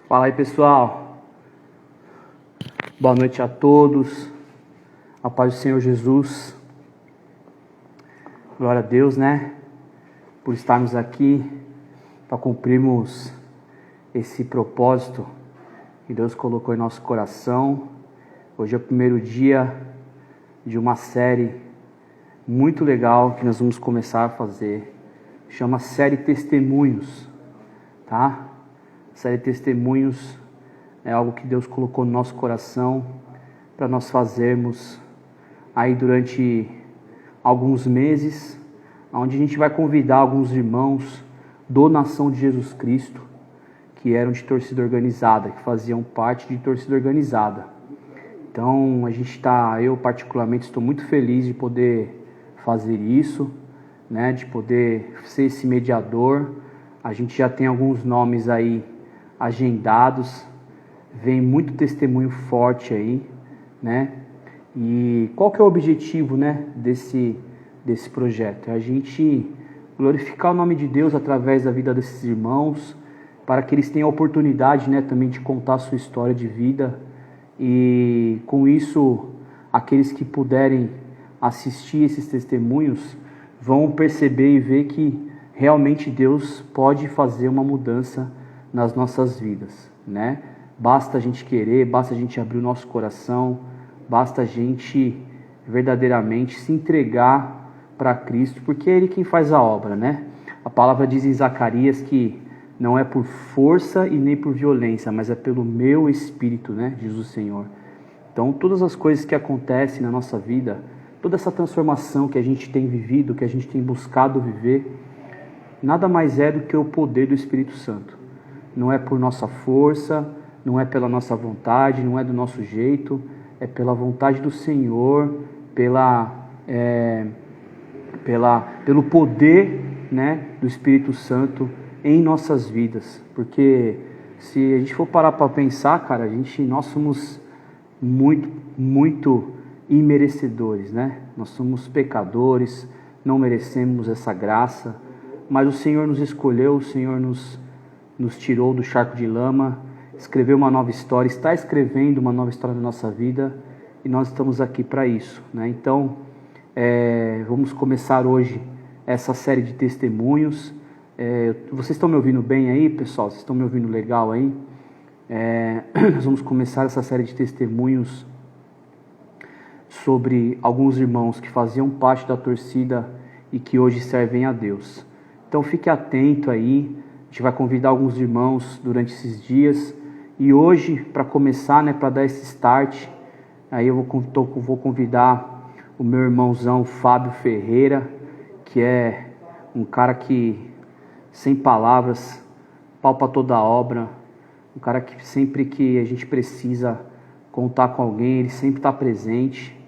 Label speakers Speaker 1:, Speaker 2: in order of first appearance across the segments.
Speaker 1: Fala aí, pessoal. Boa noite a todos. A paz do Senhor Jesus. Glória a Deus, né? Por estarmos aqui para cumprirmos esse propósito que Deus colocou em nosso coração. Hoje é o primeiro dia de uma série muito legal que nós vamos começar a fazer. Chama Série Testemunhos, tá? Série Testemunhos é algo que Deus colocou no nosso coração para nós fazermos aí durante alguns meses, onde a gente vai convidar alguns irmãos do Nação de Jesus Cristo, que eram de torcida organizada, que faziam parte de torcida organizada. Então eu particularmente estou muito feliz de poder fazer isso, né, de poder ser esse mediador. A gente já tem alguns nomes aí agendados, vem muito testemunho forte aí, né? E qual que é o objetivo, né, desse projeto? É a gente glorificar o nome de Deus através da vida desses irmãos, para que eles tenham a oportunidade, né, também de contar a sua história de vida, e com isso, aqueles que puderem assistir esses testemunhos vão perceber e ver que realmente Deus pode fazer uma mudança nas nossas vidas, né? Basta a gente querer, basta a gente abrir o nosso coração, basta a gente verdadeiramente se entregar para Cristo, porque é Ele quem faz a obra, né? A palavra diz em Zacarias que não é por força e nem por violência, mas é pelo meu Espírito, né? Diz o Senhor. Então, todas as coisas que acontecem na nossa vida, toda essa transformação que a gente tem vivido, que a gente tem buscado viver, nada mais é do que o poder do Espírito Santo. Não é por nossa força, não é pela nossa vontade, não é do nosso jeito, é pela vontade do Senhor, pelo poder, né, do Espírito Santo em nossas vidas. Porque se a gente for parar para pensar, cara, nós somos muito imerecedores, né? Nós somos pecadores, não merecemos essa graça, mas o Senhor nos escolheu, o Senhor nos tirou do charco de lama, escreveu uma nova história, está escrevendo uma nova história na nossa vida, e nós estamos aqui para isso, né? Então, vamos começar hoje essa série de testemunhos. Vocês estão me ouvindo bem aí, pessoal? Vocês estão me ouvindo legal aí? Nós vamos começar essa série de testemunhos sobre alguns irmãos que faziam parte da torcida e que hoje servem a Deus. Então fique atento aí, a gente vai convidar alguns irmãos durante esses dias, e hoje, para começar, né, para dar esse start, aí eu vou convidar o meu irmãozão Fábio Ferreira, que é um cara que, sem palavras, palpa toda a obra, um cara que sempre que a gente precisa contar com alguém, ele sempre está presente,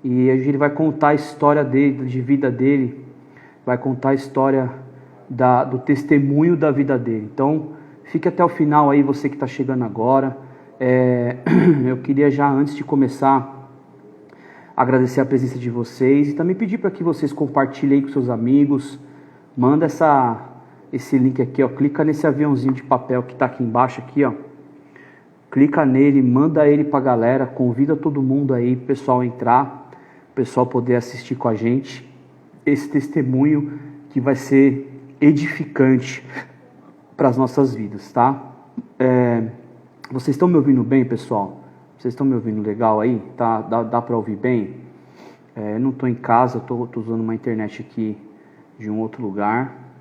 Speaker 1: e ele vai contar a história dele, de vida dele, vai contar a história do testemunho da vida dele. Então, fique até o final aí, você que está chegando agora. Eu queria já, antes de começar, agradecer a presença de vocês e também pedir para que vocês compartilhem aí com seus amigos. Manda esse link aqui, ó, clica nesse aviãozinho de papel que está aqui embaixo, aqui, ó. Clica nele, manda ele para a galera, convida todo mundo aí, o pessoal entrar, o pessoal poder assistir com a gente esse testemunho que vai ser edificante para as nossas vidas, tá? Vocês estão me ouvindo bem, pessoal? Vocês estão me ouvindo legal aí? Tá? Dá para ouvir bem? Eu não estou em casa, estou usando uma internet aqui de um outro lugar,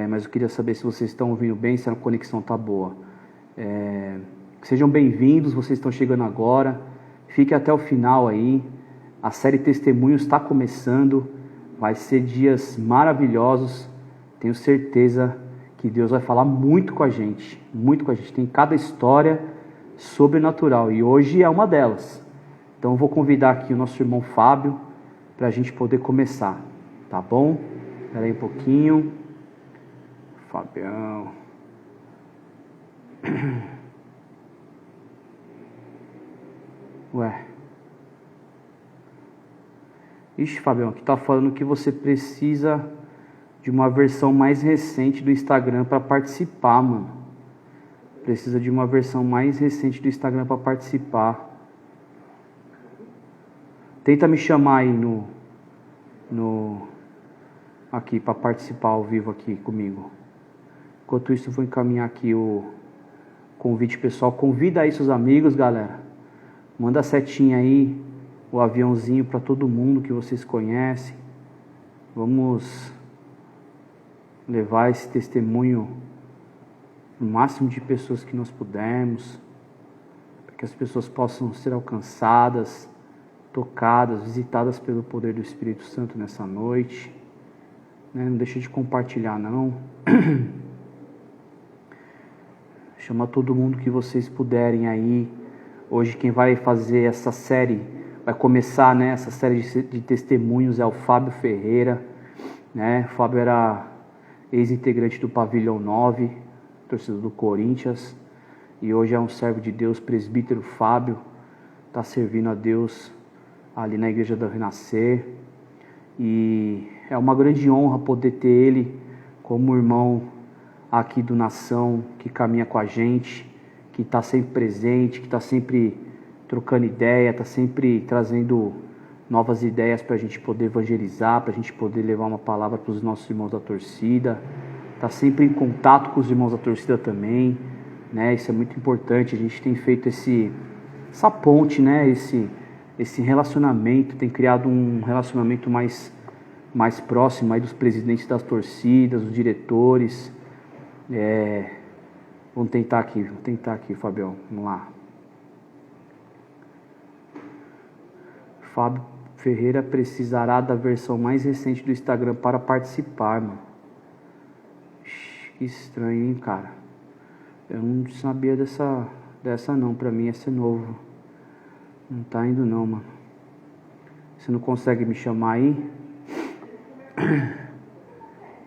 Speaker 1: mas eu queria saber se vocês estão ouvindo bem, se a conexão tá boa. Sejam bem-vindos, vocês estão chegando agora, fiquem até o final aí, a série Testemunhos está começando, vai ser dias maravilhosos, tenho certeza que Deus vai falar muito com a gente, tem cada história sobrenatural, e hoje é uma delas. Então eu vou convidar aqui o nosso irmão Fábio, para a gente poder começar, tá bom? Espera aí um pouquinho, Fabião... Ué. Ixi, Fabião, aqui tá falando que você precisa de uma versão mais recente do Instagram para participar, mano. precisa de uma versão mais recente do Instagram para participar. Tenta me chamar aí aqui para participar ao vivo aqui comigo. Enquanto isso, eu vou encaminhar aqui o convite pessoal. Convida aí seus amigos, galera. Manda a setinha aí, o aviãozinho para todo mundo que vocês conhecem. Vamos levar esse testemunho no máximo de pessoas que nós pudermos, para que as pessoas possam ser alcançadas, tocadas, visitadas pelo poder do Espírito Santo nessa noite. Não deixa de compartilhar, não. Chama todo mundo que vocês puderem aí. Hoje quem vai fazer essa série, vai começar, né, essa série de testemunhos é o Fábio Ferreira, né? O Fábio era ex-integrante do Pavilhão 9, torcedor do Corinthians, e hoje é um servo de Deus, presbítero Fábio, está servindo a Deus ali na Igreja do Renascer, e é uma grande honra poder ter ele como irmão aqui do Nação, que caminha com a gente, que está sempre presente, que está sempre trocando ideia, está sempre trazendo novas ideias para a gente poder evangelizar, para a gente poder levar uma palavra para os nossos irmãos da torcida, está sempre em contato com os irmãos da torcida também, né? Isso é muito importante. A gente tem feito essa ponte, né? Esse relacionamento, tem criado um relacionamento mais próximo aí dos presidentes das torcidas, dos diretores. Vamos tentar aqui, Fabião, vamos lá. Fábio Ferreira precisará da versão mais recente do Instagram para participar, mano. Que estranho, hein, cara. Eu não sabia dessa não, pra mim essa é novo. Não tá indo não, mano. Você não consegue me chamar aí?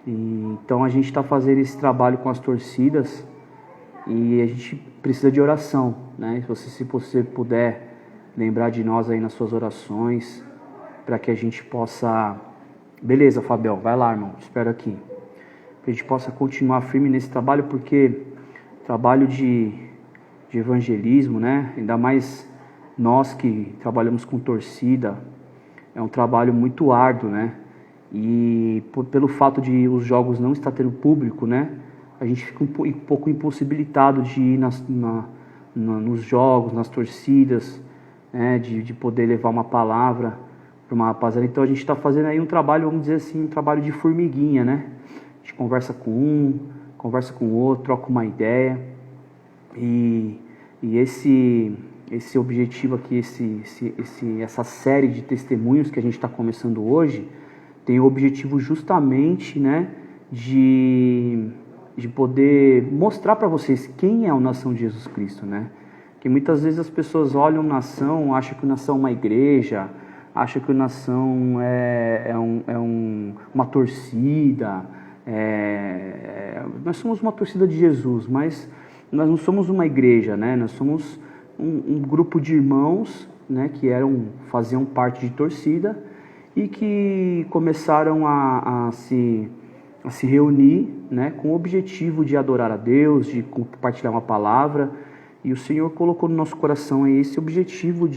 Speaker 1: Então a gente está fazendo esse trabalho com as torcidas e a gente precisa de oração, né? Se você puder lembrar de nós aí nas suas orações, para que a gente possa... Beleza, Fabião, vai lá, irmão, espero aqui. Que a gente possa continuar firme nesse trabalho, porque trabalho de evangelismo, né? Ainda mais nós que trabalhamos com torcida, é um trabalho muito árduo, né? E pelo fato de os jogos não estar tendo público, né, a gente fica um pouco impossibilitado de ir nos jogos, nas torcidas, né, de poder levar uma palavra para uma rapaziada. Então a gente está fazendo aí um trabalho, vamos dizer assim, um trabalho de formiguinha, né? A gente conversa com um, conversa com o outro, troca uma ideia. E esse objetivo aqui, essa série de testemunhos que a gente está começando hoje, tem o objetivo justamente, né, de poder mostrar para vocês quem é o Nação de Jesus Cristo, né? Que muitas vezes as pessoas olham Nação, acham que o Nação é uma igreja, acham que o Nação uma torcida. Nós somos uma torcida de Jesus, mas nós não somos uma igreja, né? Nós somos um grupo de irmãos, né, que faziam parte de torcida, e que começaram a se reunir, né, com o objetivo de adorar a Deus, de compartilhar uma palavra. E o Senhor colocou no nosso coração aí esse objetivo,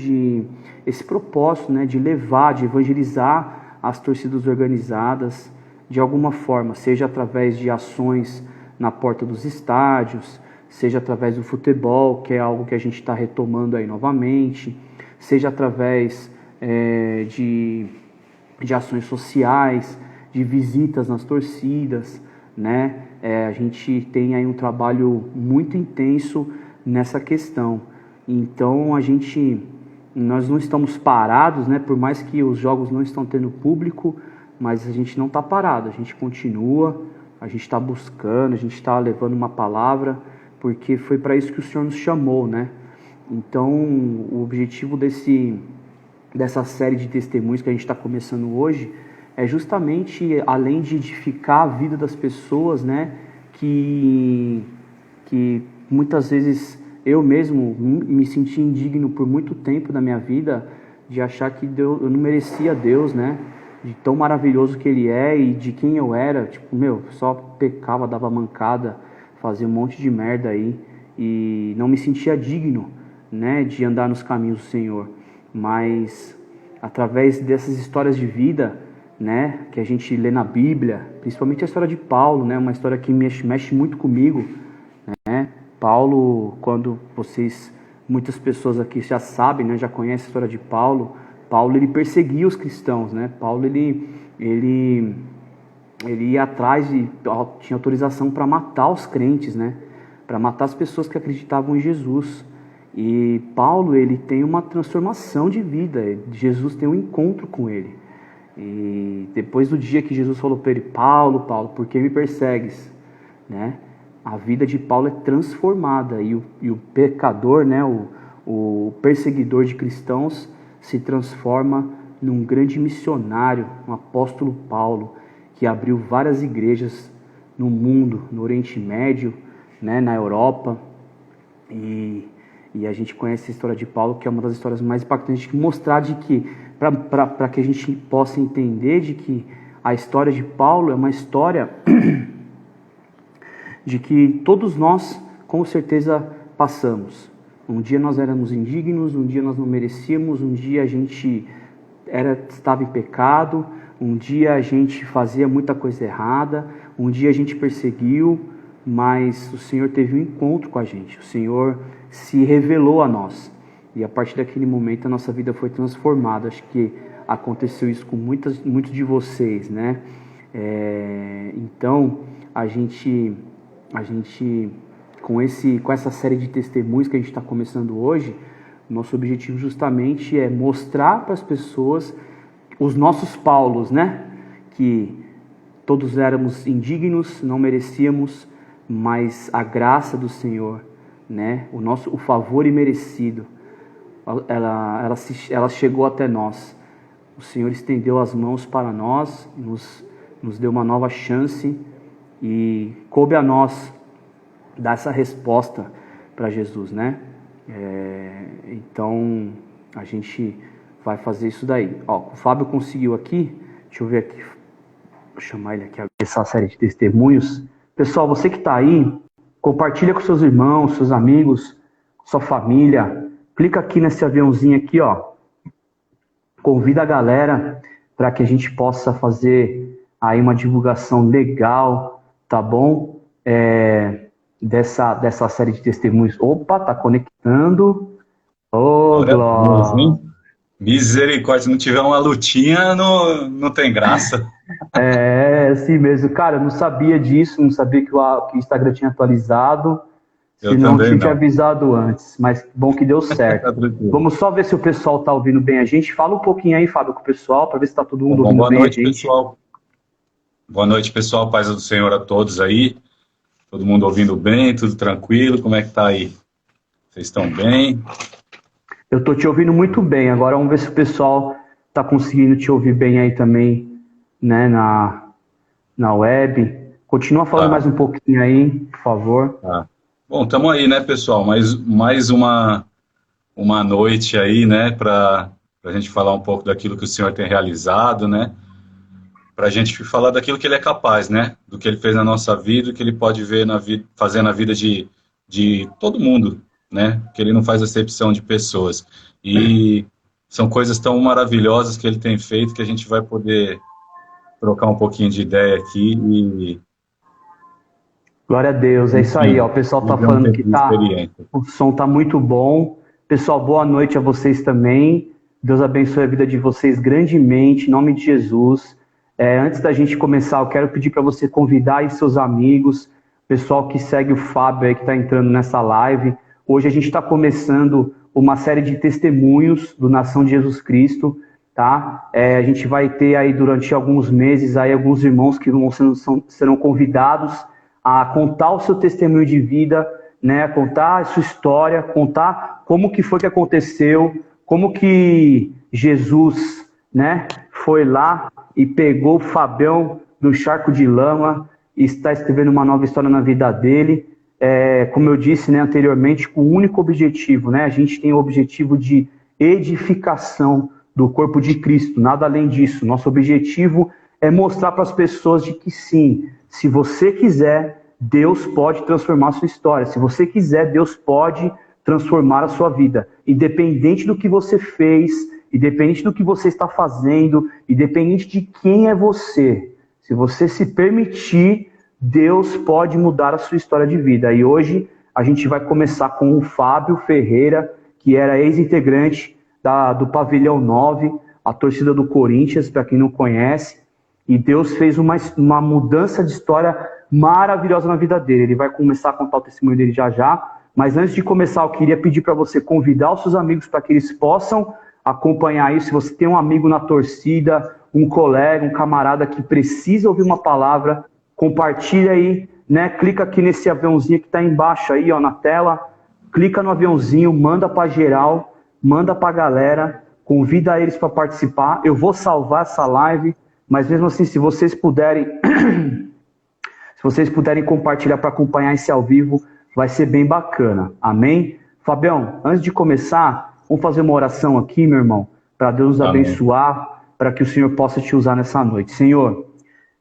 Speaker 1: esse propósito, né, de levar, de evangelizar as torcidas organizadas de alguma forma, seja através de ações na porta dos estádios, seja através do futebol, que é algo que a gente está retomando aí novamente, seja através de ações sociais, de visitas nas torcidas, né? A gente tem aí um trabalho muito intenso nessa questão. Então nós não estamos parados, né? Por mais que os jogos não estão tendo público, mas a gente não está parado, a gente continua, a gente está buscando, a gente está levando uma palavra, porque foi para isso que o Senhor nos chamou, né? Então o objetivo dessa série de testemunhos que a gente está começando hoje é justamente, além de edificar a vida das pessoas, né, que muitas vezes eu mesmo me senti indigno por muito tempo da minha vida, de achar que eu não merecia Deus, né, de tão maravilhoso que Ele é e de quem eu era, só pecava, dava mancada, fazia um monte de merda aí, e não me sentia digno, né, de andar nos caminhos do Senhor. Mas através dessas histórias de vida, né, que a gente lê na Bíblia, principalmente a história de Paulo, né, uma história que mexe muito comigo, né? Paulo, quando muitas pessoas aqui já sabem, né, já conhecem a história de Paulo. Paulo, ele perseguia os cristãos, né? Paulo, ele ia atrás e tinha autorização para matar os crentes, né? Para matar as pessoas que acreditavam em Jesus. E Paulo, ele tem uma transformação de vida. Jesus tem um encontro com ele. E depois do dia que Jesus falou para ele: Paulo, Paulo, por que me persegues? Né? A vida de Paulo é transformada e o pecador, né, o perseguidor de cristãos, se transforma num grande missionário, um apóstolo Paulo, que abriu várias igrejas no mundo, no Oriente Médio, né, na Europa. E a gente conhece a história de Paulo, que é uma das histórias mais impactantes, de mostrar de que, para que a gente possa entender de que a história de Paulo é uma história de que todos nós, com certeza, passamos. Um dia nós éramos indignos, um dia nós não merecíamos, um dia a gente estava em pecado, um dia a gente fazia muita coisa errada, um dia a gente perseguiu, mas o Senhor teve um encontro com a gente, o Senhor se revelou a nós. E a partir daquele momento a nossa vida foi transformada. Acho que aconteceu isso com muitos de vocês, né? Então, a gente com essa série de testemunhos que a gente está começando hoje, nosso objetivo justamente é mostrar para as pessoas os nossos Paulos, né? Que todos éramos indignos, não merecíamos, mas a graça do Senhor, né? O favor imerecido, ela chegou até nós. O Senhor estendeu as mãos para nós, nos deu uma nova chance, e coube a nós dar essa resposta para Jesus, né? Então, a gente vai fazer isso daí. O Fábio conseguiu aqui, deixa eu ver aqui, vou chamar ele aqui, essa série de testemunhos. Pessoal, você que está aí, compartilha com seus irmãos, seus amigos, sua família. Clica aqui nesse aviãozinho aqui, ó. Convida a galera para que a gente possa fazer aí uma divulgação legal, tá bom? Dessa série de testemunhos. Opa, tá conectando. Ô, Glória.
Speaker 2: Misericórdia, se não tiver uma lutinha, não tem graça.
Speaker 1: Assim mesmo. Cara, eu não sabia disso, não sabia que o Instagram tinha atualizado.
Speaker 2: Eu
Speaker 1: senão
Speaker 2: também
Speaker 1: tinha avisado antes, mas bom que deu certo. Vamos só ver se o pessoal tá ouvindo bem a gente. Fala um pouquinho aí, Fábio, com o pessoal, para ver se tá todo mundo ouvindo bem a gente.
Speaker 2: Pessoal. Boa noite, pessoal. Paz do Senhor a todos aí. Todo mundo ouvindo bem, tudo tranquilo? Como é que tá aí? Vocês estão bem?
Speaker 1: Eu tô te ouvindo muito bem. Agora vamos ver se o pessoal tá conseguindo te ouvir bem aí também, né, na web. Continua falando mais um pouquinho aí, por favor.
Speaker 2: Bom, estamos aí, né, pessoal? Mais uma noite aí, né, para a gente falar um pouco daquilo que o Senhor tem realizado, né? Para a gente falar daquilo que Ele é capaz, né? Do que Ele fez na nossa vida, do que Ele pode fazer na vida de todo mundo, né? Que Ele não faz acepção de pessoas. E são coisas tão maravilhosas que Ele tem feito que a gente vai poder trocar um pouquinho de ideia aqui e...
Speaker 1: Glória a Deus, é isso aí, ó. O pessoal tá falando que o som tá muito bom. Pessoal, boa noite a vocês também. Deus abençoe a vida de vocês grandemente, em nome de Jesus. Antes da gente começar, eu quero pedir para você convidar aí seus amigos, pessoal que segue o Fábio aí, que está entrando nessa live. Hoje a gente está começando uma série de testemunhos do Nação de Jesus Cristo, tá? A gente vai ter aí durante alguns meses aí alguns irmãos que serão convidados a contar o seu testemunho de vida, né? Contar a sua história, contar como que foi que aconteceu, como que Jesus, né, foi lá e pegou o Fabião do charco de lama e está escrevendo uma nova história na vida dele. Como eu disse, né, anteriormente, com o único objetivo, né? A gente tem o objetivo de edificação do corpo de Cristo, nada além disso. Nosso objetivo é mostrar para as pessoas de que sim, se você quiser, Deus pode transformar a sua história. Se você quiser, Deus pode transformar a sua vida. Independente do que você fez, independente do que você está fazendo, independente de quem é você. Se você se permitir, Deus pode mudar a sua história de vida. E hoje a gente vai começar com o Fábio Ferreira, que era ex-integrante do Pavilhão 9, a torcida do Corinthians, para quem não conhece. E Deus fez uma mudança de história maravilhosa na vida dele. Ele vai começar a contar o testemunho dele já já. Mas antes de começar, eu queria pedir para você convidar os seus amigos para que eles possam acompanhar isso. Se você tem um amigo na torcida, um colega, um camarada que precisa ouvir uma palavra, compartilha aí, né? Clica aqui nesse aviãozinho que está embaixo aí, ó, na tela. Clica no aviãozinho, manda para geral, manda para a galera, convida eles para participar. Eu vou salvar essa live, mas mesmo assim, se vocês puderem compartilhar para acompanhar esse ao vivo, vai ser bem bacana. Amém? Fabião, antes de começar, vamos fazer uma oração aqui, meu irmão, para Deus nos abençoar, para que o Senhor possa te usar nessa noite. Senhor,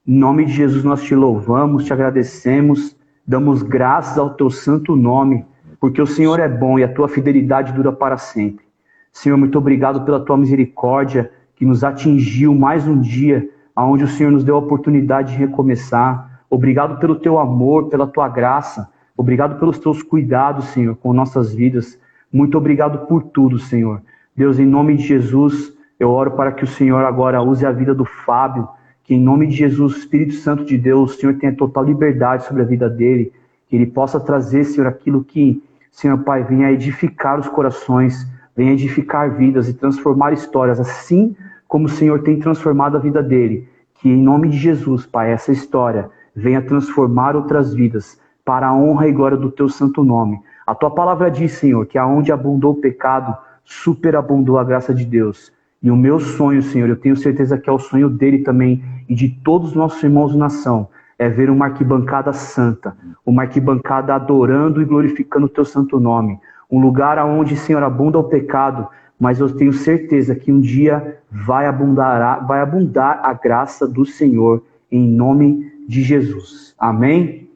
Speaker 1: em nome de Jesus nós te louvamos, te agradecemos, damos graças ao teu santo nome, porque o Senhor é bom e a tua fidelidade dura para sempre. Senhor, muito obrigado pela tua misericórdia que nos atingiu mais um dia, onde o Senhor nos deu a oportunidade de recomeçar. Obrigado pelo teu amor, pela tua graça. Obrigado pelos teus cuidados, Senhor, com nossas vidas. Muito obrigado por tudo, Senhor. Deus, em nome de Jesus, eu oro para que o Senhor agora use a vida do Fábio, que em nome de Jesus, Espírito Santo de Deus, o Senhor tenha total liberdade sobre a vida dele, que ele possa trazer, Senhor, aquilo que, Senhor Pai, venha edificar os corações, venha edificar vidas e transformar histórias, assim como o Senhor tem transformado a vida dele. Que em nome de Jesus, Pai, essa história venha transformar outras vidas, para a honra e glória do teu santo nome. A tua palavra diz, Senhor, que aonde abundou o pecado, superabundou a graça de Deus. E o meu sonho, Senhor, eu tenho certeza que é o sonho dele também e de todos os nossos irmãos de nação, é ver uma arquibancada santa, uma arquibancada adorando e glorificando o teu santo nome. Um lugar onde, Senhor, abunda o pecado, mas eu tenho certeza que um dia vai abundar a graça do Senhor, em nome de Jesus. Amém?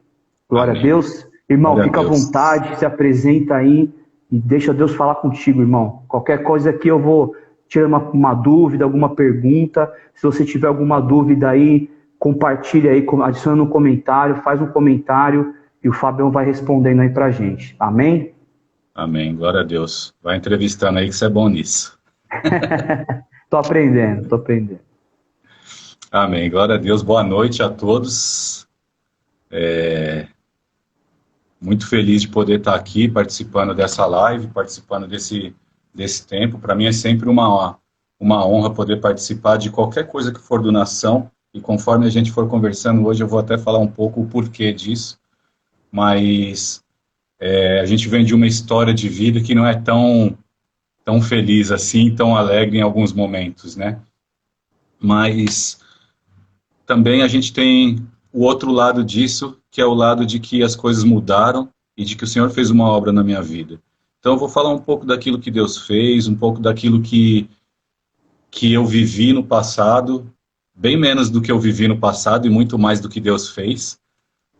Speaker 1: Glória a Deus. Irmão,
Speaker 2: Glória
Speaker 1: fica à vontade, se apresenta aí e deixa Deus falar contigo, irmão. Qualquer coisa aqui eu vou tirar uma dúvida, alguma pergunta. Se você tiver alguma dúvida aí, compartilha aí, adiciona no comentário, faz um comentário e o Fabião vai respondendo aí pra gente. Amém?
Speaker 2: Amém, glória a Deus. Vai entrevistando aí que você é bom nisso.
Speaker 1: Tô aprendendo.
Speaker 2: Amém, glória a Deus. Boa noite a todos. Muito feliz de poder estar aqui participando dessa live, participando desse tempo. Para mim é sempre uma honra poder participar de qualquer coisa que for do Nação. E conforme a gente for conversando hoje, eu vou até falar um pouco o porquê disso. Mas a gente vem de uma história de vida que não é tão feliz assim, tão alegre em alguns momentos, né? Mas também a gente tem o outro lado disso, que é o lado de que as coisas mudaram e de que o Senhor fez uma obra na minha vida. Então eu vou falar um pouco daquilo que Deus fez, um pouco daquilo que eu vivi no passado, bem menos do que eu vivi no passado e muito mais do que Deus fez,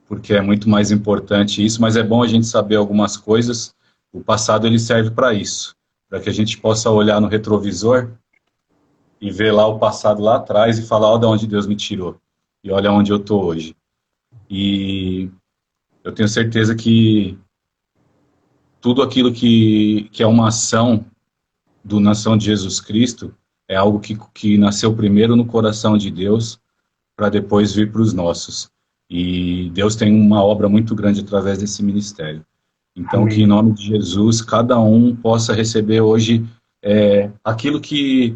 Speaker 2: porque é muito mais importante isso, mas é bom a gente saber algumas coisas. O passado ele serve para isso, para que a gente possa olhar no retrovisor e ver lá o passado lá atrás e falar, olha de onde Deus me tirou e olha onde eu estou hoje. E eu tenho certeza que tudo aquilo que é uma ação do Nação de Jesus Cristo é algo que nasceu primeiro no coração de Deus para depois vir para os nossos. E Deus tem uma obra muito grande através desse ministério. Então, amém. Que em nome de Jesus, cada um possa receber hoje aquilo que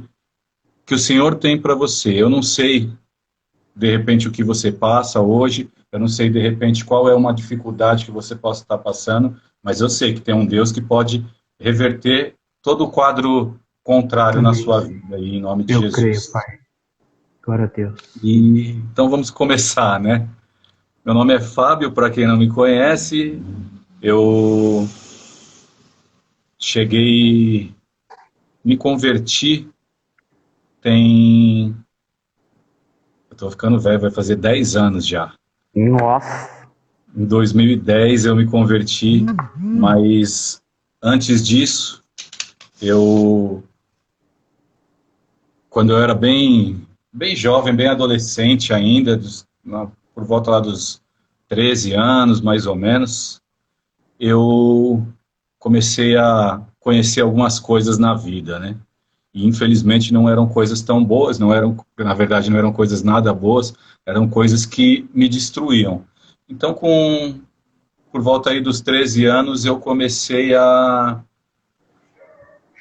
Speaker 2: o Senhor tem para você. Eu não sei, de repente, o que você passa hoje, eu não sei, de repente, qual é uma dificuldade que você possa estar passando, mas eu sei que tem um Deus que pode reverter todo o quadro contrário, amém, na sua vida, aí, em nome de Jesus. Eu creio, Pai.
Speaker 1: Glória a Deus.
Speaker 2: Então, vamos começar, né? Meu nome é Fábio, para quem não me conhece. Eu me converti eu tô ficando velho, vai fazer 10 anos já.
Speaker 1: Nossa!
Speaker 2: Em 2010 eu me converti, mas antes disso, quando eu era bem jovem, bem adolescente ainda, por volta lá dos 13 anos, mais ou menos, eu comecei a conhecer algumas coisas na vida, né? E infelizmente não eram coisas tão boas, na verdade não eram coisas nada boas, eram coisas que me destruíam. Então, por volta aí dos 13 anos, eu comecei a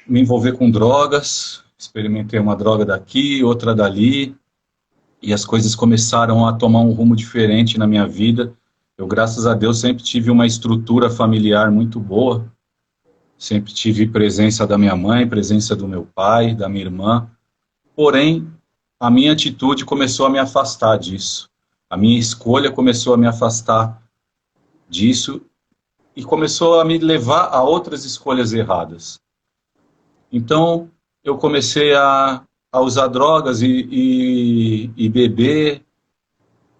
Speaker 2: me envolver com drogas, experimentei uma droga daqui, outra dali, e as coisas começaram a tomar um rumo diferente na minha vida. Eu, graças a Deus, sempre tive uma estrutura familiar muito boa, sempre tive presença da minha mãe, presença do meu pai, da minha irmã, porém, a minha atitude começou a me afastar disso. A minha escolha começou a me afastar disso e começou a me levar a outras escolhas erradas. Então, eu comecei a usar drogas e beber.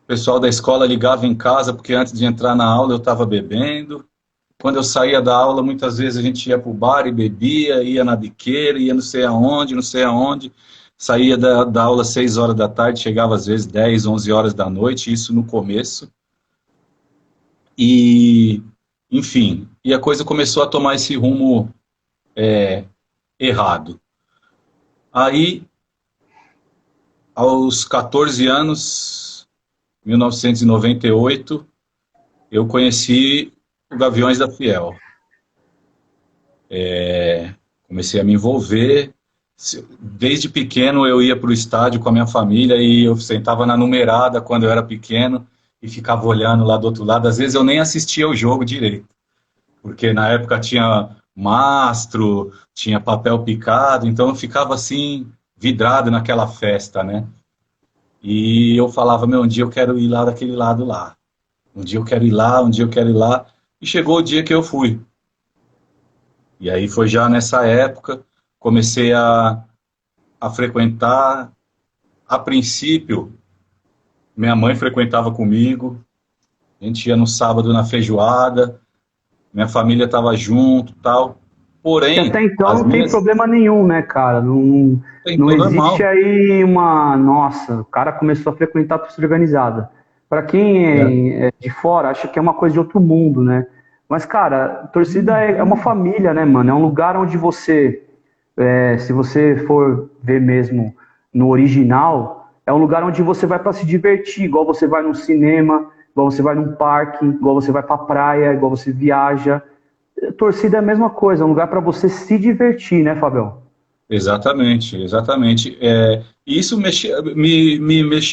Speaker 2: O pessoal da escola ligava em casa, porque antes de entrar na aula eu estava bebendo. Quando eu saía da aula, muitas vezes a gente ia para o bar e bebia, ia na biqueira, ia não sei aonde, não sei aonde. Saía da aula às 6 horas da tarde, chegava às vezes 10, 11 horas da noite, isso no começo. E, enfim, e a coisa começou a tomar esse rumo errado. Aí, aos 14 anos, 1998, eu conheci o Gaviões da Fiel. Comecei a me envolver. Desde pequeno eu ia para o estádio com a minha família e eu sentava na numerada quando eu era pequeno e ficava olhando lá do outro lado. Às vezes eu nem assistia o jogo direito, porque na época tinha mastro, tinha papel picado, então eu ficava assim, vidrado naquela festa, né? E eu falava, um dia eu quero ir lá daquele lado lá. Um dia eu quero ir lá, um dia eu quero ir lá. E chegou o dia que eu fui. E aí foi já nessa época, comecei a frequentar. A princípio, minha mãe frequentava comigo, a gente ia no sábado na feijoada, minha família estava junto, tal.
Speaker 1: Que
Speaker 2: Porém,
Speaker 1: até então
Speaker 2: as
Speaker 1: não tem
Speaker 2: minhas...
Speaker 1: problema nenhum, né, cara? Não, não
Speaker 2: Então,
Speaker 1: existe
Speaker 2: normal.
Speaker 1: aí uma. Nossa, o cara começou a frequentar a torcida organizada. Para
Speaker 2: É.
Speaker 1: quem é de fora, acha que é uma coisa de outro mundo, né? Mas, cara, torcida é uma família, né, mano? É um lugar onde você, se você for ver mesmo no original, é um lugar onde você vai para se divertir, igual você vai num cinema, igual você vai num parque, igual você vai pra praia, igual você viaja. Torcida é a mesma coisa, é um lugar para você se divertir, né, Fabião?
Speaker 2: Exatamente, exatamente. E isso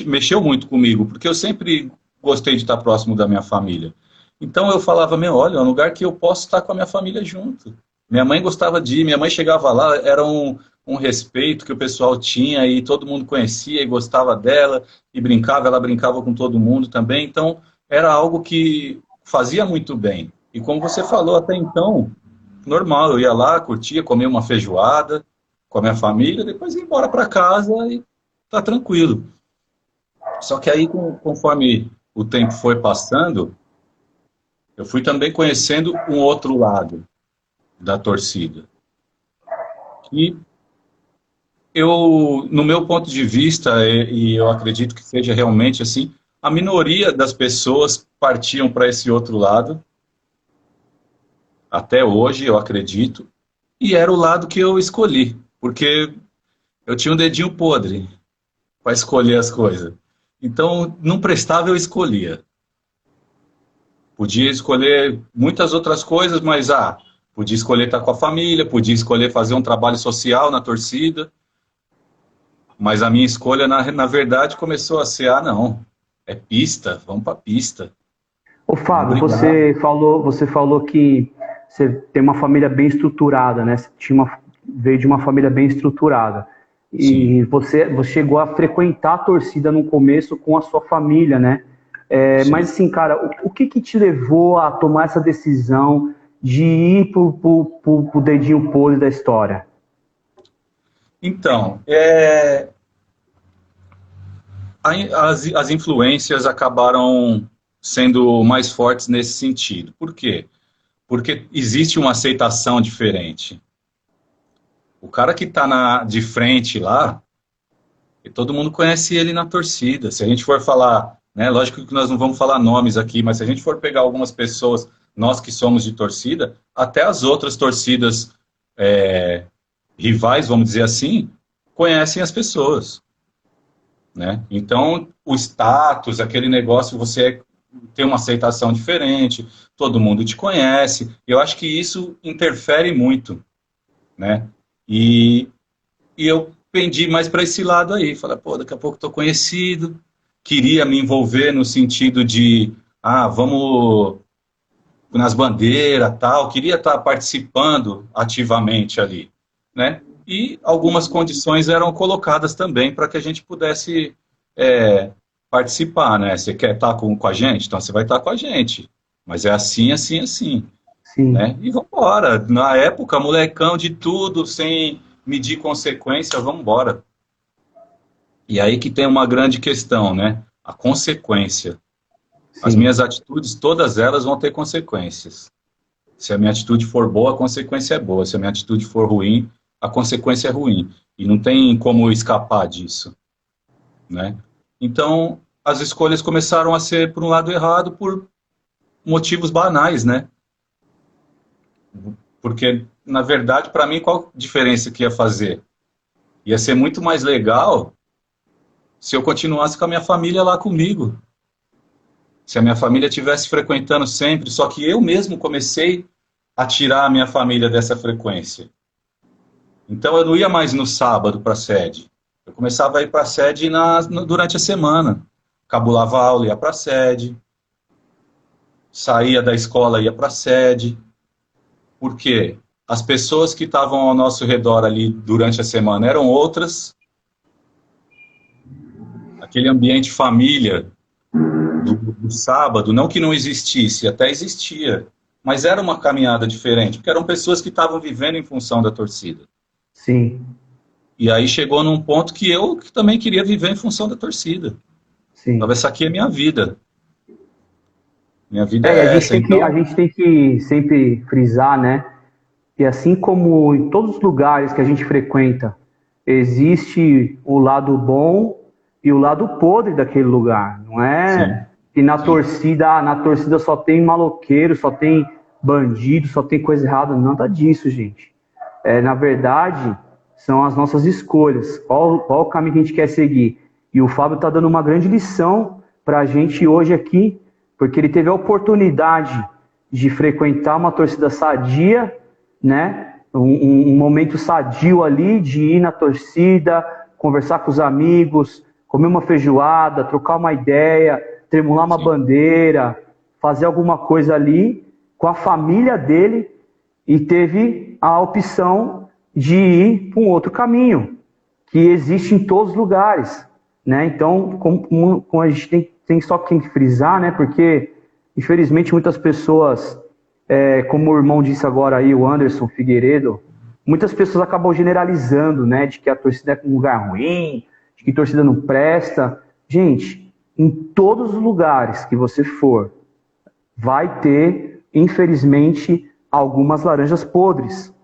Speaker 2: mexeu muito comigo, porque eu sempre gostei de estar próximo da minha família. Então eu falava, olha, é um lugar que eu posso estar com a minha família junto. Minha mãe gostava de ir, minha mãe chegava lá, era um respeito que o pessoal tinha e todo mundo conhecia e gostava dela e brincava, ela brincava com todo mundo também. Então era algo que fazia muito bem. E como você falou até então, normal, eu ia lá, curtia, comia uma feijoada com a minha família, depois ia embora para casa e tá tranquilo. Só que aí, conforme o tempo foi passando, eu fui também conhecendo um outro lado da torcida. E eu, no meu ponto de vista, e eu acredito que seja realmente assim, a minoria das pessoas partiam para esse outro lado, até hoje, eu acredito, e era o lado que eu escolhi, porque eu tinha um dedinho podre para escolher as coisas. Então, não prestava, eu escolhia. Podia escolher muitas outras coisas, mas podia escolher estar com a família, podia escolher fazer um trabalho social na torcida, mas a minha escolha, na verdade, começou a ser, não, é pista, vamos para pista,
Speaker 1: Ô
Speaker 2: vamos
Speaker 1: Fábio,
Speaker 2: brigar.
Speaker 1: você falou que você tem uma família bem estruturada, né? Você veio de uma família bem estruturada.
Speaker 2: Sim,
Speaker 1: E você chegou a frequentar a torcida no começo com a sua família, né?
Speaker 2: sim.
Speaker 1: Mas assim, cara, o que que te levou a tomar essa decisão de ir pro dedinho podre da história?
Speaker 2: Então, as influências acabaram sendo mais fortes nesse sentido. Por quê? Porque existe uma aceitação diferente. O cara que está de frente lá, e todo mundo conhece ele na torcida. Se a gente for falar, né, lógico que nós não vamos falar nomes aqui, mas se a gente for pegar algumas pessoas, nós que somos de torcida, até as outras torcidas rivais, vamos dizer assim, conhecem as pessoas, né? Então, o status, aquele negócio, você tem uma aceitação diferente, todo mundo te conhece. Eu acho que isso interfere muito, né? E eu pendi mais para esse lado aí. Falei, pô, daqui a pouco estou conhecido, queria me envolver no sentido de, vamos nas bandeiras, tal, queria estar participando ativamente ali, né? E algumas condições eram colocadas também para que a gente pudesse participar, né? Você quer estar com a gente? Então você vai estar com a gente. Mas é assim, assim, assim.
Speaker 1: Sim.
Speaker 2: Né? E vamos embora. Na época, molecão de tudo, sem medir consequência, vamos embora. E aí que tem uma grande questão, né? A consequência. Sim. As minhas atitudes, todas elas vão ter consequências. Se a minha atitude for boa, a consequência é boa. Se a minha atitude for ruim, a consequência é ruim. E não tem como escapar disso, né? Então, as escolhas começaram a ser por um lado errado por motivos banais, né? Porque, na verdade, para mim, qual a diferença que ia fazer? Ia ser muito mais legal se eu continuasse com a minha família lá comigo. Se a minha família estivesse frequentando sempre, só que eu mesmo comecei a tirar a minha família dessa frequência. Então, eu não ia mais no sábado para a sede. Eu começava a ir para a sede durante a semana. Cabulava a aula, ia para a sede. Saía da escola, ia para a sede. Por quê? As pessoas que estavam ao nosso redor ali durante a semana eram outras. Aquele ambiente família do sábado, não que não existisse, até existia. Mas era uma caminhada diferente, porque eram pessoas que estavam vivendo em função da torcida.
Speaker 1: Sim.
Speaker 2: E aí chegou num ponto que eu também queria viver em função da torcida.
Speaker 1: Sim.
Speaker 2: Talvez essa aqui é minha vida. Minha vida é essa.
Speaker 1: Então... A gente tem que sempre frisar, né? E assim como em todos os lugares que a gente frequenta, existe o lado bom e o lado podre daquele lugar. Não é que na torcida só tem maloqueiro, só tem bandido, só tem coisa errada. Nada disso, gente. Na verdade, são as nossas escolhas. Qual o caminho que a gente quer seguir? E o Fábio está dando uma grande lição para a gente hoje aqui, porque ele teve a oportunidade de frequentar uma torcida sadia, né? Um momento sadio ali, de ir na torcida, conversar com os amigos, comer uma feijoada, trocar uma ideia, tremular uma bandeira, fazer alguma coisa ali com a família dele, e teve a opção de ir para um outro caminho, que existe em todos os lugares, né? Então, como a gente tem só que frisar, né? Porque, infelizmente, muitas pessoas, como o irmão disse agora aí, o Anderson Figueiredo, muitas pessoas acabam generalizando, né? De que a torcida é um lugar ruim, de que a torcida não presta. Gente, em todos os lugares que você for, vai ter, infelizmente, algumas laranjas podres,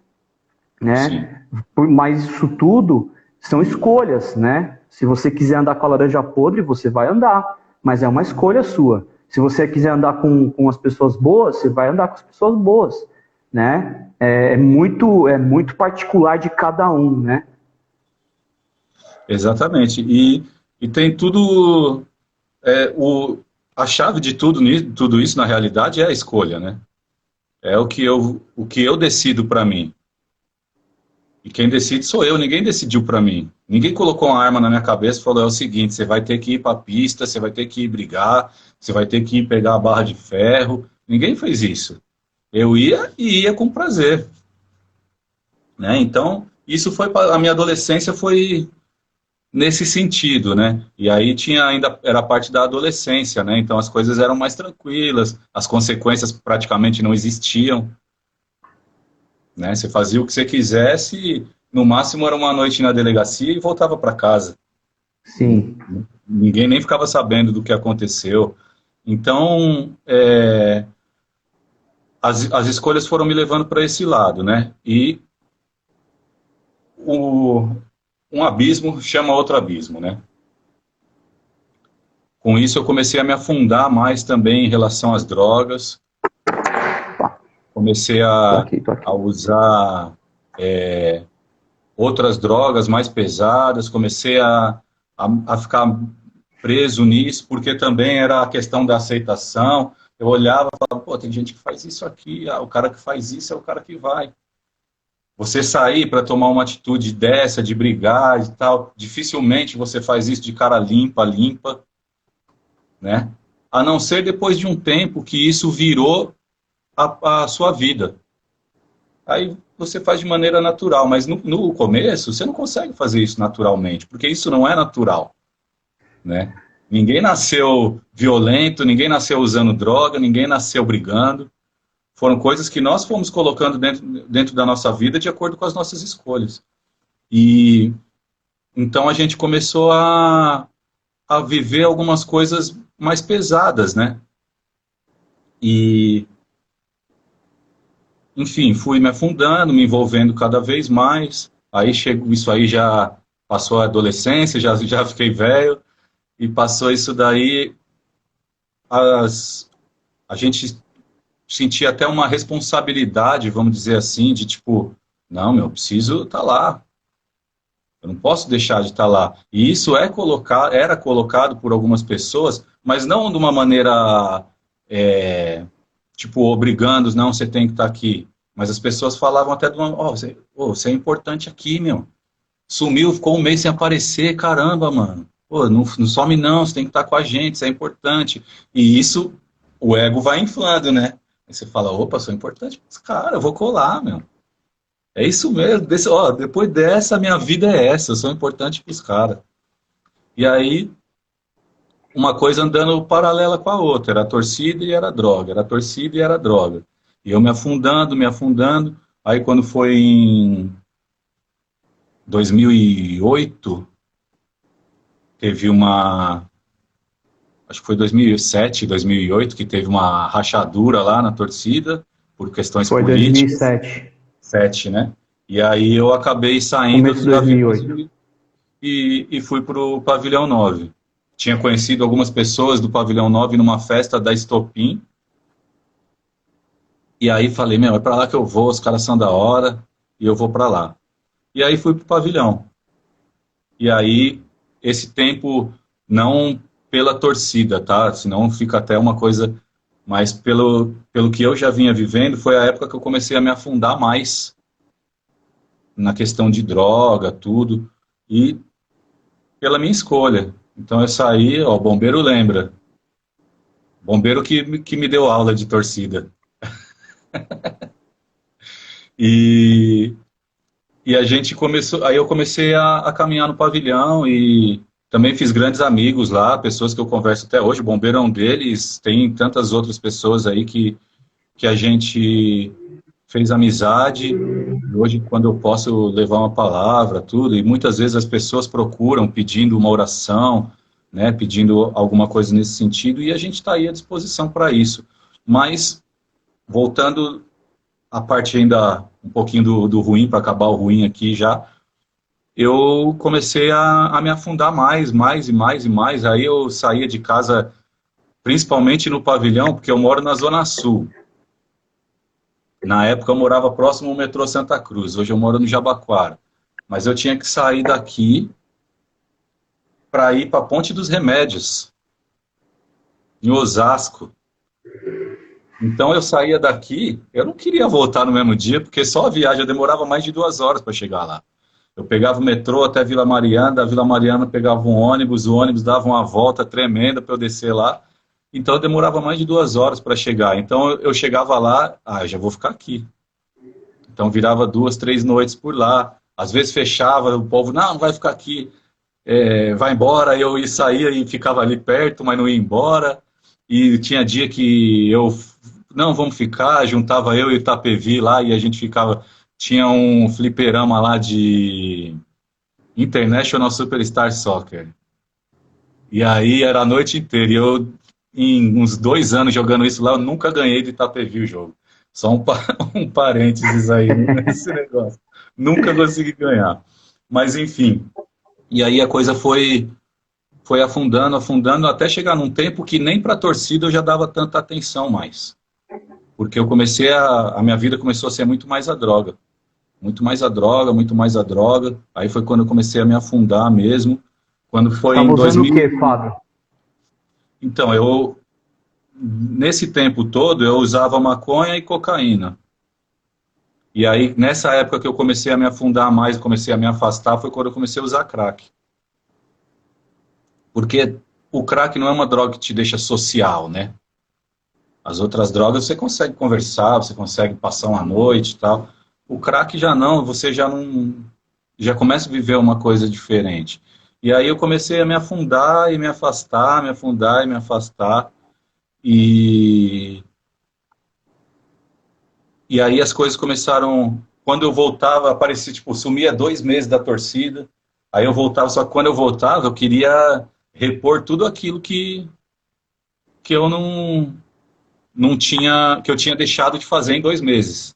Speaker 1: né? Mas isso tudo são escolhas, né? Se você quiser andar com a laranja podre, você vai andar, mas é uma escolha sua. Se você quiser andar com as pessoas boas, você vai andar com as pessoas boas, né? É muito particular de cada um, né?
Speaker 2: Exatamente. E tem tudo... a chave de tudo isso, na realidade, é a escolha, né? É o que eu decido para mim. E quem decide sou eu, ninguém decidiu para mim. Ninguém colocou uma arma na minha cabeça e falou, é o seguinte, você vai ter que ir para a pista, você vai ter que ir brigar, você vai ter que ir pegar a barra de ferro. Ninguém fez isso. Eu ia com prazer. Né? Então, a minha adolescência foi nesse sentido, né? E aí era a parte da adolescência, né? Então as coisas eram mais tranquilas, as consequências praticamente não existiam. Né? Você fazia o que você quisesse, no máximo era uma noite na delegacia e voltava para casa.
Speaker 1: Sim.
Speaker 2: Ninguém nem ficava sabendo do que aconteceu. Então, as escolhas foram me levando para esse lado, né? E um abismo chama outro abismo, né? Com isso, eu comecei a me afundar mais também em relação às drogas. Comecei a usar outras drogas mais pesadas. Comecei a ficar preso nisso, porque também era a questão da aceitação. Eu olhava e falava, pô, tem gente que faz isso aqui, o cara que faz isso é o cara que vai. Você sair para tomar uma atitude dessa, de brigar e tal, dificilmente você faz isso de cara limpa, né? A não ser depois de um tempo que isso virou a sua vida. Aí você faz de maneira natural, mas no começo você não consegue fazer isso naturalmente, porque isso não é natural, né? Ninguém nasceu violento, ninguém nasceu usando droga, ninguém nasceu brigando. Foram coisas que nós fomos colocando dentro da nossa vida de acordo com as nossas escolhas. E então a gente começou a viver algumas coisas mais pesadas, né? E, enfim, fui me afundando, me envolvendo cada vez mais. Aí chegou, isso aí já passou a adolescência, já fiquei velho, e passou isso daí, a gente sentia até uma responsabilidade, vamos dizer assim, de tipo, não, meu, eu preciso estar lá. Eu não posso deixar de estar lá. E isso era colocado por algumas pessoas, mas não de uma maneira, tipo, obrigando, não, você tem que estar aqui. Mas as pessoas falavam até de uma, você é importante aqui, meu. Sumiu, ficou um mês sem aparecer, caramba, mano. Pô, não some não, você tem que estar com a gente, isso é importante. E isso, o ego vai inflando, né? Aí você fala, opa, sou importante. Cara, eu vou colar, meu. É isso mesmo. Depois dessa, minha vida é essa. Eu sou importante para os caras. E aí, uma coisa andando paralela com a outra. Era a torcida e era a droga. Era a torcida e era a droga. E eu me afundando, me afundando. Aí, quando foi em 2008, teve uma... Acho que foi 2007, 2008, que teve uma rachadura lá na torcida, por questões políticas.
Speaker 1: Foi 2007.
Speaker 2: 7, né? E aí eu acabei saindo
Speaker 1: Começo de 2008.
Speaker 2: E fui para o Pavilhão 9. Tinha conhecido algumas pessoas do Pavilhão 9 numa festa da Estopim. E aí falei, meu, é para lá que eu vou, os caras são da hora, e eu vou para lá. E aí fui para o Pavilhão. E aí, esse tempo, não pela torcida, tá? Senão fica até uma coisa... Mas pelo que eu já vinha vivendo, foi a época que eu comecei a me afundar mais na questão de droga, tudo, e pela minha escolha. Então eu saí, ó, bombeiro lembra. Bombeiro que me deu aula de torcida. E a gente começou, aí eu comecei a caminhar no pavilhão e também fiz grandes amigos lá, pessoas que eu converso até hoje. O bombeiro é um deles, tem tantas outras pessoas aí que a gente fez amizade. Hoje, quando eu posso levar uma palavra, tudo, e muitas vezes as pessoas procuram pedindo uma oração, né, pedindo alguma coisa nesse sentido, e a gente está aí à disposição para isso. Mas, voltando à parte ainda um pouquinho do ruim, para acabar o ruim aqui já, eu comecei a me afundar mais e mais. Aí eu saía de casa, principalmente no pavilhão, porque eu moro na Zona Sul. Na época eu morava próximo ao metrô Santa Cruz, hoje eu moro no Jabaquara. Mas eu tinha que sair daqui para ir para a Ponte dos Remédios, em Osasco. Então eu saía daqui, eu não queria voltar no mesmo dia, porque só a viagem eu demorava mais de 2 horas para chegar lá. Eu pegava o metrô até Vila Mariana, da Vila Mariana eu pegava um ônibus, o ônibus dava uma volta tremenda para eu descer lá. Então demorava mais de 2 horas para chegar. Então eu chegava lá, já vou ficar aqui. Então virava 2, 3 noites por lá. Às vezes fechava, o povo, não vai ficar aqui, vai embora. Eu saía e ficava ali perto, mas não ia embora. E tinha dia que não, vamos ficar, juntava eu e o Itapevi lá e a gente ficava... Tinha um fliperama lá de International Superstar Soccer. E aí era a noite inteira. E eu em uns 2 anos jogando isso lá, eu nunca ganhei de Itapevi o jogo. Só um parênteses aí nesse negócio. Nunca consegui ganhar. Mas, enfim. E aí a coisa foi afundando, afundando, até chegar num tempo que nem para a torcida eu já dava tanta atenção mais. Porque eu comecei a minha vida começou a ser muito mais a droga. Muito mais a droga, muito mais a droga. Aí foi quando eu comecei a me afundar mesmo. Quando foi
Speaker 1: Tava
Speaker 2: em
Speaker 1: usando
Speaker 2: 2000.
Speaker 1: o quê, Fábio?
Speaker 2: Então, nesse tempo todo, eu usava maconha e cocaína. E aí, nessa época que eu comecei a me afundar mais, comecei a me afastar, foi quando eu comecei a usar crack. Porque o crack não é uma droga que te deixa social, né? As outras drogas você consegue conversar, você consegue passar uma noite e tal. O crack já não, você já não, já começa a viver uma coisa diferente. E aí eu comecei a me afundar e me afastar, me afundar e me afastar. E aí as coisas começaram, quando eu voltava, aparecia, tipo, sumia 2 meses da torcida. Aí eu voltava, só que quando eu voltava, eu queria repor tudo aquilo que eu não tinha, que eu tinha deixado de fazer em 2 meses.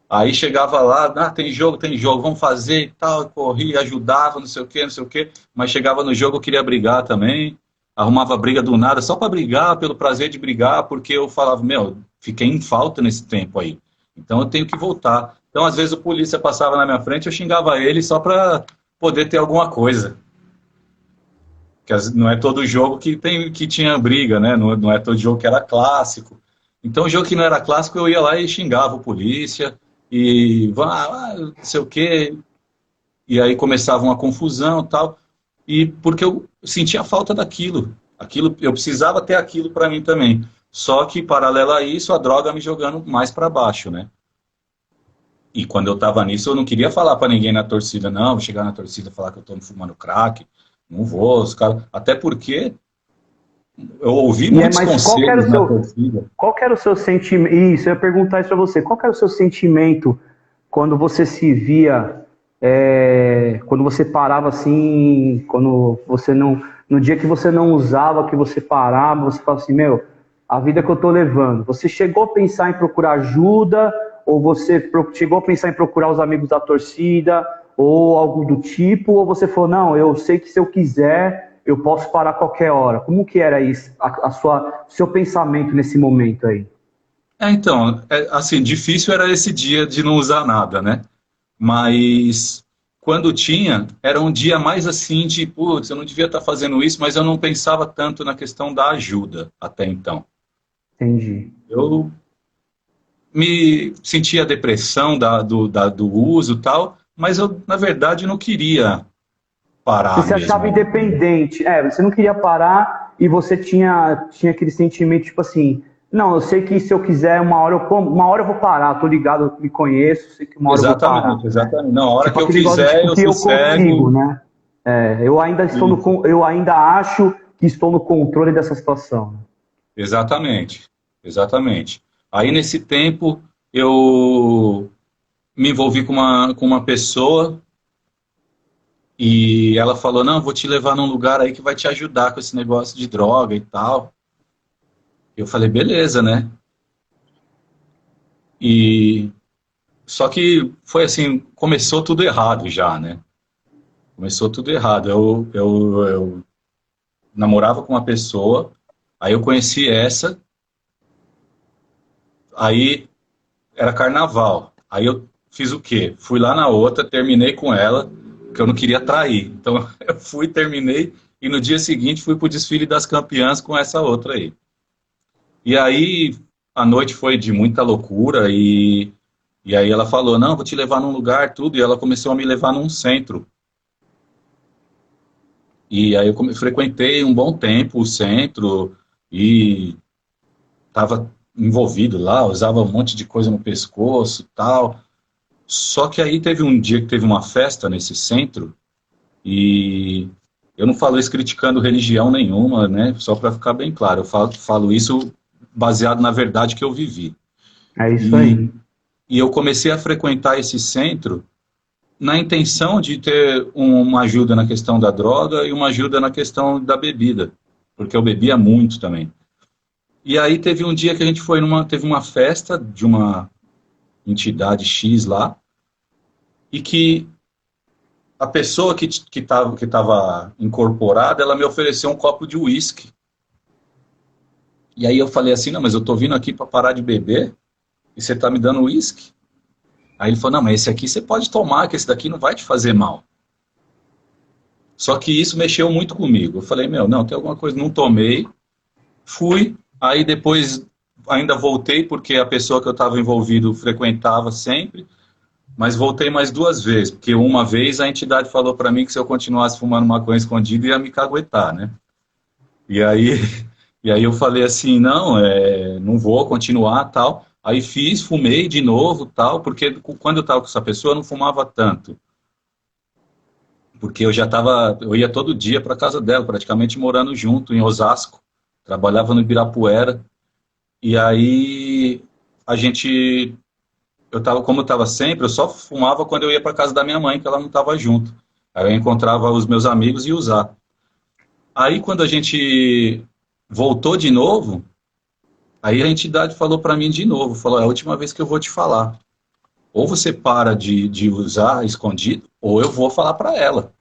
Speaker 2: Aí chegava lá, tem jogo, vamos fazer e tal, corria, ajudava, não sei o quê, não sei o quê, mas chegava no jogo eu queria brigar também, arrumava briga do nada, só para brigar, pelo prazer de brigar, porque eu falava, meu, fiquei em falta nesse tempo aí, então eu tenho que voltar. Então às vezes o polícia passava na minha frente, eu xingava ele só para poder ter alguma coisa. Que não é todo jogo que tinha briga, né? Não é todo jogo que era clássico. Então, o jogo que não era clássico, eu ia lá e xingava o polícia, e não sei o quê, e aí começava uma confusão e tal, e porque eu sentia falta daquilo. Eu precisava ter aquilo para mim também. Só que, paralelo a isso, a droga me jogando mais para baixo, né? E quando eu tava nisso, eu não queria falar para ninguém na torcida, não, vou chegar na torcida e falar que eu tô fumando crack, não vou, os caras. Até porque eu ouvi muitos
Speaker 1: Mas
Speaker 2: conselhos na torcida.
Speaker 1: qual que era o seu sentimento? Isso, eu ia perguntar isso pra você. Qual que era o seu sentimento quando você se via, quando você parava assim, quando você não, no dia que você não usava, que você parava, você falava assim, meu, a vida que eu tô levando. Você chegou a pensar em procurar ajuda, ou você chegou a pensar em procurar os amigos da torcida, ou algo do tipo, ou você falou, não, eu sei que se eu quiser, eu posso parar a qualquer hora. Como que era isso, seu pensamento nesse momento aí?
Speaker 2: Então, assim, difícil era esse dia de não usar nada, né? Mas quando tinha, era um dia mais assim de, putz, eu não devia estar fazendo isso, mas eu não pensava tanto na questão da ajuda até então.
Speaker 1: Entendi.
Speaker 2: Eu me sentia depressão do uso e tal, mas eu, na verdade, não queria
Speaker 1: Você
Speaker 2: parar
Speaker 1: se achava
Speaker 2: mesmo.
Speaker 1: independente. Você não queria parar e você tinha aquele sentimento, tipo assim, não, eu sei que se eu quiser, uma hora eu vou parar, tô ligado, eu me conheço, sei que uma hora eu vou parar.
Speaker 2: Exatamente, exatamente. Na hora
Speaker 1: Tipo
Speaker 2: que eu
Speaker 1: aquele negócio,
Speaker 2: quiser,
Speaker 1: tipo,
Speaker 2: eu
Speaker 1: que eu consigo,
Speaker 2: sossego.
Speaker 1: né? Eu ainda estou
Speaker 2: Isso.
Speaker 1: eu ainda acho que estou no controle dessa situação.
Speaker 2: Exatamente, exatamente. Aí nesse tempo eu me envolvi com uma pessoa e ela falou, não, vou te levar num lugar aí que vai te ajudar com esse negócio de droga e tal. Eu falei, beleza, né? E só que foi assim, começou tudo errado já, né? Começou tudo errado. Eu namorava com uma pessoa, aí eu conheci essa, aí era carnaval. Aí eu fiz o quê? Fui lá na outra, terminei com ela, porque eu não queria trair. Então eu fui, terminei, e no dia seguinte fui pro desfile das campeãs com essa outra aí. E aí a noite foi de muita loucura, e aí ela falou, não, vou te levar num lugar, tudo, e ela começou a me levar num centro. E aí eu frequentei um bom tempo o centro, e estava envolvido lá, usava um monte de coisa no pescoço, tal. Só que aí teve um dia que teve uma festa nesse centro e eu não falo isso criticando religião nenhuma, né? Só para ficar bem claro, eu falo isso baseado na verdade que eu vivi.
Speaker 1: É isso
Speaker 2: E,
Speaker 1: aí.
Speaker 2: e eu comecei a frequentar esse centro na intenção de ter uma ajuda na questão da droga e uma ajuda na questão da bebida. porque eu bebia muito também. E aí teve um dia que a gente teve uma festa de uma entidade X lá, e que a pessoa que tava incorporada, ela me ofereceu um copo de uísque. E aí eu falei assim, não, mas eu tô vindo aqui para parar de beber, e você tá me dando uísque? Aí ele falou, não, mas esse aqui você pode tomar, que esse daqui não vai te fazer mal. Só que isso mexeu muito comigo. Eu falei, meu, não, tem alguma coisa, não tomei. Fui, aí depois ainda voltei, porque a pessoa que eu estava envolvido frequentava sempre, mas voltei mais 2 vezes, porque uma vez a entidade falou para mim que se eu continuasse fumando maconha escondido ia me caguetar, né? E aí, e aí eu falei assim, não, não vou continuar, tal. Aí fiz, fumei de novo, tal, porque quando eu estava com essa pessoa eu não fumava tanto. Porque eu ia todo dia para casa dela, praticamente morando junto, em Osasco. Trabalhava no Ibirapuera. E aí, como eu estava sempre, eu só fumava quando eu ia para casa da minha mãe, que ela não estava junto. Aí eu encontrava os meus amigos e ia usar. Aí, quando a gente voltou de novo, aí a entidade falou para mim de novo, falou, é a última vez que eu vou te falar. Ou você para de usar escondido, ou eu vou falar para ela.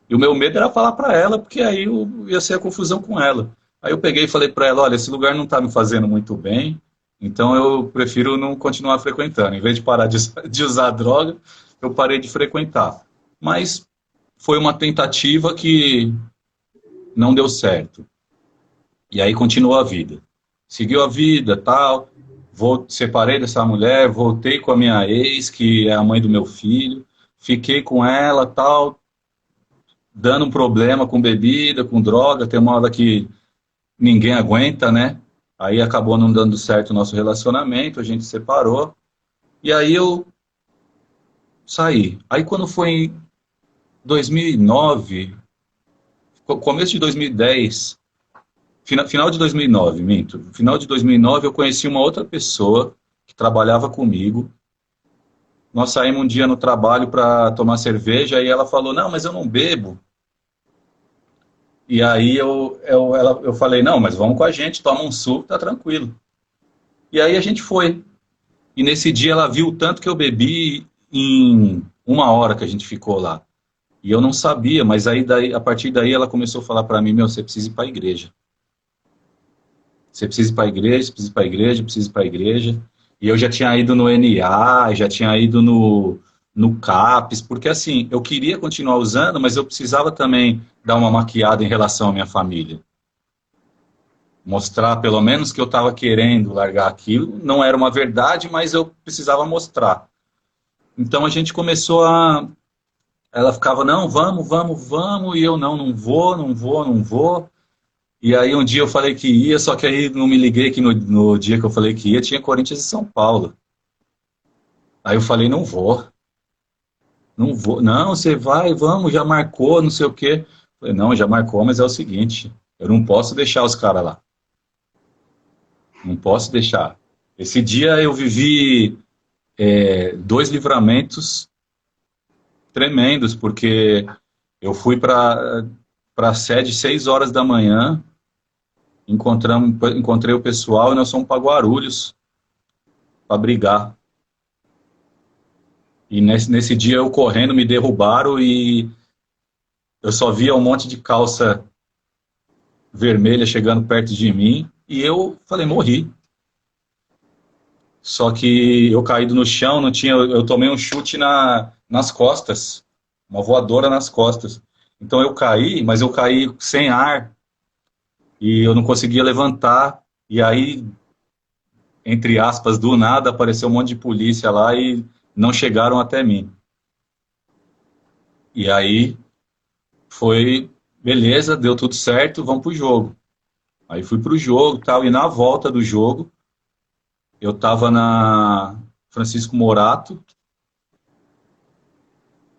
Speaker 2: E o meu medo era falar para ela, porque aí ia ser a confusão com ela. Aí eu peguei e falei para ela, olha, esse lugar não está me fazendo muito bem, então eu prefiro não continuar frequentando. Em vez de parar de usar droga, eu parei de frequentar. Mas foi uma tentativa que não deu certo. E aí continuou a vida. Seguiu a vida, tal. Separei dessa mulher, voltei com a minha ex, que é a mãe do meu filho. Fiquei com ela, tal, dando um problema com bebida, com droga. Tem uma hora que ninguém aguenta, né? Aí acabou não dando certo o nosso relacionamento, a gente separou. E aí eu saí. Aí quando foi em 2009, começo de 2010, final de 2009, minto. Final de 2009 eu conheci uma outra pessoa que trabalhava comigo. Nós saímos um dia no trabalho para tomar cerveja e ela falou, não, mas eu não bebo. E aí eu falei, não, mas vamos com a gente, toma um suco, tá tranquilo. E aí a gente foi. E nesse dia ela viu o tanto que eu bebi em 1 hora que a gente ficou lá. E eu não sabia, mas aí a partir daí ela começou a falar para mim, meu, você precisa ir para a igreja. Você precisa ir para a igreja, você precisa ir para a igreja, precisa ir para a igreja. E eu já tinha ido no NA, já tinha ido no CAPES, porque assim, eu queria continuar usando, mas eu precisava também dar uma maquiada em relação à minha família. Mostrar pelo menos que eu estava querendo largar aquilo. Não era uma verdade, mas eu precisava mostrar. Então a gente começou a... Ela ficava, não, vamos, vamos, vamos, e eu não vou, não vou, não vou. E aí um dia eu falei que ia, só que aí não me liguei que no dia que eu falei que ia, tinha Corinthians e São Paulo. Aí eu falei, não vou. Não vou. Não, você vai, vamos, já marcou, não sei o quê. Eu falei, não, já marcou, mas é o seguinte, eu não posso deixar os caras lá. Não posso deixar. Esse dia eu vivi 2 livramentos tremendos, porque eu fui para a sede 6 horas da manhã, encontrei o pessoal e nós fomos para Guarulhos para brigar. E nesse dia eu correndo, me derrubaram e eu só via um monte de calça vermelha chegando perto de mim e eu falei, morri. Só que eu caído no chão, não tinha, eu tomei um chute nas costas, uma voadora nas costas. Então eu caí, mas eu caí sem ar e eu não conseguia levantar. E aí, entre aspas, do nada apareceu um monte de polícia lá e não chegaram até mim. E aí foi, beleza, deu tudo certo, vamos pro jogo. Aí fui pro jogo e tal, e na volta do jogo eu estava na Francisco Morato,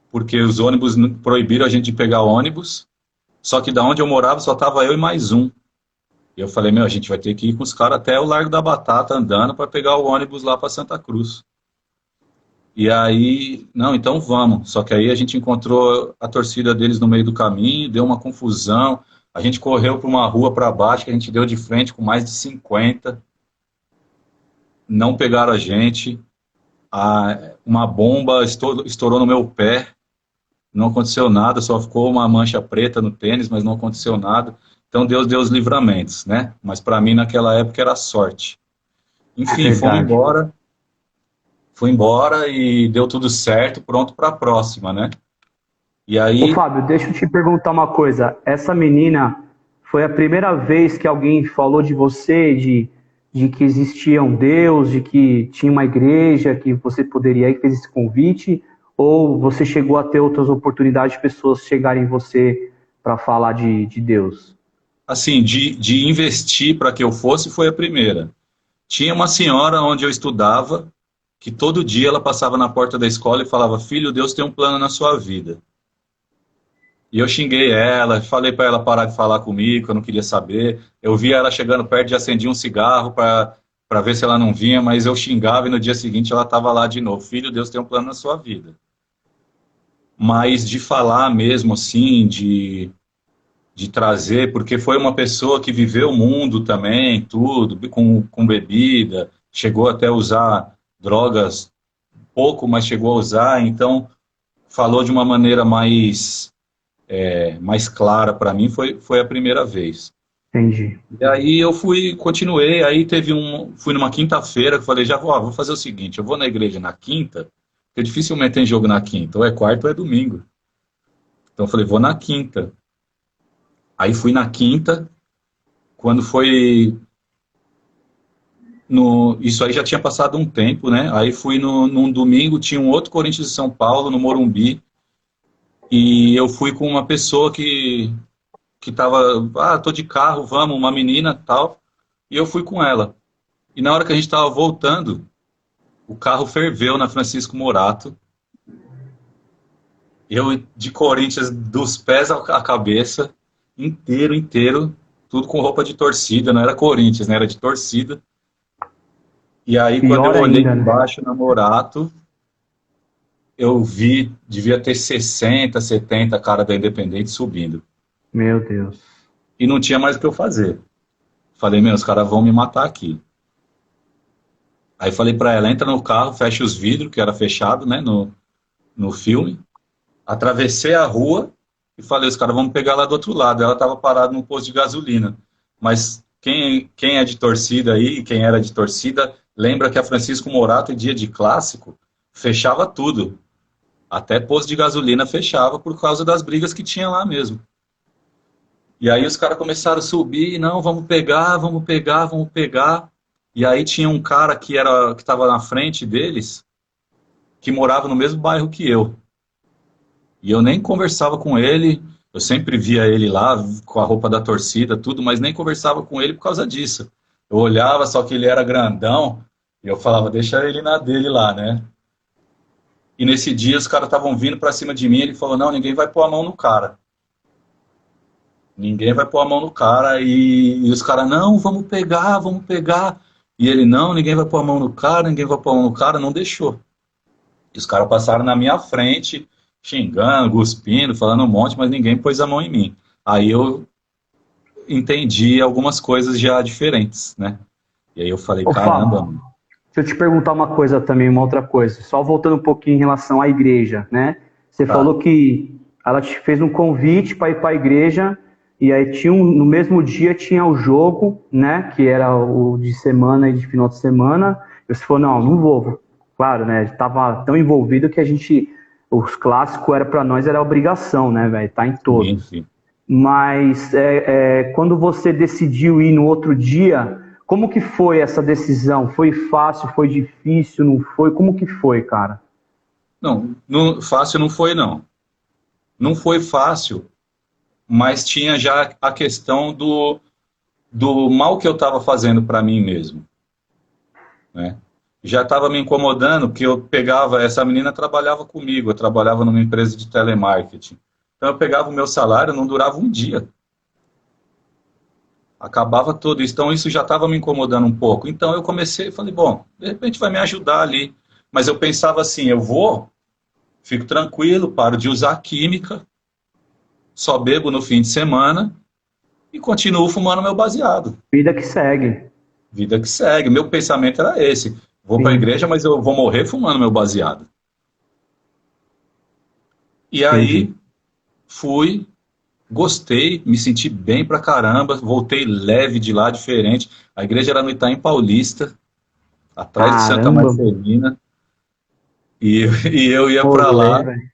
Speaker 2: porque os ônibus proibiram a gente de pegar ônibus, só que da onde eu morava só estava eu e mais um. E eu falei, meu, a gente vai ter que ir com os caras até o Largo da Batata andando para pegar o ônibus lá para Santa Cruz. E aí, não, então vamos. Só que aí a gente encontrou a torcida deles no meio do caminho, deu uma confusão, A gente correu para uma rua para baixo, que a gente deu de frente com mais de 50. Não pegaram a gente. Uma bomba estourou no meu pé. Não aconteceu nada, só ficou uma mancha preta no tênis, mas não aconteceu nada. Então Deus deu os livramentos, né? Mas para mim naquela época era sorte.
Speaker 1: É
Speaker 2: Enfim,
Speaker 1: verdade.
Speaker 2: fui embora e deu tudo certo, pronto para a próxima, né? E
Speaker 1: Ô
Speaker 2: aí,
Speaker 1: Fábio, deixa eu te perguntar uma coisa. Essa menina foi a primeira vez que alguém falou de você, de que existia um Deus, de que tinha uma igreja, que você poderia ir, que fez esse convite? Ou você chegou a ter outras oportunidades de pessoas chegarem em você para falar de Deus?
Speaker 2: assim, de investir para que eu fosse, foi a primeira. Tinha uma senhora onde eu estudava, que todo dia ela passava na porta da escola e falava: filho, Deus tem um plano na sua vida. E eu xinguei ela, falei para ela parar de falar comigo, que eu não queria saber. Eu via ela chegando perto e acendia um cigarro para ver se ela não vinha, mas eu xingava e no dia seguinte ela estava lá de novo. Filho, Deus tem um plano na sua vida. Mas de falar mesmo assim, de trazer, porque foi uma pessoa que viveu o mundo também, tudo, com bebida, chegou até a usar drogas pouco, mas chegou a usar, então falou de uma maneira mais clara para mim, foi a primeira vez.
Speaker 1: Entendi.
Speaker 2: E aí eu continuei, aí fui numa quinta-feira, que falei, já vou fazer o seguinte, eu vou na igreja na quinta, porque dificilmente tem jogo na quinta, ou é quarta ou é domingo. Então eu falei, vou na quinta. Aí fui na quinta, quando foi isso aí já tinha passado um tempo, né? Aí fui num domingo, tinha um outro Corinthians de São Paulo, no Morumbi, e eu fui com uma pessoa que tava, tô de carro, vamos, uma menina, tal, e eu fui com ela. E na hora que a gente tava voltando, o carro ferveu na Francisco Morato, eu de Corinthians dos pés à cabeça, inteiro, tudo com roupa de torcida, não era Corinthians, né? Era de torcida. E aí, quando eu
Speaker 1: Pior
Speaker 2: olhei
Speaker 1: ainda, né?
Speaker 2: embaixo na Morato, eu vi, devia ter 60, 70 cara da Independente subindo.
Speaker 1: Meu Deus.
Speaker 2: E não tinha mais o que eu fazer. Falei, os caras vão me matar aqui. Aí falei pra ela, entra no carro, fecha os vidros, que era fechado, né, no filme. Atravessei a rua e falei, os caras vão me pegar lá do outro lado. Ela tava parada num posto de gasolina. Mas quem é de torcida aí, quem era de torcida, lembra que a Francisco Morato, em dia de clássico, fechava tudo. Até posto de gasolina fechava por causa das brigas que tinha lá mesmo. E aí os caras começaram a subir, não, vamos pegar, vamos pegar, vamos pegar. E aí tinha um cara que estava na frente deles, que morava no mesmo bairro que eu. E eu nem conversava com ele, eu sempre via ele lá com a roupa da torcida, tudo, mas nem conversava com ele por causa disso. Eu olhava, só que ele era grandão, e eu falava, deixa ele na dele lá, né? E nesse dia os caras estavam vindo para cima de mim, ele falou, não, ninguém vai pôr a mão no cara. Ninguém vai pôr a mão no cara, e os caras, não, vamos pegar, vamos pegar. E ele, não, ninguém vai pôr a mão no cara, ninguém vai pôr a mão no cara, não deixou. E os caras passaram na minha frente, xingando, cuspindo, falando um monte, mas ninguém pôs a mão em mim. Aí eu entendi algumas coisas já diferentes, né? E aí eu falei,
Speaker 1: Ô
Speaker 2: caramba,
Speaker 1: Fábio,
Speaker 2: mano.
Speaker 1: deixa eu te perguntar uma coisa também, uma outra coisa. Só voltando um pouquinho em relação à igreja, né? Você
Speaker 2: Tá.
Speaker 1: falou que ela te fez um convite para ir para a igreja e aí no mesmo dia tinha o jogo, né? Que era o de semana e de final de semana. E você falou, não vou. Claro, né? Estava tão envolvido que os clássicos era para nós era obrigação, né, velho? Tá em
Speaker 2: Sim,
Speaker 1: todos.
Speaker 2: sim.
Speaker 1: Mas quando você decidiu ir no outro dia, como que foi essa decisão? Foi fácil? Foi difícil? Não foi? Como que foi, cara?
Speaker 2: Fácil não foi, não. Não foi fácil, mas tinha já a questão do mal que eu estava fazendo para mim mesmo, né? Já estava me incomodando, porque eu pegava, essa menina trabalhava comigo, eu trabalhava numa empresa de telemarketing. Então eu pegava o meu salário, não durava um dia. Acabava tudo isso. Então isso já estava me incomodando um pouco. Então eu comecei e falei, bom, de repente vai me ajudar ali. Mas eu pensava assim, eu vou, fico tranquilo, paro de usar química, só bebo no fim de semana e continuo fumando meu baseado.
Speaker 1: Vida que segue.
Speaker 2: Vida que segue. Meu pensamento era esse. Vou para a
Speaker 1: Sim,
Speaker 2: igreja, mas eu vou morrer fumando meu baseado. E
Speaker 1: entendi.
Speaker 2: aí fui, gostei, me senti bem pra caramba, voltei leve de lá, diferente. A igreja era no Itaim Paulista, atrás de Santa
Speaker 1: Caramba,
Speaker 2: Marcelina, e, e eu ia pra
Speaker 1: rolê,
Speaker 2: lá.
Speaker 1: velho.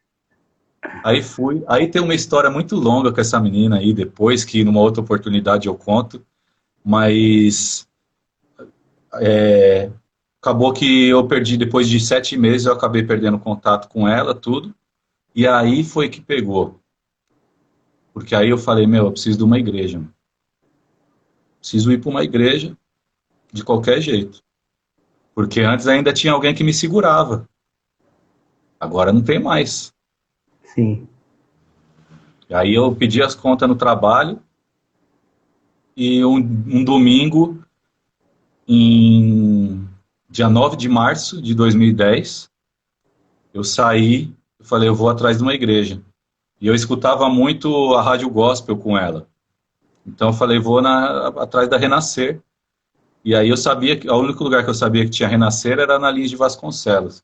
Speaker 2: Aí fui. Aí tem uma história muito longa com essa menina aí, depois que numa outra oportunidade eu conto, mas acabou que eu perdi, depois de 7 meses, eu acabei perdendo contato com ela, tudo. E aí foi que pegou. Porque aí eu falei, meu, eu preciso de uma igreja. Preciso ir para uma igreja de qualquer jeito. Porque antes ainda tinha alguém que me segurava. Agora não tem mais.
Speaker 1: Sim,
Speaker 2: E aí eu pedi as contas no trabalho e um domingo, em dia 9 de março de 2010, eu saí e falei, eu vou atrás de uma igreja. E eu escutava muito a rádio gospel com ela. Então eu falei, vou atrás da Renascer. E aí eu sabia que o único lugar que eu sabia que tinha Renascer era na Lins de Vasconcelos.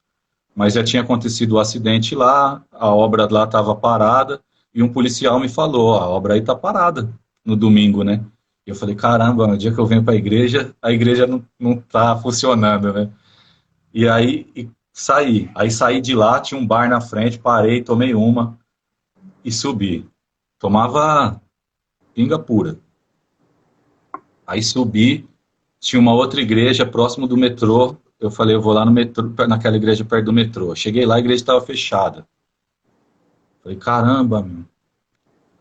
Speaker 2: Mas já tinha acontecido o acidente lá, a obra lá estava parada, e um policial me falou, a obra aí está parada no domingo, né? E eu falei, caramba, no dia que eu venho para a igreja não tá funcionando, né? E aí saí. Aí saí de lá, tinha um bar na frente, parei, tomei uma e subi. Tomava pinga pura. Aí subi, tinha uma outra igreja próximo do metrô. Eu falei, eu vou lá no metrô, naquela igreja perto do metrô. Cheguei lá, a igreja estava fechada. Falei, caramba, meu.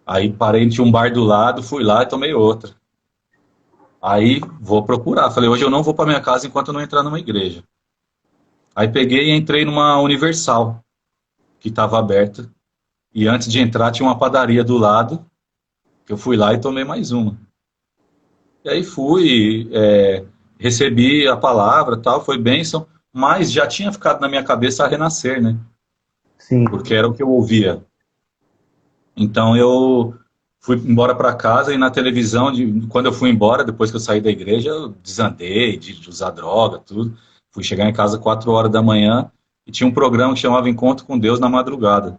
Speaker 2: Aí parei, tinha um bar do lado, fui lá e tomei outra. Aí vou procurar. Falei, hoje eu não vou para minha casa enquanto eu não entrar numa igreja. Aí peguei e entrei numa Universal, que estava aberta. E antes de entrar tinha uma padaria do lado, que eu fui lá e tomei mais uma. E aí fui, recebi a palavra, tal, foi bênção, mas já tinha ficado na minha cabeça a renascer, né?
Speaker 1: sim.
Speaker 2: Porque era o que eu ouvia. Então eu fui embora para casa e na televisão, quando eu fui embora, depois que eu saí da igreja, eu desandei de usar droga, tudo. Fui chegar em casa 4 horas da manhã e tinha um programa que chamava Encontro com Deus na Madrugada.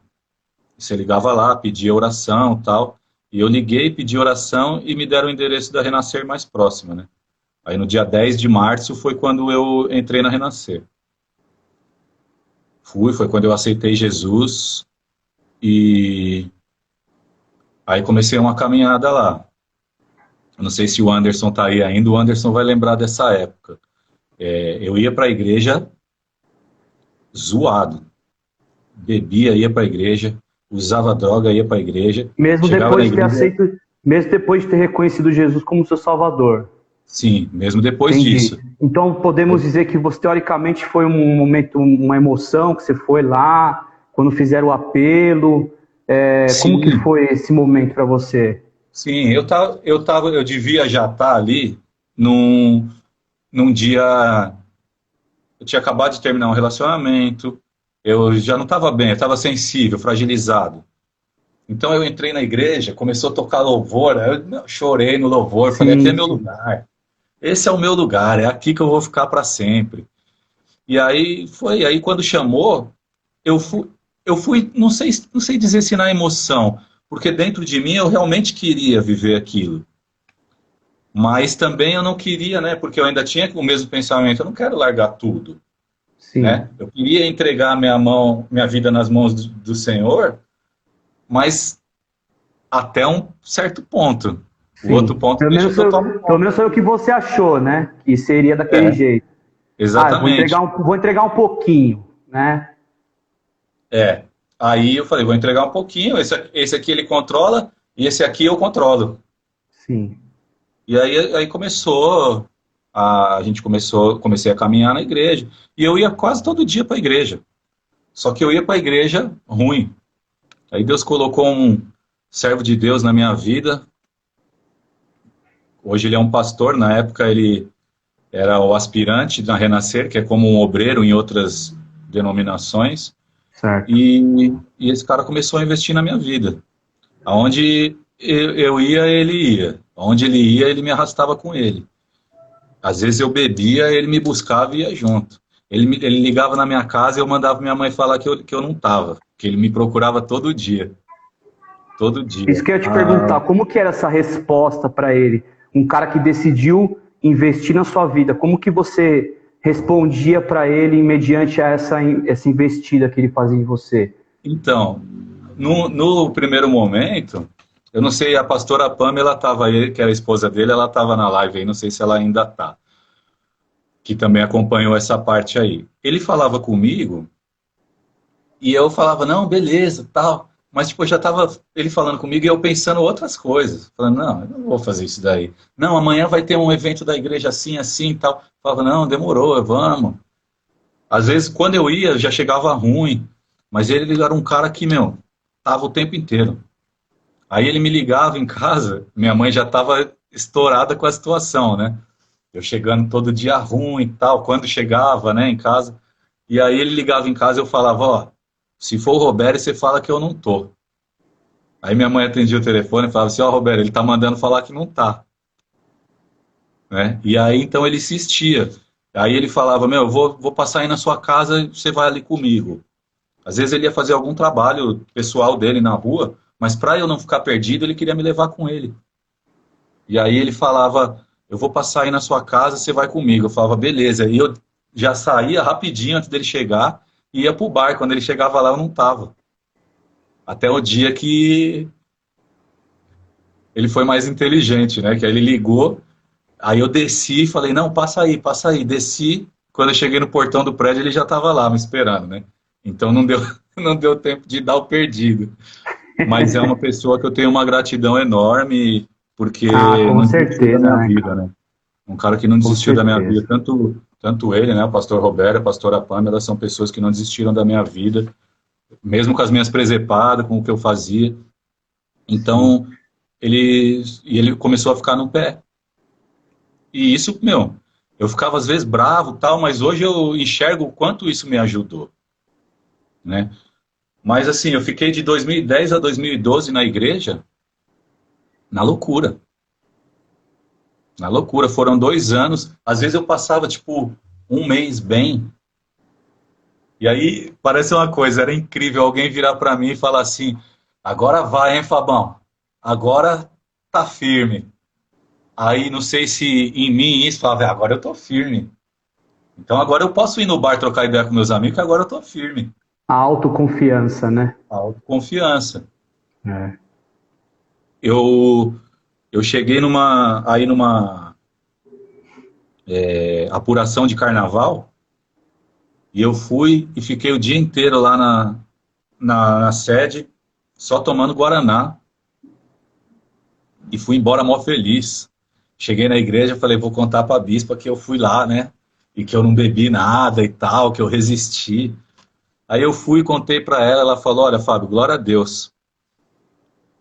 Speaker 2: Você ligava lá, pedia oração, tal. E eu liguei, pedi oração e me deram o endereço da Renascer mais próxima, né? Aí no dia 10 de março foi quando eu entrei na Renascer. Foi quando eu aceitei Jesus e aí comecei uma caminhada lá. Eu não sei se o Anderson tá aí ainda, o Anderson vai lembrar dessa época. Eu ia para a igreja zoado. Bebia, ia para a igreja, usava droga, ia para a igreja.
Speaker 1: Mesmo
Speaker 2: Chegava na
Speaker 1: depois de ter
Speaker 2: igreja,
Speaker 1: aceito, mesmo depois de ter reconhecido Jesus como seu Salvador.
Speaker 2: sim, mesmo depois
Speaker 1: Entendi.
Speaker 2: disso.
Speaker 1: Então podemos dizer que você teoricamente foi um momento, uma emoção que você foi lá, quando fizeram o apelo. Como que
Speaker 2: Sim,
Speaker 1: foi esse momento para você?
Speaker 2: sim, eu devia já estar ali num dia. Eu tinha acabado de terminar um relacionamento, eu já não estava bem, eu estava sensível, fragilizado. Então eu entrei na igreja, começou a tocar louvor, eu chorei no louvor, falei, aqui é
Speaker 1: Sim,
Speaker 2: meu
Speaker 1: sim.
Speaker 2: lugar. Esse é o meu lugar, é aqui que eu vou ficar para sempre. E aí foi, aí quando chamou, eu fui, não sei dizer se na emoção, porque dentro de mim eu realmente queria viver aquilo. Mas também eu não queria, né? Porque eu ainda tinha o mesmo pensamento, eu não quero largar tudo,
Speaker 1: Sim.
Speaker 2: né? Eu queria entregar minha vida nas mãos do Senhor, mas até um certo ponto. O outro
Speaker 1: Sim.
Speaker 2: ponto deixa que eu tomo
Speaker 1: Pelo
Speaker 2: conta.
Speaker 1: menos foi o que você achou, né? Que seria daquele
Speaker 2: É,
Speaker 1: jeito. Ah, eu
Speaker 2: exatamente.
Speaker 1: vou entregar um pouquinho, né?
Speaker 2: É. Aí eu falei, vou entregar um pouquinho, esse aqui ele controla, e esse aqui eu controlo.
Speaker 1: Sim.
Speaker 2: E aí começou, comecei a caminhar na igreja. E eu ia quase todo dia para a igreja. Só que eu ia para a igreja ruim. Aí Deus colocou um servo de Deus na minha vida. Hoje ele é um pastor, na época ele era o aspirante da Renascer, que é como um obreiro em outras denominações.
Speaker 1: Certo.
Speaker 2: E esse cara começou a investir na minha vida. Aonde eu ia, ele ia. Onde ele ia, ele me arrastava com ele. Às vezes eu bebia, ele me buscava e ia junto. Ele ligava na minha casa e eu mandava minha mãe falar que eu não estava, que ele me procurava todo dia. Todo dia.
Speaker 1: Isso que eu ia te perguntar, como que era essa resposta para ele? Um cara que decidiu investir na sua vida, como que você respondia para ele mediante a essa investida que ele fazia em você?
Speaker 2: Então, no primeiro momento, eu não sei, a pastora Pamela estava aí, que era a esposa dele, ela estava na live aí, não sei se ela ainda está, que também acompanhou essa parte aí. Ele falava comigo e eu falava, não, beleza, tal. Mas, tipo, já estava ele falando comigo e eu pensando outras coisas. Falando, não, eu não vou fazer isso daí. Não, amanhã vai ter um evento da igreja assim, assim e tal. Falava, não, demorou, vamos. Às vezes, quando eu ia, já chegava ruim. Mas ele era um cara que, meu, tava o tempo inteiro. Aí ele me ligava em casa, minha mãe já estava estourada com a situação, né? Eu chegando todo dia ruim e tal, quando chegava, né, em casa. E aí ele ligava em casa e eu falava, ó, se for o Roberto, você fala que eu não tô. Aí minha mãe atendia o telefone e falava assim, ó, Roberto, ele tá mandando falar que não tá. Né? E aí então ele insistia. Aí ele falava, meu, eu vou passar aí na sua casa e você vai ali comigo. Às vezes ele ia fazer algum trabalho pessoal dele na rua, mas para eu não ficar perdido, ele queria me levar com ele. E aí ele falava, eu vou passar aí na sua casa, você vai comigo. Eu falava, beleza. E eu já saía rapidinho antes dele chegar e ia pro bar. Quando ele chegava lá, eu não tava. Até o dia que ele foi mais inteligente, né? Que aí ele ligou, aí eu desci e falei, não, passa aí, passa aí. Desci, quando eu cheguei no portão do prédio, ele já estava lá me esperando, né? Então não deu, não deu tempo de dar o perdido. Mas é uma pessoa que eu tenho uma gratidão enorme, porque
Speaker 1: Ah, com
Speaker 2: não desistiu da
Speaker 1: certeza,
Speaker 2: minha
Speaker 1: né,
Speaker 2: vida,
Speaker 1: cara?
Speaker 2: né? Um cara que não
Speaker 1: Com
Speaker 2: desistiu da minha vida,
Speaker 1: certeza.
Speaker 2: tanto ele, né? O pastor Roberto, a pastora Pamela, são pessoas que não desistiram da minha vida, mesmo com as minhas presepadas, com o que eu fazia.
Speaker 1: Sim.
Speaker 2: Então, ele começou a ficar no pé. E isso, meu, eu ficava às vezes bravo, tal, mas hoje eu enxergo o quanto isso me ajudou, né? Mas assim, eu fiquei de 2010 a 2012 na igreja, na loucura. Na loucura, foram 2 anos. Às vezes eu passava, tipo, um mês bem. E aí, parece uma coisa, era incrível alguém virar para mim e falar assim, agora vai, hein, Fabão? Agora tá firme. Aí, não sei se em mim isso falava, agora eu tô firme. Então agora eu posso ir no bar trocar ideia com meus amigos, que agora eu tô firme.
Speaker 1: A autoconfiança, né?
Speaker 2: Autoconfiança.
Speaker 1: É.
Speaker 2: Eu, eu cheguei numa apuração de carnaval e eu fui e fiquei o dia inteiro lá na sede, só tomando Guaraná e fui embora mó feliz. Cheguei na igreja, falei, vou contar para a bispa que eu fui lá, né? E que eu não bebi nada e tal, que eu resisti. Aí eu fui e contei para ela, ela falou, olha, Fábio, glória a Deus.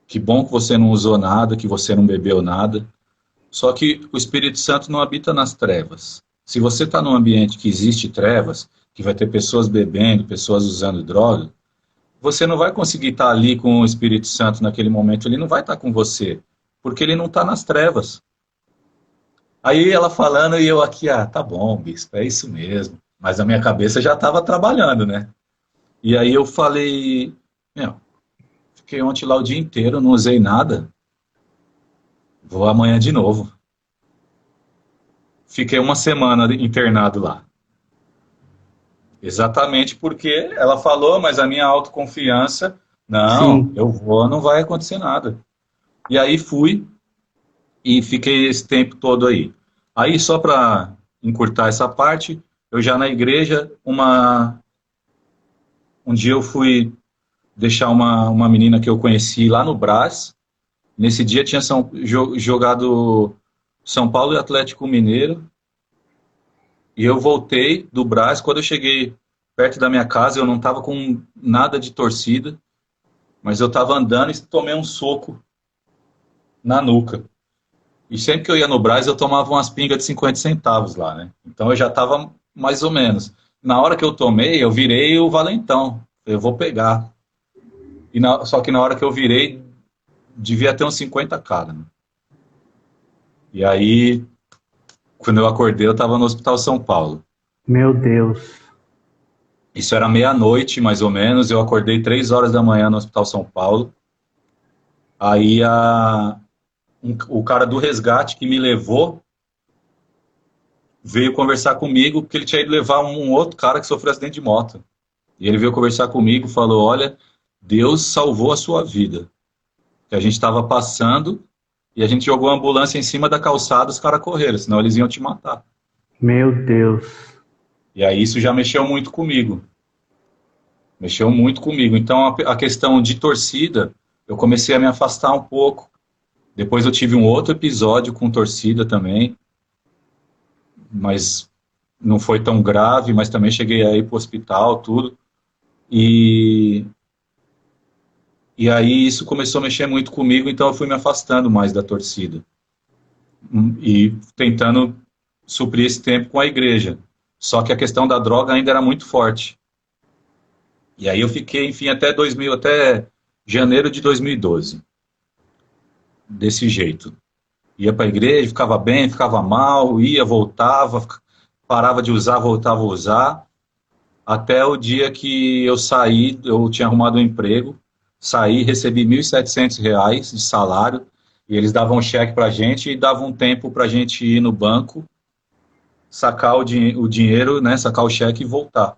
Speaker 2: Que bom que você não usou nada, que você não bebeu nada. Só que o Espírito Santo não habita nas trevas. Se você está num ambiente que existe trevas, que vai ter pessoas bebendo, pessoas usando droga, você não vai conseguir estar ali com o Espírito Santo naquele momento, ele não vai estar com você, porque ele não está nas trevas. Aí ela falando e eu aqui, ah, tá bom, bispo, é isso mesmo. Mas a minha cabeça já estava trabalhando, né? E aí eu falei, meu, fiquei ontem lá o dia inteiro, não usei nada, vou amanhã de novo. Fiquei uma semana internado lá. Exatamente porque ela falou, mas a minha autoconfiança, não,
Speaker 1: Sim.
Speaker 2: eu vou, não vai acontecer nada. E aí fui e fiquei esse tempo todo aí. Aí, só para encurtar essa parte, eu já na igreja, um dia eu fui deixar uma menina que eu conheci lá no Brás. Nesse dia tinha jogado São Paulo e Atlético Mineiro. E eu voltei do Brás. Quando eu cheguei perto da minha casa, eu não estava com nada de torcida, mas eu estava andando e tomei um soco na nuca. E sempre que eu ia no Brás, eu tomava umas pingas de 50 centavos lá, né? Então eu já estava mais ou menos. Na hora que eu tomei, eu virei o valentão. Eu vou pegar. Só que na hora que eu virei, devia ter uns 50 cara. Né? E aí, quando eu acordei, eu estava no Hospital São Paulo.
Speaker 1: Meu Deus.
Speaker 2: Isso era meia-noite, mais ou menos. Eu acordei 3 horas da manhã no Hospital São Paulo. Aí o cara do resgate que me levou veio conversar comigo, porque ele tinha ido levar um outro cara que sofreu acidente de moto. E ele veio conversar comigo, falou: olha, Deus salvou a sua vida. Que a gente estava passando e a gente jogou a ambulância em cima da calçada, os caras correram, senão eles iam te matar.
Speaker 1: Meu Deus.
Speaker 2: E aí isso já mexeu muito comigo. Mexeu muito comigo. Então a questão de torcida, eu comecei a me afastar um pouco. Depois eu tive um outro episódio com torcida também, mas não foi tão grave, mas também cheguei a ir para o hospital, tudo. E, e aí isso começou a mexer muito comigo, então eu fui me afastando mais da torcida. E tentando suprir esse tempo com a igreja. Só que a questão da droga ainda era muito forte. E aí eu fiquei, enfim, até janeiro de 2012. Desse jeito. Ia para a igreja, ficava bem, ficava mal, ia, voltava, parava de usar, voltava a usar, até o dia que eu saí, eu tinha arrumado um emprego, saí, recebi R$ 1.700 de salário, e eles davam um cheque para a gente e davam um tempo para a gente ir no banco, sacar o dinheiro, né, sacar o cheque e voltar.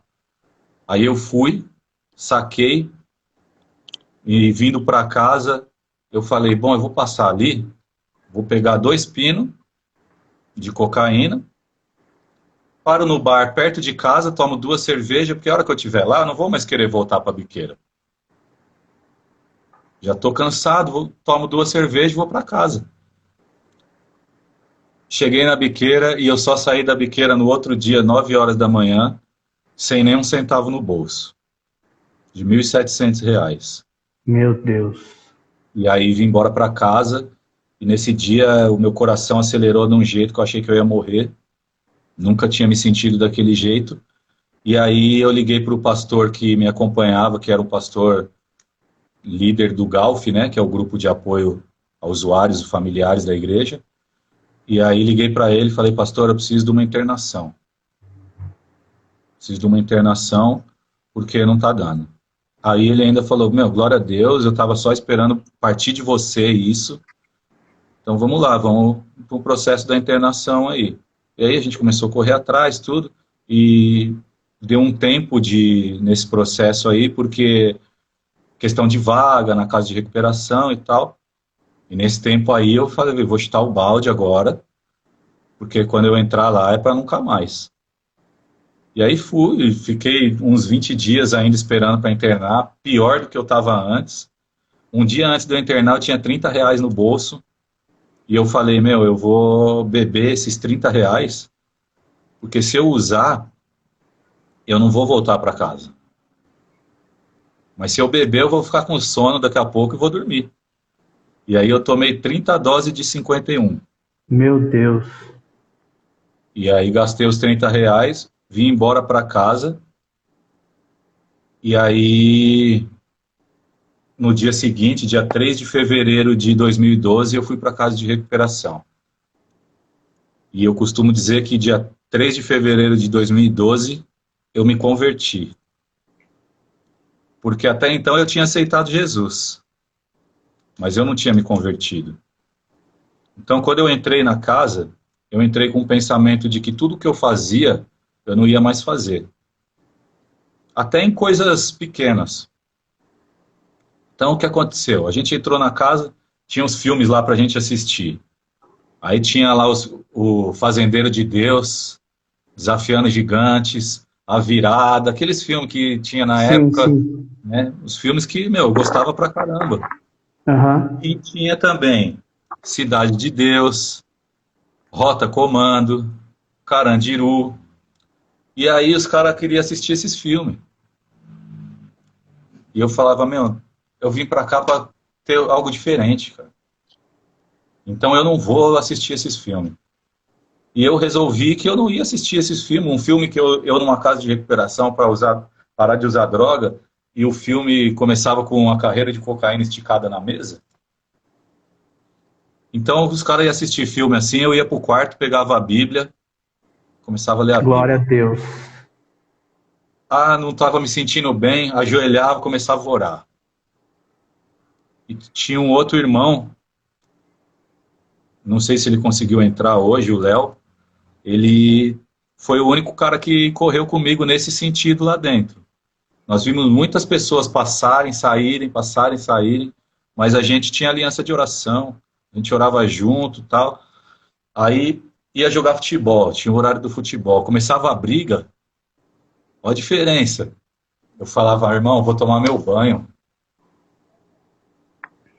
Speaker 2: Aí eu fui, saquei, e vindo para casa, eu falei, bom, eu vou passar ali, vou pegar 2 pinos de cocaína, paro no bar perto de casa, tomo 2 cervejas, porque a hora que eu estiver lá, eu não vou mais querer voltar para a biqueira. Já estou cansado, tomo 2 cervejas e vou para casa. Cheguei na biqueira e eu só saí da biqueira no outro dia, 9 horas da manhã, sem nem um centavo no bolso. De R$ 1.700.
Speaker 1: Meu Deus.
Speaker 2: E aí vim embora para casa, e nesse dia o meu coração acelerou de um jeito que eu achei que eu ia morrer. Nunca tinha me sentido daquele jeito. E aí eu liguei para o pastor que me acompanhava, que era um pastor líder do GALF, né, que é o grupo de apoio a usuários e familiares da igreja. E aí liguei para ele e falei, pastor, eu preciso de uma internação. Preciso de uma internação porque não está dando. Aí ele ainda falou, meu, glória a Deus, eu estava só esperando partir de você isso. Então vamos lá, vamos para o processo da internação aí. E aí a gente começou a correr atrás, tudo, e deu um tempo nesse processo aí, porque questão de vaga na casa de recuperação e tal. E nesse tempo aí eu falei, vou chutar o balde agora, porque quando eu entrar lá é para nunca mais. E aí fui, fiquei uns 20 dias ainda esperando para internar, pior do que eu estava antes. Um dia antes de eu internar eu tinha R$ 30 no bolso, e eu falei, meu, eu vou beber esses R$ 30, porque se eu usar, eu não vou voltar para casa. Mas se eu beber, eu vou ficar com sono daqui a pouco e vou dormir. E aí eu tomei 30 doses de 51.
Speaker 1: Meu Deus.
Speaker 2: E aí gastei os R$ 30, vim embora para casa. E aí, no dia seguinte, dia 3 de fevereiro de 2012, eu fui para casa de recuperação. E eu costumo dizer que dia 3 de fevereiro de 2012, eu me converti. Porque até então eu tinha aceitado Jesus. Mas eu não tinha me convertido. Então, quando eu entrei na casa, eu entrei com o pensamento de que tudo que eu fazia, eu não ia mais fazer. Até em coisas pequenas. Então, o que aconteceu? A gente entrou na casa, tinha uns filmes lá para a gente assistir. Aí tinha lá o Fazendeiro de Deus, Desafiando Gigantes, A Virada, aqueles filmes que tinha na
Speaker 1: Sim,
Speaker 2: época,
Speaker 1: sim.
Speaker 2: né? Os filmes que, meu, eu gostava pra caramba.
Speaker 1: Aham.
Speaker 2: E tinha também Cidade de Deus, Rota Comando, Carandiru. E aí os caras queriam assistir esses filmes. E eu falava, meu, eu vim pra cá pra ter algo diferente, cara. Então eu não vou assistir esses filmes. E eu resolvi que eu não ia assistir esses filmes. Um filme que eu numa casa de recuperação para parar de usar droga, e o filme começava com uma carreira de cocaína esticada na mesa. Então, os caras iam assistir filme assim, eu ia pro quarto, pegava a Bíblia, começava a ler a
Speaker 1: Glória a
Speaker 2: Bíblia.
Speaker 1: Deus.
Speaker 2: Ah, não estava me sentindo bem, ajoelhava, começava a orar. E tinha um outro irmão, não sei se ele conseguiu entrar hoje, o Léo, ele foi o único cara que correu comigo nesse sentido lá dentro. Nós vimos muitas pessoas passarem, saírem, mas a gente tinha aliança de oração, a gente orava junto e tal. Aí ia jogar futebol, tinha o horário do futebol, começava a briga, olha a diferença. Eu falava, irmão, vou tomar meu banho.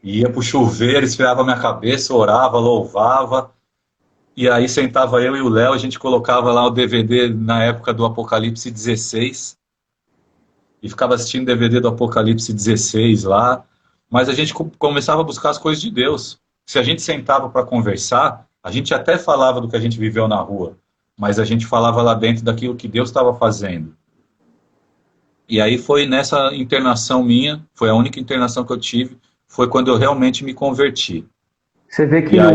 Speaker 2: Ia pro chuveiro, esfriava minha cabeça, orava, louvava. E aí sentava eu e o Léo, a gente colocava lá o DVD na época do Apocalipse 16 e ficava assistindo o DVD do Apocalipse 16 lá. Mas a gente começava a buscar as coisas de Deus. Se a gente sentava para conversar, a gente até falava do que a gente viveu na rua, mas a gente falava lá dentro daquilo que Deus estava fazendo. E aí foi nessa internação minha, foi a única internação que eu tive, foi quando eu realmente me converti.
Speaker 1: Você vê que
Speaker 2: E aí,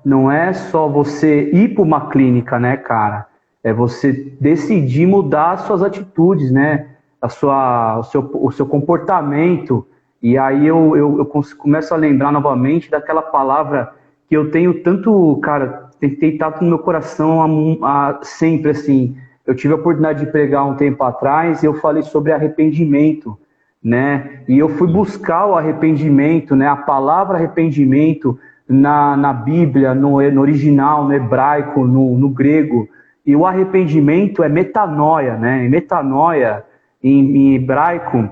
Speaker 1: não é só você ir para uma clínica, né, cara? É você decidir mudar as suas atitudes, né? O seu comportamento. E aí eu começo a lembrar novamente daquela palavra que eu tenho tanto, cara, tem estado no meu coração sempre assim. Eu tive a oportunidade de pregar um tempo atrás e eu falei sobre arrependimento, né? E eu fui buscar o arrependimento, né? A palavra arrependimento na Bíblia, no original, no hebraico, no grego. E o arrependimento é metanoia, né? E metanoia, em hebraico,